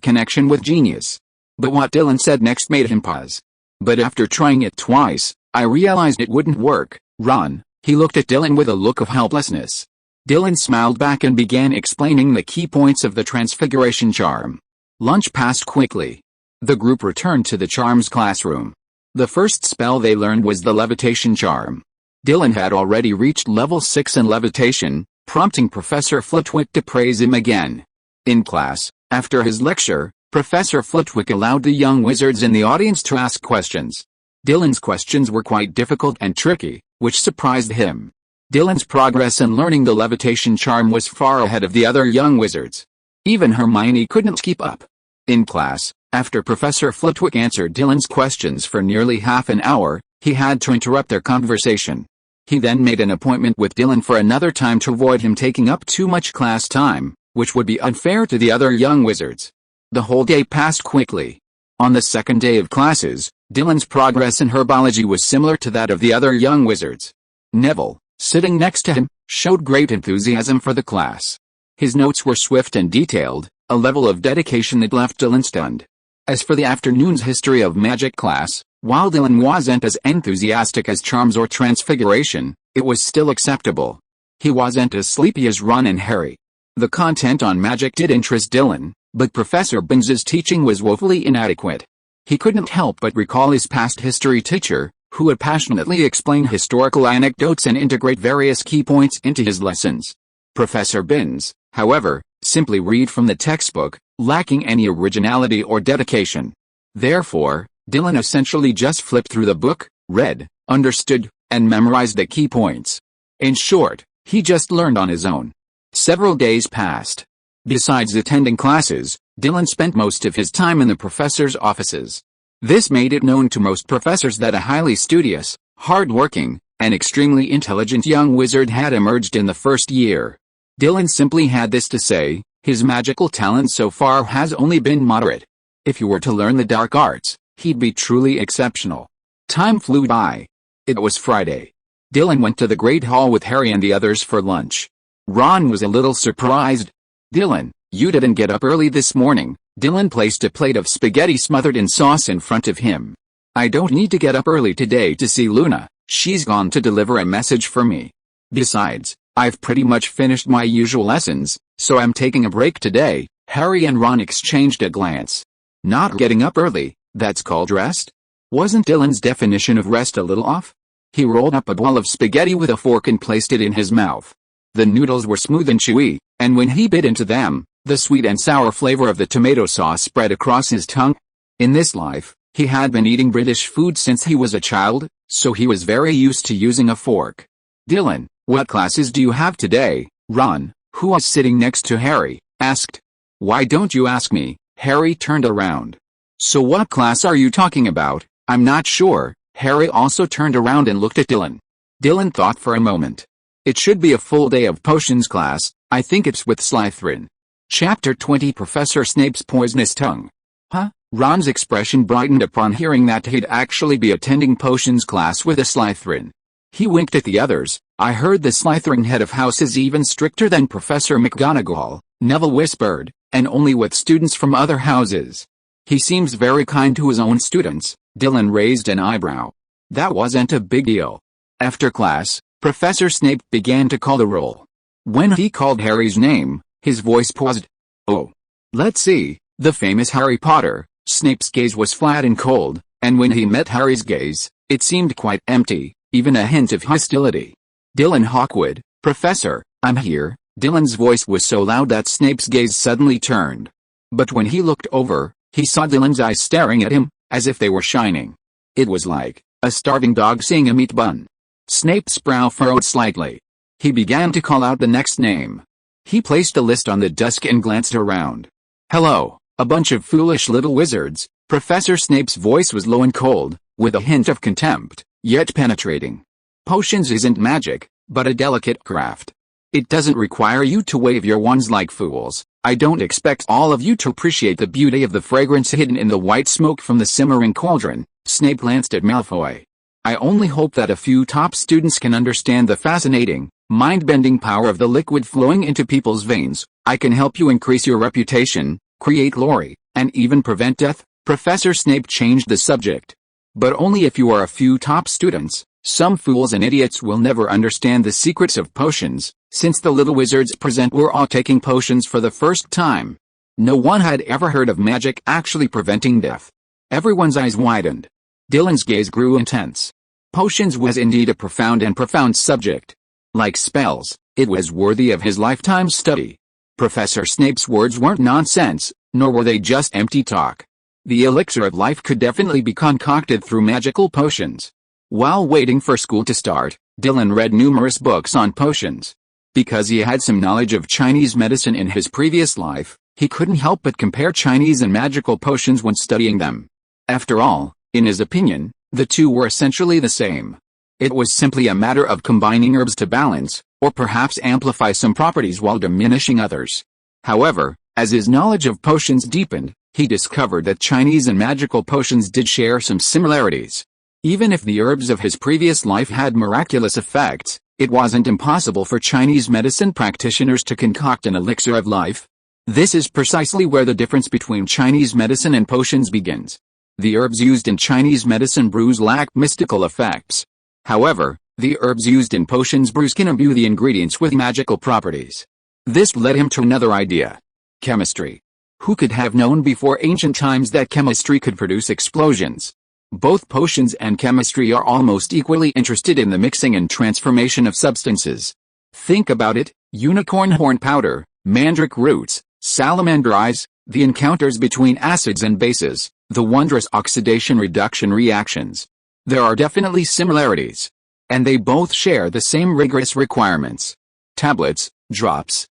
connection with genius. But what Dylan said next made him pause. But after trying it twice, I realized it wouldn't work. Ron, he looked at Dylan with a look of helplessness. Dylan smiled back and began explaining the key points of the transfiguration charm. Lunch passed quickly. The group returned to the charms classroom. The first spell they learned was the levitation charm. Dylan had already reached level 6 in levitation, prompting Professor Flitwick to praise him again. In class, after his lecture, Professor Flitwick allowed the young wizards in the audience to ask questions. Dylan's questions were quite difficult and tricky, which surprised him. Dylan's progress in learning the levitation charm was far ahead of the other young wizards. Even Hermione couldn't keep up. In class, after Professor Flitwick answered Dylan's questions for nearly half an hour, he had to interrupt their conversation. He then made an appointment with Dylan for another time to avoid him taking up too much class time, which would be unfair to the other young wizards. The whole day passed quickly. On the second day of classes, Dylan's progress in herbology was similar to that of the other young wizards. Neville, sitting next to him, showed great enthusiasm for the class. His notes were swift and detailed, a level of dedication that left Dylan stunned. As for the afternoon's history of magic class, while Dylan wasn't as enthusiastic as charms or transfiguration, it was still acceptable. He wasn't as sleepy as Ron and Harry. The content on magic did interest Dylan, but Professor Binns's teaching was woefully inadequate. He couldn't help but recall his past history teacher, who would passionately explain historical anecdotes and integrate various key points into his lessons. Professor Binns, however, simply read from the textbook, lacking any originality or dedication. Therefore, Dylan essentially just flipped through the book, read, understood, and memorized the key points. In short, he just learned on his own. Several days passed. Besides attending classes, Dylan spent most of his time in the professor's offices. This made it known to most professors that a highly studious, hard-working, and extremely intelligent young wizard had emerged in the first year. Dylan simply had this to say: his magical talent so far has only been moderate. If he were to learn the dark arts, he'd be truly exceptional. Time flew by. It was Friday. Dylan went to the Great Hall with Harry and the others for lunch. Ron was a little surprised. "Dylan, you didn't get up early this morning." Dylan placed a plate of spaghetti smothered in sauce in front of him. "I don't need to get up early today to see Luna. She's gone to deliver a message for me. Besides, I've pretty much finished my usual lessons, so I'm taking a break today." Harry and Ron exchanged a glance. Not getting up early, that's called rest? Wasn't Dylan's definition of rest a little off? He rolled up a ball of spaghetti with a fork and placed it in his mouth. The noodles were smooth and chewy, and when he bit into them, the sweet and sour flavor of the tomato sauce spread across his tongue. In this life, he had been eating British food since he was a child, so he was very used to using a fork. "Dylan, what classes do you have today?" Ron, who was sitting next to Harry, asked. "Why don't you ask me?" Harry turned around. "So what class are you talking about?" "I'm not sure." Harry also turned around and looked at Dylan. Dylan thought for a moment. "It should be a full day of potions class. I think it's with Slytherin." Chapter 20 Professor Snape's Poisonous Tongue. Huh? Ron's expression brightened upon hearing that he'd actually be attending potions class with a Slytherin. He winked at the others. "I heard the Slytherin head of house is even stricter than Professor McGonagall," Neville whispered, "and only with students from other houses." "He seems very kind to his own students." Dylan raised an eyebrow. That wasn't a big deal. After class, Professor Snape began to call the roll. When he called Harry's name, his voice paused. "Oh. Let's see, the famous Harry Potter." Snape's gaze was flat and cold, and when he met Harry's gaze, it seemed quite empty, even a hint of hostility. "Dylan Hawkwood, Professor, I'm here." Dylan's voice was so loud that Snape's gaze suddenly turned. But when he looked over, he saw Dylan's eyes staring at him, as if they were shining. It was like a starving dog seeing a meat bun. Snape's brow furrowed slightly. He began to call out the next name. He placed a list on the desk and glanced around. "Hello, a bunch of foolish little wizards." Professor Snape's voice was low and cold, with a hint of contempt, yet penetrating. "Potions isn't magic, but a delicate craft. It doesn't require you to wave your wands like fools. I don't expect all of you to appreciate the beauty of the fragrance hidden in the white smoke from the simmering cauldron." Snape glanced at Malfoy. "I only hope that a few top students can understand the fascinating, mind-bending power of the liquid flowing into people's veins. I can help you increase your reputation, create glory, and even prevent death." Professor Snape changed the subject. "But only if you are a few top students. Some fools and idiots will never understand the secrets of potions." Since the little wizards present were all taking potions for the first time, no one had ever heard of magic actually preventing death. Everyone's eyes widened. Dylan's gaze grew intense. Potions was indeed a profound subject. Like spells, it was worthy of his lifetime study. Professor Snape's words weren't nonsense, nor were they just empty talk. The elixir of life could definitely be concocted through magical potions. While waiting for school to start, Dylan read numerous books on potions. Because he had some knowledge of Chinese medicine in his previous life, he couldn't help but compare Chinese and magical potions when studying them. After all, in his opinion, the two were essentially the same. It was simply a matter of combining herbs to balance, or perhaps amplify some properties while diminishing others. However, as his knowledge of potions deepened, he discovered that Chinese and magical potions did share some similarities. Even if the herbs of his previous life had miraculous effects, it wasn't impossible for Chinese medicine practitioners to concoct an elixir of life. This is precisely where the difference between Chinese medicine and potions begins. The herbs used in Chinese medicine brews lack mystical effects. However, the herbs used in potions brews can imbue the ingredients with magical properties. This led him to another idea. Chemistry. Who could have known before ancient times that chemistry could produce explosions? Both potions and chemistry are almost equally interested in the mixing and transformation of substances. Think about it: unicorn horn powder, mandrake roots, salamander eyes, the encounters between acids and bases, the wondrous oxidation-reduction reactions. There are definitely similarities. And they both share the same rigorous requirements. Tablets, drops,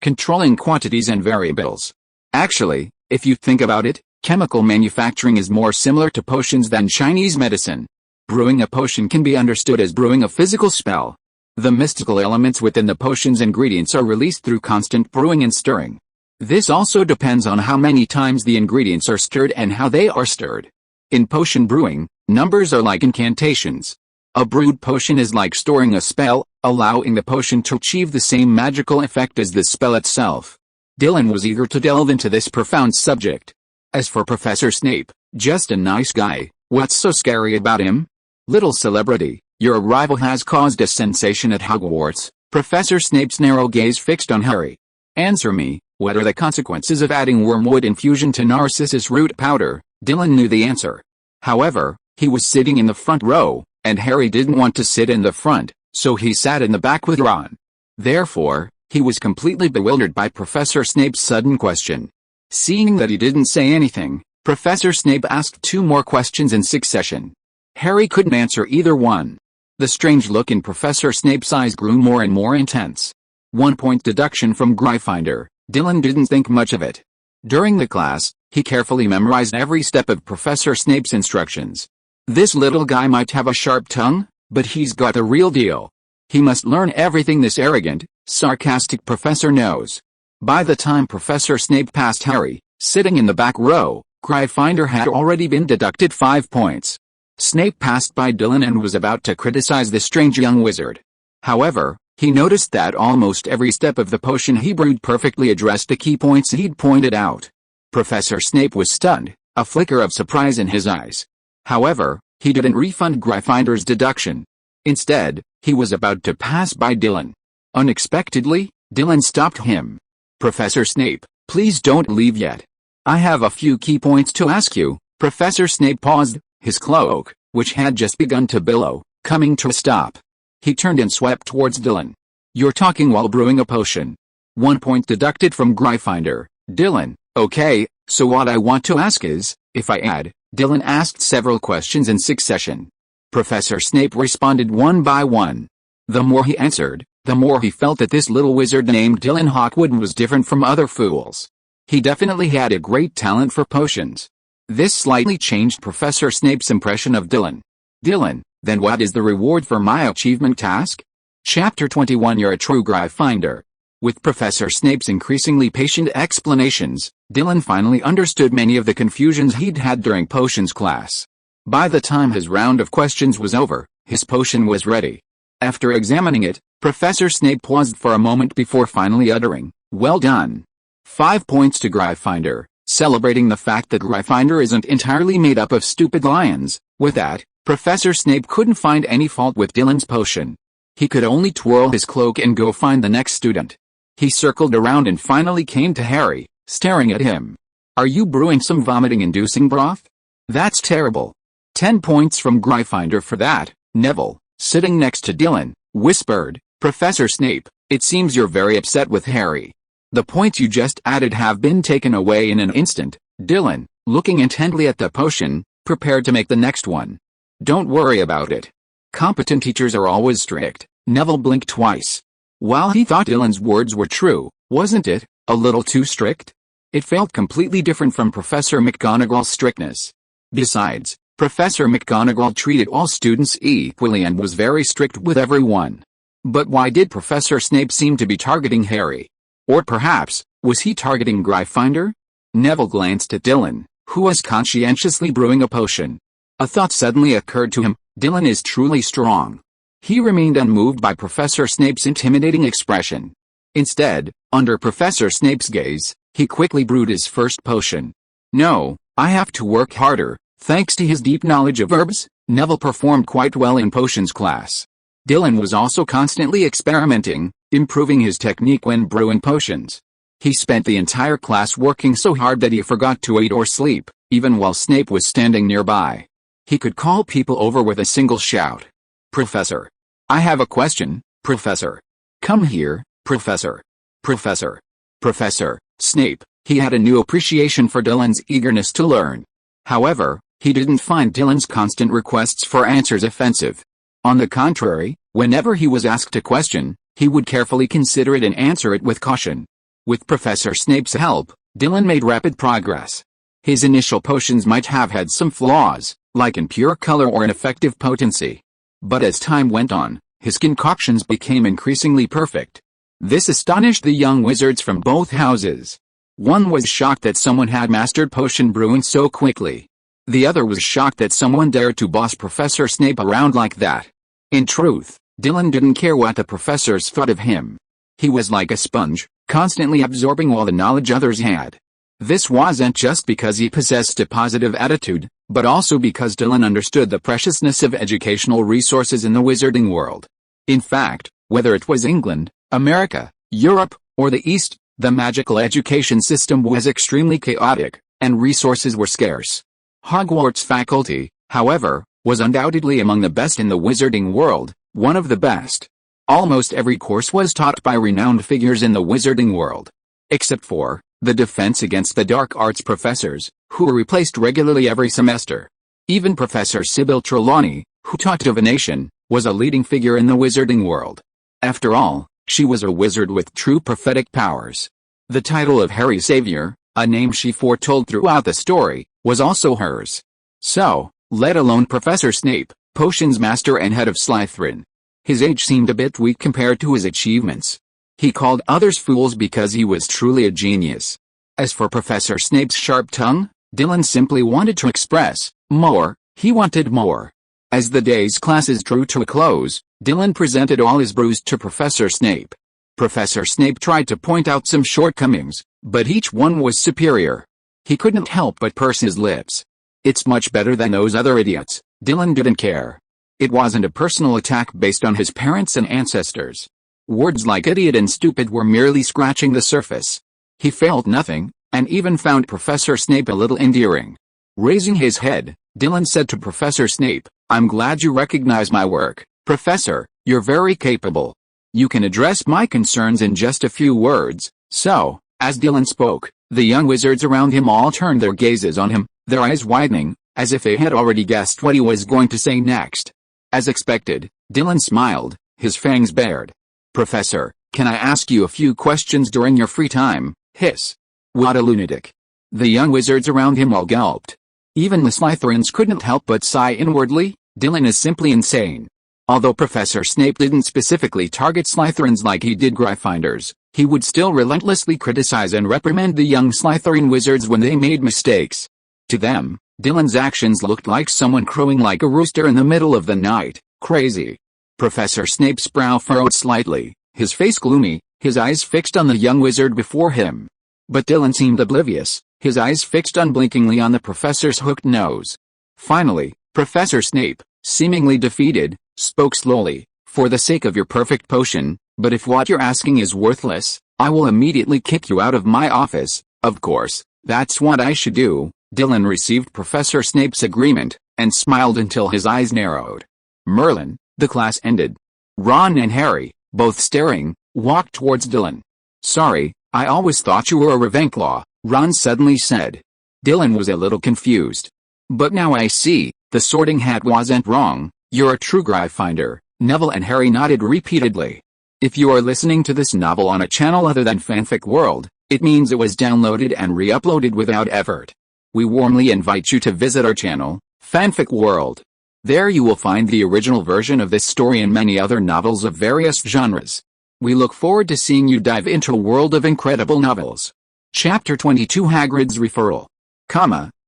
controlling quantities and variables. Actually, if you think about it, chemical manufacturing is more similar to potions than Chinese medicine. Brewing a potion can be understood as brewing a physical spell. The mystical elements within the potion's ingredients are released through constant brewing and stirring. This also depends on how many times the ingredients are stirred and how they are stirred. In potion brewing, numbers are like incantations. A brewed potion is like storing a spell, allowing the potion to achieve the same magical effect as the spell itself. Dylan was eager to delve into this profound subject. As for Professor Snape, just a nice guy, what's so scary about him? Little celebrity, your arrival has caused a sensation at Hogwarts. Professor Snape's narrow gaze fixed on Harry. Answer me, what are the consequences of adding wormwood infusion to narcissus root powder? Dylan knew the answer. However, he was sitting in the front row, and Harry didn't want to sit in the front, so he sat in the back with Ron. Therefore, he was completely bewildered by Professor Snape's sudden question. Seeing that he didn't say anything, Professor Snape asked 2 more questions in succession. Harry couldn't answer either one. The strange look in Professor Snape's eyes grew more and more intense. 1-point deduction from Gryffindor. Dylan didn't think much of it. During the class, he carefully memorized every step of Professor Snape's instructions. This little guy might have a sharp tongue, but he's got the real deal. He must learn everything this arrogant, sarcastic professor knows. By the time Professor Snape passed Harry, sitting in the back row, Gryffindor had already been deducted 5 points. Snape passed by Dylan and was about to criticize the strange young wizard. However, he noticed that almost every step of the potion he brewed perfectly addressed the key points he'd pointed out. Professor Snape was stunned, a flicker of surprise in his eyes. However, he didn't refund Gryffindor's deduction. Instead, he was about to pass by Dylan. Unexpectedly, Dylan stopped him. Professor Snape, please don't leave yet. I have a few key points to ask you. Professor Snape paused, his cloak, which had just begun to billow, coming to a stop. He turned and swept towards Dylan. You're talking while brewing a potion. 1 point deducted from Gryffindor. Dylan, okay, so what I want to ask is, if I add, Dylan asked several questions in succession. Professor Snape responded one by one. The more he answered, the more he felt that this little wizard named Dylan Hawkwood was different from other fools. He definitely had a great talent for potions. This slightly changed Professor Snape's impression of Dylan. Dylan, then what is the reward for my achievement task? Chapter 21 You're a true Gryffindor. With Professor Snape's increasingly patient explanations, Dylan finally understood many of the confusions he'd had during potions class. By the time his round of questions was over, his potion was ready. After examining it, Professor Snape paused for a moment before finally uttering, "Well done." 5 points to Gryffindor, celebrating the fact that Gryffindor isn't entirely made up of stupid lions. With that, Professor Snape couldn't find any fault with Dylan's potion. He could only twirl his cloak and go find the next student. He circled around and finally came to Harry, staring at him. Are you brewing some vomiting-inducing broth? That's terrible. 10 points from Gryffindor for that. Neville, sitting next to Dylan, whispered, Professor Snape, it seems you're very upset with Harry. The points you just added have been taken away in an instant. Dylan, looking intently at the potion, prepared to make the next one. Don't worry about it. Competent teachers are always strict. Neville blinked twice. While he thought Dylan's words were true, wasn't it a little too strict? It felt completely different from Professor McGonagall's strictness. Besides, Professor McGonagall treated all students equally and was very strict with everyone. But why did Professor Snape seem to be targeting Harry? Or perhaps, was he targeting Gryffindor? Neville glanced at Dylan, who was conscientiously brewing a potion. A thought suddenly occurred to him. Dylan is truly strong. He remained unmoved by Professor Snape's intimidating expression. Instead, under Professor Snape's gaze, he quickly brewed his first potion. No, I have to work harder. Thanks to his deep knowledge of herbs, Neville performed quite well in potions class. Dylan was also constantly experimenting, improving his technique when brewing potions. He spent the entire class working so hard that he forgot to eat or sleep, even while Snape was standing nearby. He could call people over with a single shout. Professor. I have a question, Professor. Come here, Professor. Professor. Professor Snape, He had a new appreciation for Dylan's eagerness to learn. However, he didn't find Dylan's constant requests for answers offensive. On the contrary, whenever he was asked a question, he would carefully consider it and answer it with caution. With Professor Snape's help, Dylan made rapid progress. His initial potions might have had some flaws, like impure color or ineffective potency. But as time went on, his concoctions became increasingly perfect. This astonished the young wizards from both houses. One was shocked that someone had mastered potion brewing so quickly. The other was shocked that someone dared to boss Professor Snape around like that. In truth, Dylan didn't care what the professors thought of him. He was like a sponge, constantly absorbing all the knowledge others had. This wasn't just because he possessed a positive attitude, but also because Dylan understood the preciousness of educational resources in the wizarding world. In fact, whether it was England, America, Europe, or the East, the magical education system was extremely chaotic, and resources were scarce. Hogwarts faculty, however, was undoubtedly among the best in the wizarding world, one of the best. Almost every course was taught by renowned figures in the wizarding world. Except for the defense against the dark arts professors, who were replaced regularly every semester. Even Professor Sybil Trelawney, who taught divination, was a leading figure in the wizarding world. After all, she was a wizard with true prophetic powers. The title of Harry Savior, a name she foretold throughout the story, was also hers. So, let alone Professor Snape, potions master and head of Slytherin. His age seemed a bit weak compared to his achievements. He called others fools because he was truly a genius. As for Professor Snape's sharp tongue, Dylan simply wanted to express more. He wanted more. As the day's classes drew to a close, Dylan presented all his brews to Professor Snape. Professor Snape tried to point out some shortcomings, but each one was superior. He couldn't help but purse his lips. It's much better than those other idiots. Dylan didn't care. It wasn't a personal attack based on his parents and ancestors. Words like idiot and stupid were merely scratching the surface. He felt nothing, and even found Professor Snape a little endearing. Raising his head, Dylan said to Professor Snape, "I'm glad you recognize my work, Professor. You're very capable. You can address my concerns in just a few words." So, as Dylan spoke, the young wizards around him all turned their gazes on him, their eyes widening, as if they had already guessed what he was going to say next. As expected, Dylan smiled, his fangs bared. "Professor, can I ask you a few questions during your free time?" Hiss. What a lunatic. The young wizards around him all gulped. Even the Slytherins couldn't help but sigh inwardly. Dylan is simply insane. Although Professor Snape didn't specifically target Slytherins like he did Gryffindors, he would still relentlessly criticize and reprimand the young Slytherin wizards when they made mistakes. To them, Dylan's actions looked like someone crowing like a rooster in the middle of the night. Crazy. Professor Snape's brow furrowed slightly, his face gloomy, his eyes fixed on the young wizard before him. But Dylan seemed oblivious, his eyes fixed unblinkingly on the professor's hooked nose. Finally, Professor Snape, seemingly defeated, spoke slowly, "For the sake of your perfect potion, but if what you're asking is worthless, I will immediately kick you out of my office." Of course, that's what I should do. Dylan received Professor Snape's agreement, and smiled until his eyes narrowed. Merlin, the class ended. Ron and Harry, both staring, walked towards Dylan. "Sorry, I always thought you were a Ravenclaw," Ron suddenly said. Dylan was a little confused. "But now I see, the Sorting Hat wasn't wrong, you're a true Gryffindor." Neville and Harry nodded repeatedly. If you are listening to this novel on a channel other than Fanfic World, it means it was downloaded and re-uploaded without effort. We warmly invite you to visit our channel, Fanfic World. There you will find the original version of this story and many other novels of various genres. We look forward to seeing you dive into a world of incredible novels. Chapter 22 Hagrid's Referral.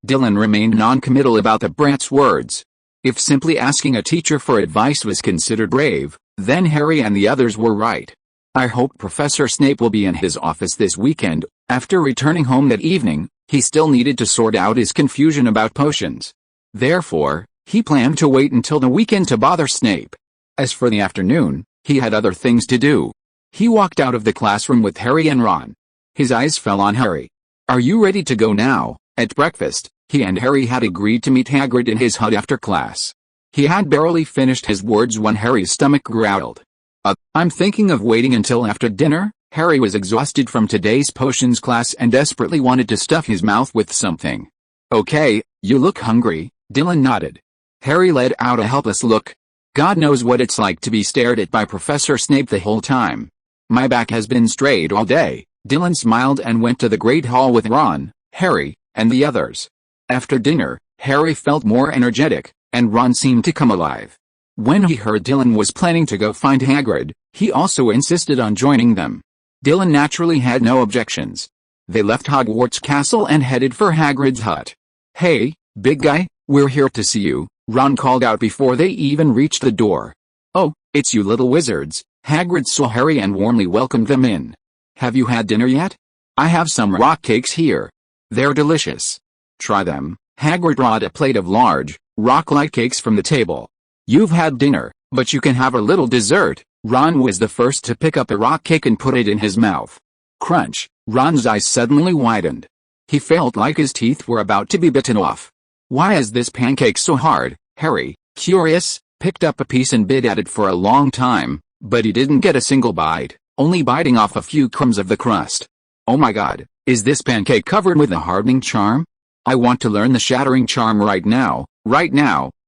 Dylan remained non-committal about the brat's words. If simply asking a teacher for advice was considered brave, then Harry and the others were right. I hope Professor Snape will be in his office this weekend. After returning home that evening, he still needed to sort out his confusion about potions. Therefore, he planned to wait until the weekend to bother Snape. As for the afternoon, he had other things to do. He walked out of the classroom with Harry and Ron. His eyes fell on Harry. "Are you ready to go now?" At breakfast, he and Harry had agreed to meet Hagrid in his hut after class. He had barely finished his words when Harry's stomach growled. I'm thinking of waiting until after dinner," Harry was exhausted from today's potions class and desperately wanted to stuff his mouth with something. Okay, you look hungry, Dylan nodded. Harry let out a helpless look. God knows what it's like to be stared at by Professor Snape the whole time. My back has been straight all day. Dylan smiled and went to the Great Hall with Ron, Harry, and the others. After dinner, Harry felt more energetic, and Ron seemed to come alive. When he heard Dylan was planning to go find Hagrid, he also insisted on joining them. Dylan naturally had no objections. They left Hogwarts Castle and headed for Hagrid's hut. Hey, big guy, we're here to see you, Ron called out before they even reached the door. Oh, it's you little wizards. Hagrid saw Harry and warmly welcomed them in. Have you had dinner yet? I have some rock cakes here. They're delicious. Try them. Hagrid brought a plate of large, rock-like cakes from the table. You've had dinner, but you can have a little dessert. Ron was the first to pick up a rock cake and put it in his mouth. Crunch. Ron's eyes suddenly widened. He felt like his teeth were about to be bitten off. Why is this pancake so hard? Harry, curious, picked up a piece and bit at it for a long time, but he didn't get a single bite, only biting off a few crumbs of the crust. Oh my god, is this pancake covered with a hardening charm? I want to learn the shattering charm right now,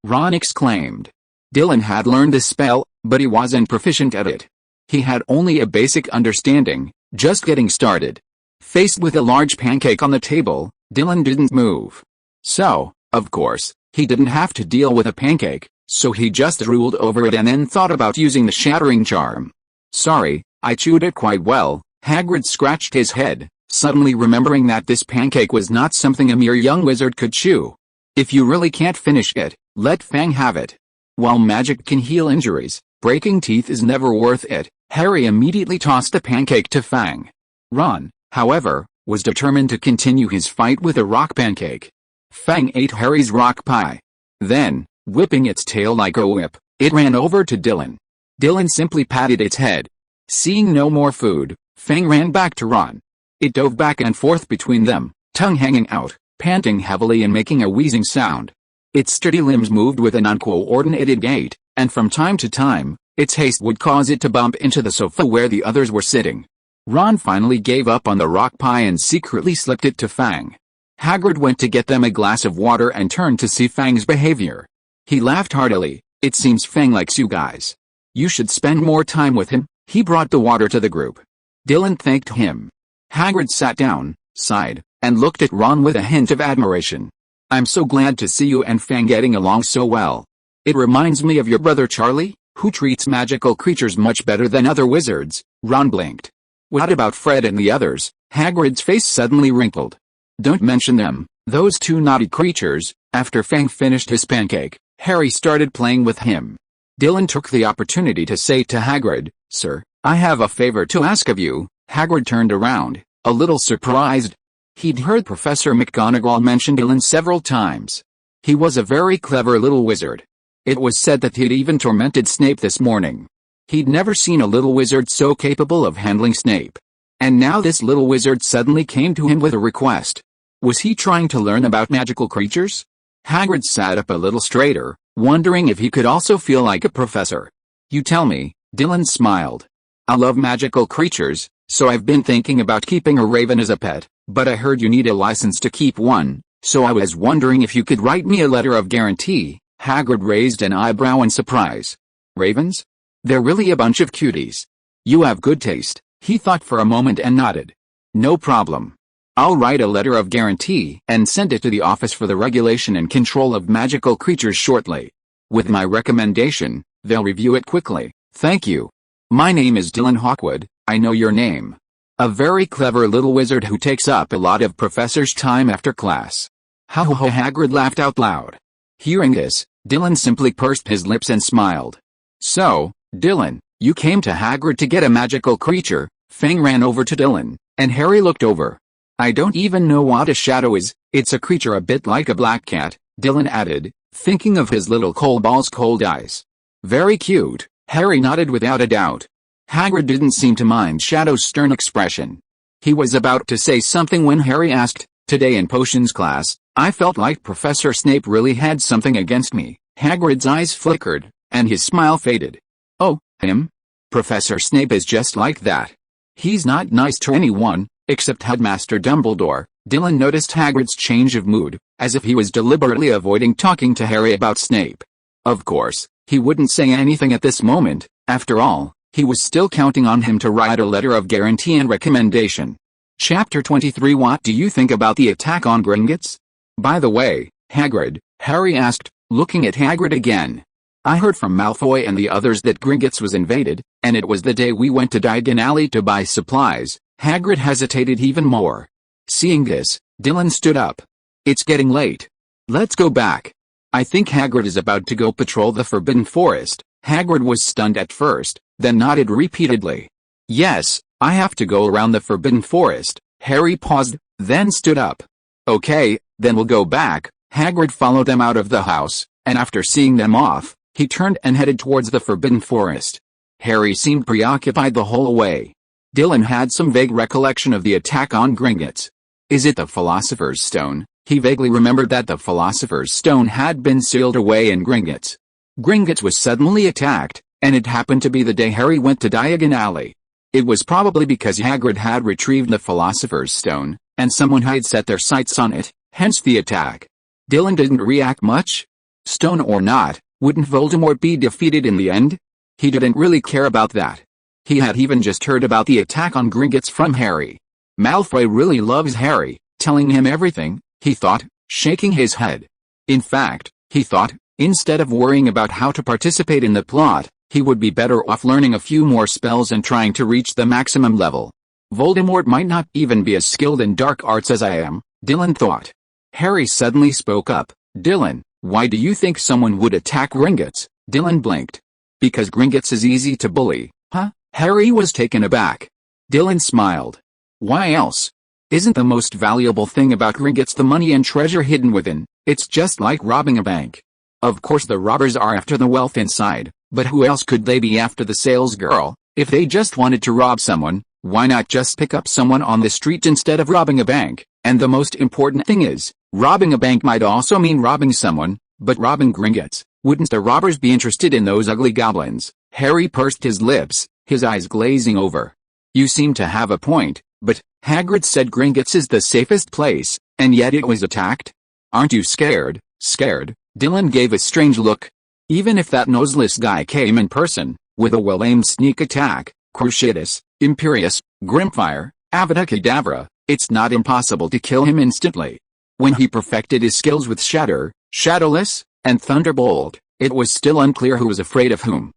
Ron exclaimed. Dylan had learned this spell, but he wasn't proficient at it. He had only a basic understanding, just getting started. Faced with a large pancake on the table, Dylan didn't move. So, of course, he didn't have to deal with a pancake, so he just drooled over it and then thought about using the shattering charm. Sorry, I chewed it quite well. Hagrid scratched his head, suddenly remembering that this pancake was not something a mere young wizard could chew. If you really can't finish it, let Fang have it. While magic can heal injuries, breaking teeth is never worth it. Harry immediately tossed the pancake to Fang. Ron, however, was determined to continue his fight with a rock pancake. Fang ate Harry's rock pie. Then, whipping its tail like a whip, it ran over to Dylan. Dylan simply patted its head. Seeing no more food, Fang ran back to Ron. It dove back and forth between them, tongue hanging out, panting heavily and making a wheezing sound. Its sturdy limbs moved with an uncoordinated gait, and from time to time, its haste would cause it to bump into the sofa where the others were sitting. Ron finally gave up on the rock pie and secretly slipped it to Fang. Hagrid went to get them a glass of water and turned to see Fang's behavior. He laughed heartily. It seems Fang likes you guys. You should spend more time with him. He brought the water to the group. Dylan thanked him. Hagrid sat down, sighed, and looked at Ron with a hint of admiration. I'm so glad to see you and Fang getting along so well. It reminds me of your brother Charlie, who treats magical creatures much better than other wizards. Ron blinked. What about Fred and the others? Hagrid's face suddenly wrinkled. Don't mention them, those two naughty creatures. After Fang finished his pancake, Harry started playing with him. Dylan took the opportunity to say to Hagrid, Sir, I have a favor to ask of you. Hagrid turned around, a little surprised. He'd heard Professor McGonagall mention Dylan several times. He was a very clever little wizard. It was said that he'd even tormented Snape this morning. He'd never seen a little wizard so capable of handling Snape. And now this little wizard suddenly came to him with a request. Was he trying to learn about magical creatures? Hagrid sat up a little straighter, wondering if he could also feel like a professor. You tell me, Dylan smiled. I love magical creatures, so I've been thinking about keeping a raven as a pet, but I heard you need a license to keep one, so I was wondering if you could write me a letter of guarantee. Hagrid raised an eyebrow in surprise. Ravens? They're really a bunch of cuties. You have good taste. He thought for a moment and nodded. No problem. I'll write a letter of guarantee and send it to the Office for the Regulation and Control of Magical Creatures shortly. With my recommendation, they'll review it quickly. Thank you. My name is Dylan Hawkwood. I know your name. A very clever little wizard who takes up a lot of professors' time after class. Ha ha ha, Hagrid laughed out loud. Hearing this, Dylan simply pursed his lips and smiled. So, Dylan, you came to Hagrid to get a magical creature. Fang ran over to Dylan, and Harry looked over. I don't even know what a shadow is. It's a creature a bit like a black cat, Dylan added, thinking of his little Coldball's cold eyes. Very cute, Harry nodded without a doubt. Hagrid didn't seem to mind Shadow's stern expression. He was about to say something when Harry asked, Today in potions class, I felt like Professor Snape really had something against me. Hagrid's eyes flickered, and his smile faded. Oh, him? Professor Snape is just like that. He's not nice to anyone, except Headmaster Dumbledore. Dylan noticed Hagrid's change of mood, as if he was deliberately avoiding talking to Harry about Snape. Of course, he wouldn't say anything at this moment. After all, he was still counting on him to write a letter of guarantee and recommendation. Chapter 23. What do you think about the attack on Gringotts? By the way, Hagrid, Harry asked, looking at Hagrid again. I heard from Malfoy and the others that Gringotts was invaded, and it was the day we went to Diagon Alley to buy supplies. Hagrid hesitated even more. Seeing this, Dylan stood up. It's getting late. Let's go back. I think Hagrid is about to go patrol the Forbidden Forest. Hagrid was stunned at first, then nodded repeatedly. Yes, I have to go around the Forbidden Forest. Harry paused, then stood up. Okay, then we'll go back. Hagrid followed them out of the house, and after seeing them off, he turned and headed towards the Forbidden Forest. Harry seemed preoccupied the whole way. Dylan had some vague recollection of the attack on Gringotts. Is it the Philosopher's Stone? He vaguely remembered that the Philosopher's Stone had been sealed away in Gringotts. Gringotts was suddenly attacked, and it happened to be the day Harry went to Diagon Alley. It was probably because Hagrid had retrieved the Philosopher's Stone, and someone had set their sights on it, hence the attack. Dylan didn't react much. Stone or not, wouldn't Voldemort be defeated in the end? He didn't really care about that. He had even just heard about the attack on Gringotts from Harry. Malfoy really loves Harry, telling him everything, he thought, shaking his head. In fact, he thought, instead of worrying about how to participate in the plot, he would be better off learning a few more spells and trying to reach the maximum level. Voldemort might not even be as skilled in dark arts as I am, Dylan thought. Harry suddenly spoke up. Dylan, why do you think someone would attack Gringotts? Dylan blinked. Because Gringotts is easy to bully, huh? Harry was taken aback. Dylan smiled. Why else? Isn't the most valuable thing about Gringotts the money and treasure hidden within? It's just like robbing a bank. Of course the robbers are after the wealth inside, but who else could they be after the salesgirl? If they just wanted to rob someone, why not just pick up someone on the street instead of robbing a bank? And the most important thing is, robbing a bank might also mean robbing someone, but robbing Gringotts, wouldn't the robbers be interested in those ugly goblins? Harry pursed his lips, his eyes glazing over. You seem to have a point, but Hagrid said Gringotts is the safest place, and yet it was attacked? Aren't you scared? Scared? Dylan gave a strange look. Even if that noseless guy came in person, with a well-aimed sneak attack, Cruciatus, Imperius, Grimfire, Avada Kedavra, it's not impossible to kill him instantly. When he perfected his skills with Shatter, Shadowless, and Thunderbolt, it was still unclear who was afraid of whom.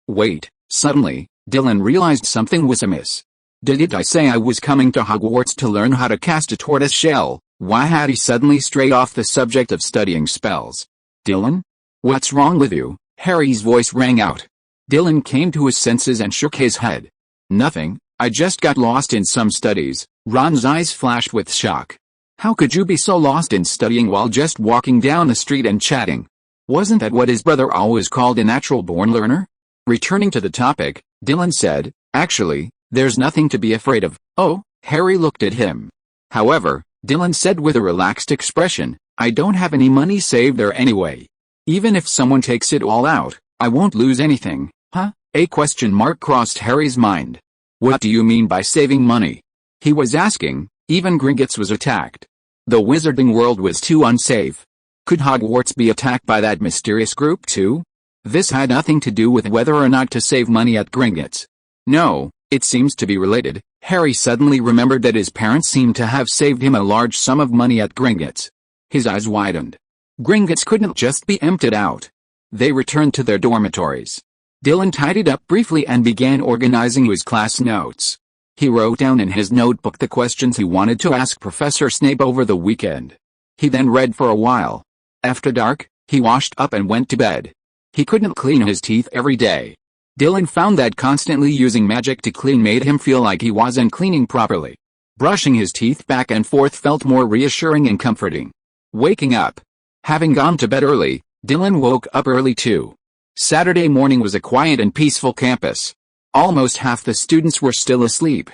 Wait, suddenly, Dylan realized something was amiss. Did I say I was coming to Hogwarts to learn how to cast a tortoise shell? Why had he suddenly strayed off the subject of studying spells? Dylan? What's wrong with you? Harry's voice rang out. Dylan came to his senses and shook his head. Nothing, I just got lost in some studies. Ron's eyes flashed with shock. How could you be so lost in studying while just walking down the street and chatting? Wasn't that what his brother always called a natural-born learner? Returning to the topic, Dylan said, actually, there's nothing to be afraid of. Oh, Harry looked at him. However, Dylan said with a relaxed expression, I don't have any money saved there anyway. Even if someone takes it all out, I won't lose anything. A question mark crossed Harry's mind. What do you mean by saving money? He was asking, even Gringotts was attacked. The wizarding world was too unsafe. Could Hogwarts be attacked by that mysterious group too? This had nothing to do with whether or not to save money at Gringotts. No, it seems to be related. Harry suddenly remembered that his parents seemed to have saved him a large sum of money at Gringotts. His eyes widened. Gringotts couldn't just be emptied out. They returned to their dormitories. Dylan tidied up briefly and began organizing his class notes. He wrote down in his notebook the questions he wanted to ask Professor Snape over the weekend. He then read for a while. After dark, he washed up and went to bed. He couldn't clean his teeth every day. Dylan found that constantly using magic to clean made him feel like he wasn't cleaning properly. Brushing his teeth back and forth felt more reassuring and comforting. Waking up. Having gone to bed early, Dylan woke up early too. Saturday morning was a quiet and peaceful campus. Almost half the students were still asleep.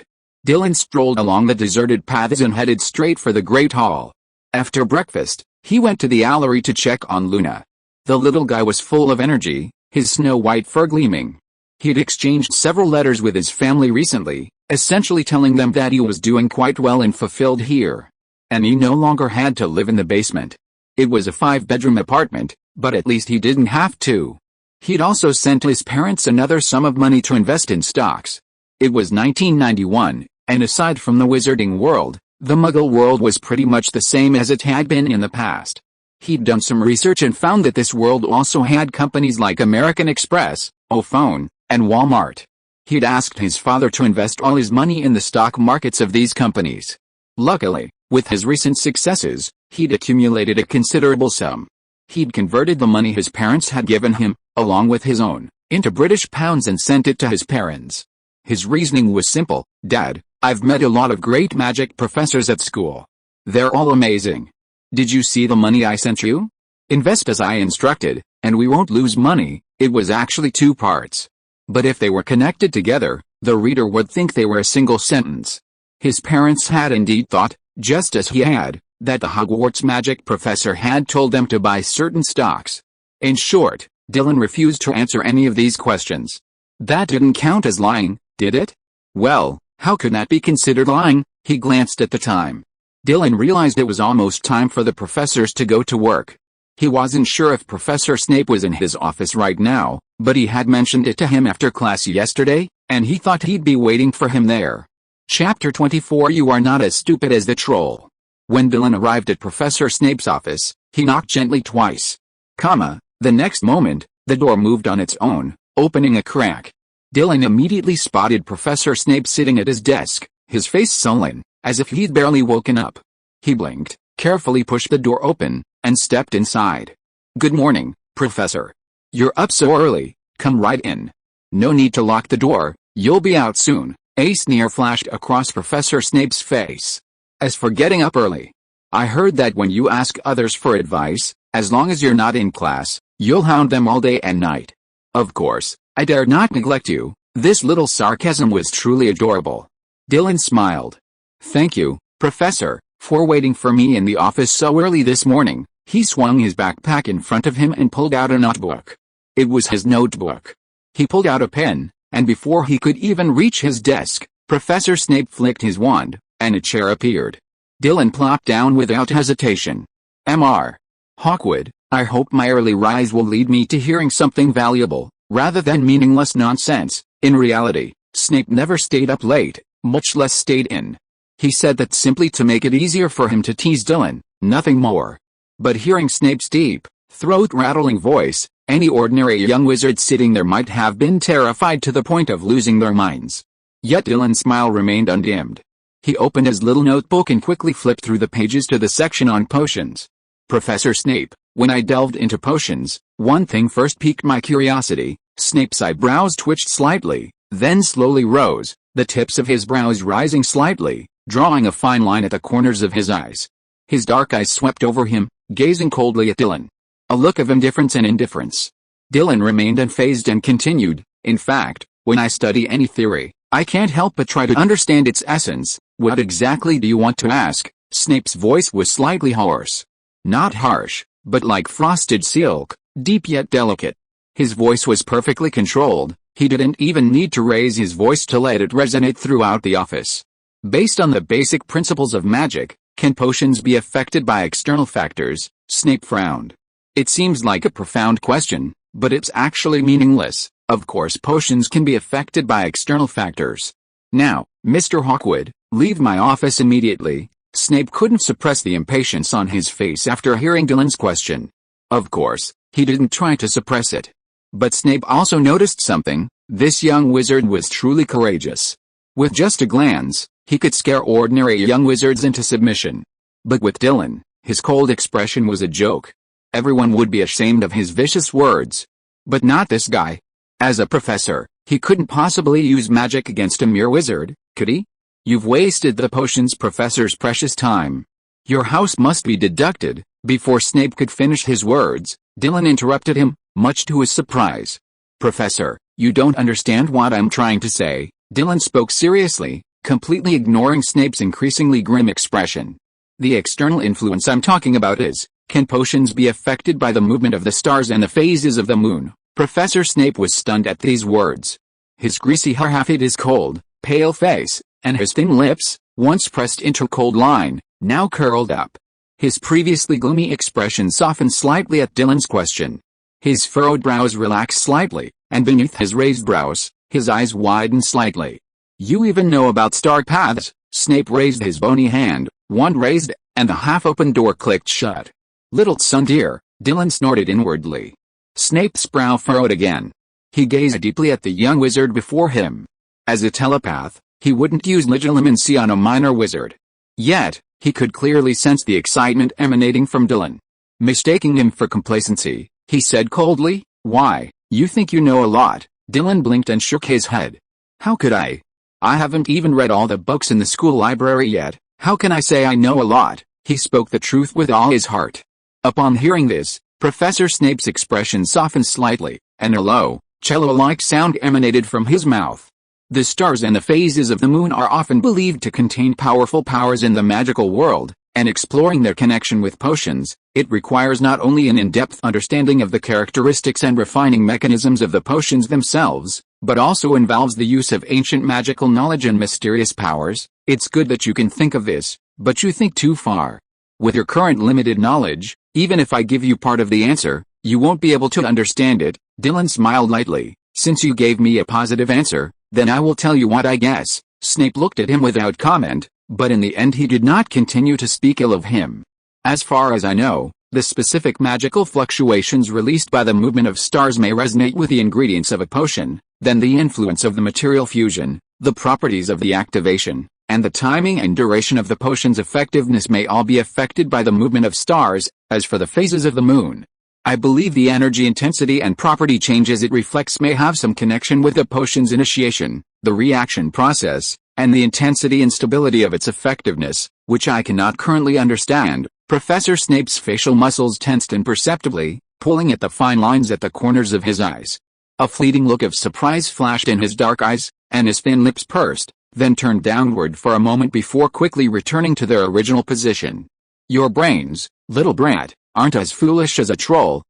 Dylan strolled along the deserted paths and headed straight for the Great Hall. After breakfast, he went to the Owlery to check on Luna. The little guy was full of energy, his snow-white fur gleaming. He'd exchanged several letters with his family recently, essentially telling them that he was doing quite well and fulfilled here. And he no longer had to live in the basement. It was a 5-bedroom apartment, but at least he didn't have to. He'd also sent his parents another sum of money to invest in stocks. It was 1991, and aside from the wizarding world, the Muggle world was pretty much the same as it had been in the past. He'd done some research and found that this world also had companies like American Express, Ophone, and Walmart. He'd asked his father to invest all his money in the stock markets of these companies. Luckily, with his recent successes, he'd accumulated a considerable sum. He'd converted the money his parents had given him, along with his own, into British pounds and sent it to his parents. His reasoning was simple: Dad, I've met a lot of great magic professors at school. They're all amazing. Did you see the money I sent you? Invest as I instructed, and we won't lose money. It was actually 2 parts. But if they were connected together, the reader would think they were a single sentence. His parents had indeed thought, just as he had, that the Hogwarts magic professor had told them to buy certain stocks. In short, Dylan refused to answer any of these questions. That didn't count as lying, did it? Well, how could that be considered lying? He glanced at the time. Dylan realized it was almost time for the professors to go to work. He wasn't sure if Professor Snape was in his office right now, but he had mentioned it to him after class yesterday, and he thought he'd be waiting for him there. Chapter 24 You are not as stupid as the troll. When Dylan arrived at Professor Snape's office, he knocked gently twice. The next moment, the door moved on its own, opening a crack. Dylan immediately spotted Professor Snape sitting at his desk, his face sullen, as if he'd barely woken up. He blinked, carefully pushed the door open, and stepped inside. Good morning, Professor. You're up so early, come right in. No need to lock the door, you'll be out soon. A sneer flashed across Professor Snape's face. As for getting up early, I heard that when you ask others for advice, as long as you're not in class, you'll hound them all day and night. Of course, I dare not neglect you. This little sarcasm was truly adorable. Dylan smiled. Thank you, Professor, for waiting for me in the office so early this morning. He swung his backpack in front of him and pulled out a notebook. It was his notebook. He pulled out a pen, and before he could even reach his desk, Professor Snape flicked his wand, and a chair appeared. Dylan plopped down without hesitation. Mr. Hawkwood, I hope my early rise will lead me to hearing something valuable, rather than meaningless nonsense. In reality, Snape never stayed up late, much less stayed in. He said that simply to make it easier for him to tease Dylan, nothing more. But hearing Snape's deep, throat-rattling voice, any ordinary young wizard sitting there might have been terrified to the point of losing their minds. Yet Dylan's smile remained undimmed. He opened his little notebook and quickly flipped through the pages to the section on potions. Professor Snape, when I delved into potions, one thing first piqued my curiosity. Snape's eyebrows twitched slightly, then slowly rose, the tips of his brows rising slightly, drawing a fine line at the corners of his eyes. His dark eyes swept over him, gazing coldly at Dylan. A look of indifference and indifference. Dylan remained unfazed and continued, in fact, when I study any theory, I can't help but try to understand its essence. What exactly do you want to ask? Snape's voice was slightly hoarse. Not harsh, but like frosted silk, deep yet delicate. His voice was perfectly controlled. He didn't even need to raise his voice to let it resonate throughout the office. Based on the basic principles of magic, can potions be affected by external factors? Snape frowned. It seems like a profound question, but it's actually meaningless. Of course potions can be affected by external factors. Now, Mr. Hawkwood, leave my office immediately. Snape couldn't suppress the impatience on his face after hearing Dylan's question. Of course, he didn't try to suppress it. But Snape also noticed something. This young wizard was truly courageous. With just a glance, he could scare ordinary young wizards into submission. But with Dylan, his cold expression was a joke. Everyone would be ashamed of his vicious words. But not this guy. As a professor, he couldn't possibly use magic against a mere wizard, could he? You've wasted the potions professor's precious time. Your house must be deducted. Before Snape could finish his words, Dylan interrupted him, much to his surprise. Professor, you don't understand what I'm trying to say. Dylan spoke seriously, completely ignoring Snape's increasingly grim expression. The external influence I'm talking about is, can potions be affected by the movement of the stars and the phases of the moon? Professor Snape was stunned at these words. His greasy hair, half his cold, pale face, and his thin lips, once pressed into a cold line, now curled up. His previously gloomy expression softened slightly at Dylan's question. His furrowed brows relaxed slightly, and beneath his raised brows, his eyes widened slightly. You even know about star paths? Snape raised his bony hand, wand raised, and the half-open door clicked shut. Little son dear, Dylan snorted inwardly. Snape's brow furrowed again. He gazed deeply at the young wizard before him. As a telepath, he wouldn't use legilimency on a minor wizard. Yet, he could clearly sense the excitement emanating from Dylan. Mistaking him for complacency, he said coldly, "Why, you think you know a lot." Dylan blinked and shook his head. "How could I? I haven't even read all the books in the school library yet. How can I say I know a lot?" He spoke the truth with all his heart. Upon hearing this, Professor Snape's expression softened slightly, and a low, cello-like sound emanated from his mouth. The stars and the phases of the moon are often believed to contain powerful powers in the magical world, and exploring their connection with potions, it requires not only an in-depth understanding of the characteristics and refining mechanisms of the potions themselves, but also involves the use of ancient magical knowledge and mysterious powers. It's good that you can think of this, but you think too far. With your current limited knowledge, even if I give you part of the answer, you won't be able to understand it. Dylan smiled lightly. Since you gave me a positive answer, then I will tell you what I guess. Snape looked at him without comment, but in the end he did not continue to speak ill of him. As far as I know, the specific magical fluctuations released by the movement of stars may resonate with the ingredients of a potion, then the influence of the material fusion, the properties of the activation, and the timing and duration of the potion's effectiveness may all be affected by the movement of stars. As for the phases of the moon, I believe the energy intensity and property changes it reflects may have some connection with the potion's initiation, the reaction process, and the intensity and stability of its effectiveness, which I cannot currently understand. Professor Snape's facial muscles tensed imperceptibly, pulling at the fine lines at the corners of his eyes. A fleeting look of surprise flashed in his dark eyes, and his thin lips pursed, then turned downward for a moment before quickly returning to their original position. Your brains, little brat, aren't as foolish as a troll.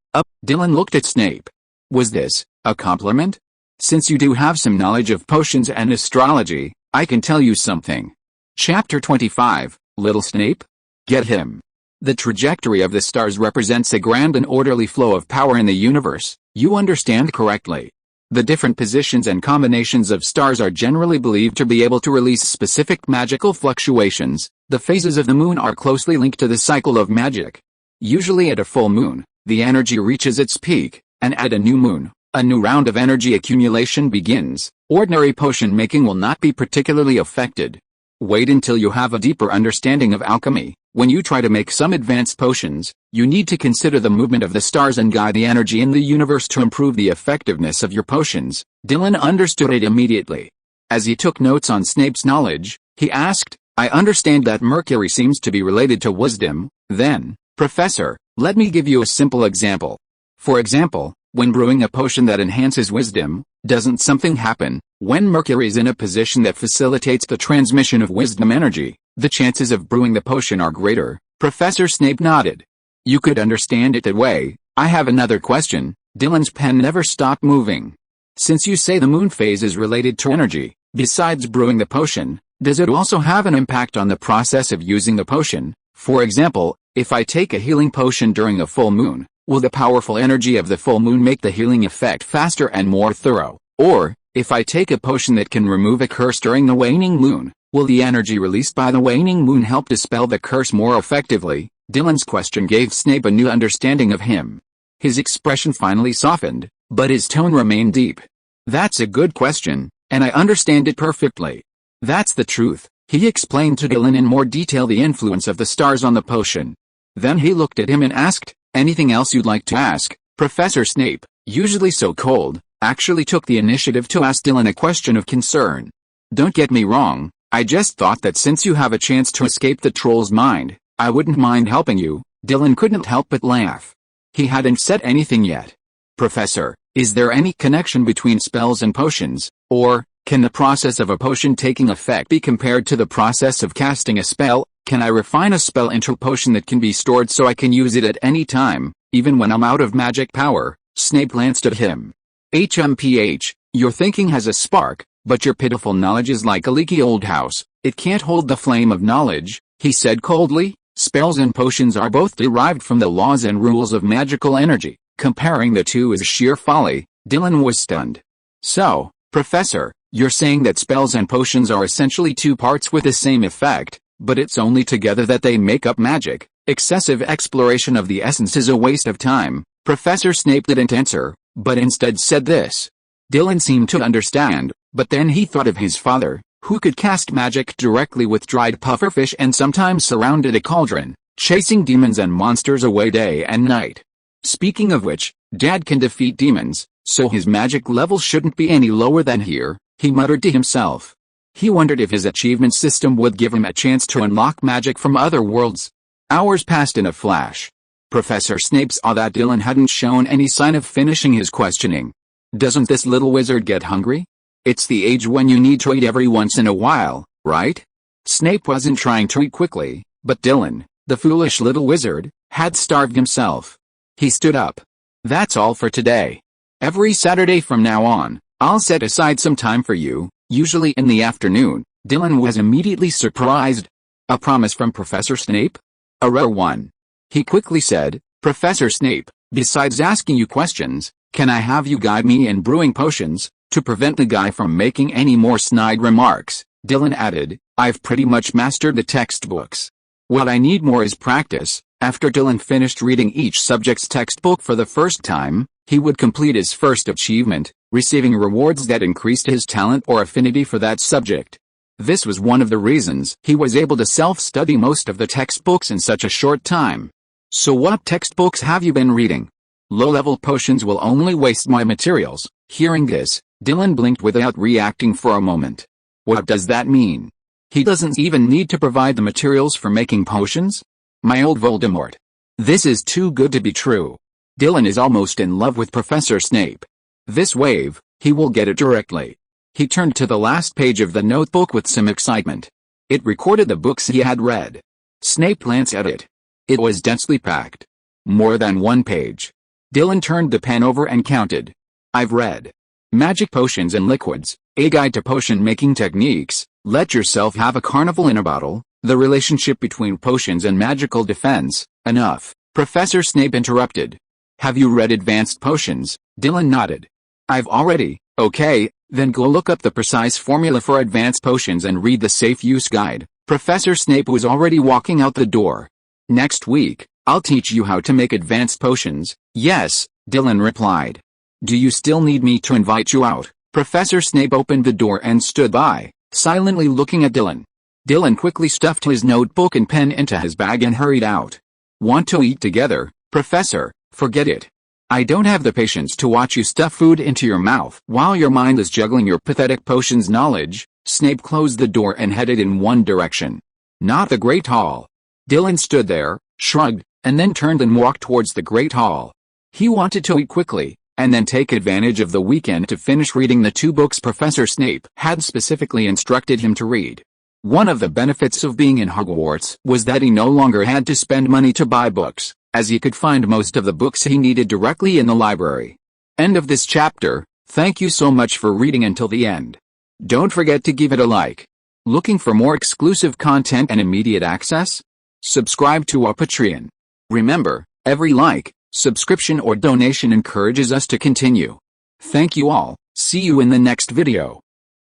Dylan looked at Snape. Was this a compliment? Since you do have some knowledge of potions and astrology, I can tell you something. Chapter 25, Little Snape? Get him. The trajectory of the stars represents a grand and orderly flow of power in the universe. You understand correctly. The different positions and combinations of stars are generally believed to be able to release specific magical fluctuations. The phases of the moon are closely linked to the cycle of magic. Usually at a full moon, the energy reaches its peak, and at a new moon, a new round of energy accumulation begins. Ordinary potion making will not be particularly affected. Wait until you have a deeper understanding of alchemy. When you try to make some advanced potions, you need to consider the movement of the stars and guide the energy in the universe to improve the effectiveness of your potions. Dylan understood it immediately. As he took notes on Snape's knowledge, he asked, I understand that Mercury seems to be related to wisdom. Then, Professor, let me give you a simple example. For example, when brewing a potion that enhances wisdom, doesn't something happen? When Mercury is in a position that facilitates the transmission of wisdom energy, the chances of brewing the potion are greater. Professor Snape nodded. You could understand it that way. I have another question. Dylan's pen never stopped moving. Since you say the moon phase is related to energy, besides brewing the potion, does it also have an impact on the process of using the potion? For example, if I take a healing potion during a full moon, will the powerful energy of the full moon make the healing effect faster and more thorough? Or, if I take a potion that can remove a curse during the waning moon, will the energy released by the waning moon help dispel the curse more effectively? Dylan's question gave Snape a new understanding of him. His expression finally softened, but his tone remained deep. That's a good question, and I understand it perfectly. That's the truth. He explained to Dylan in more detail the influence of the stars on the potion. Then he looked at him and asked, anything else you'd like to ask? Professor Snape, usually so cold, actually took the initiative to ask Dylan a question of concern. Don't get me wrong, I just thought that since you have a chance to escape the troll's mind, I wouldn't mind helping you. Dylan couldn't help but laugh. He hadn't said anything yet. Professor, is there any connection between spells and potions, or can the process of a potion taking effect be compared to the process of casting a spell? Can I refine a spell into a potion that can be stored so I can use it at any time, even when I'm out of magic power? Snape glanced at him. HMPH, Your thinking has a spark, but your pitiful knowledge is like a leaky old house. It can't hold the flame of knowledge, he said coldly. Spells and potions are both derived from the laws and rules of magical energy. Comparing the two is sheer folly. Dylan was stunned. So, Professor, you're saying that spells and potions are essentially two parts with the same effect, but it's only together that they make up magic. Excessive exploration of the essence is a waste of time. Professor Snape didn't answer, but instead said this. Dylan seemed to understand, but then he thought of his father, who could cast magic directly with dried pufferfish and sometimes surrounded a cauldron, chasing demons and monsters away day and night. Speaking of which, Dad can defeat demons, so his magic level shouldn't be any lower than here, he muttered to himself. He wondered if his achievement system would give him a chance to unlock magic from other worlds. Hours passed in a flash. Professor Snape saw that Dylan hadn't shown any sign of finishing his questioning. Doesn't this little wizard get hungry? It's the age when you need to eat every once in a while, right? Snape wasn't trying to eat quickly, but Dylan, the foolish little wizard, had starved himself. He stood up. That's all for today. Every Saturday from now on, I'll set aside some time for you, usually in the afternoon. Dylan was immediately surprised. A promise from Professor Snape? A rare one. He quickly said, Professor Snape, besides asking you questions, can I have you guide me in brewing potions? To prevent the guy from making any more snide remarks, Dylan added, I've pretty much mastered the textbooks. What I need more is practice. After Dylan finished reading each subject's textbook for the first time, he would complete his first achievement, receiving rewards that increased his talent or affinity for that subject. This was one of the reasons he was able to self-study most of the textbooks in such a short time. So what textbooks have you been reading? Low-level potions will only waste my materials. Hearing this, Dylan blinked without reacting for a moment. What does that mean? He doesn't even need to provide the materials for making potions? My old Voldemort. This is too good to be true. Dylan is almost in love with Professor Snape. This wave, he will get it directly. He turned to the last page of the notebook with some excitement. It recorded the books he had read. Snape glanced at it. It was densely packed. More than one page. Dylan turned the pen over and counted. I've read Magic Potions and Liquids, A Guide to Potion Making Techniques, Let Yourself Have a Carnival in a Bottle, The Relationship Between Potions and Magical Defense. Enough. Professor Snape interrupted. Have you read Advanced Potions? Dylan nodded. I've already. Okay, then go look up the precise formula for advanced potions and read the safe use guide. Professor Snape was already walking out the door. Next week, I'll teach you how to make advanced potions. Yes, Dylan replied. Do you still need me to invite you out? Professor Snape opened the door and stood by, silently looking at Dylan. Dylan quickly stuffed his notebook and pen into his bag and hurried out. Want to eat together, Professor? Forget it. I don't have the patience to watch you stuff food into your mouth while your mind is juggling your pathetic potions knowledge. Snape closed the door and headed in one direction. Not the Great Hall. Dylan stood there, shrugged, and then turned and walked towards the Great Hall. He wanted to eat quickly, and then take advantage of the weekend to finish reading the 2 books Professor Snape had specifically instructed him to read. One of the benefits of being in Hogwarts was that he no longer had to spend money to buy books, as he could find most of the books he needed directly in the library. End of this chapter. Thank you so much for reading until the end. Don't forget to give it a like. Looking for more exclusive content and immediate access? Subscribe to our Patreon. Remember, every like, subscription or donation encourages us to continue. Thank you all. See you in the next video.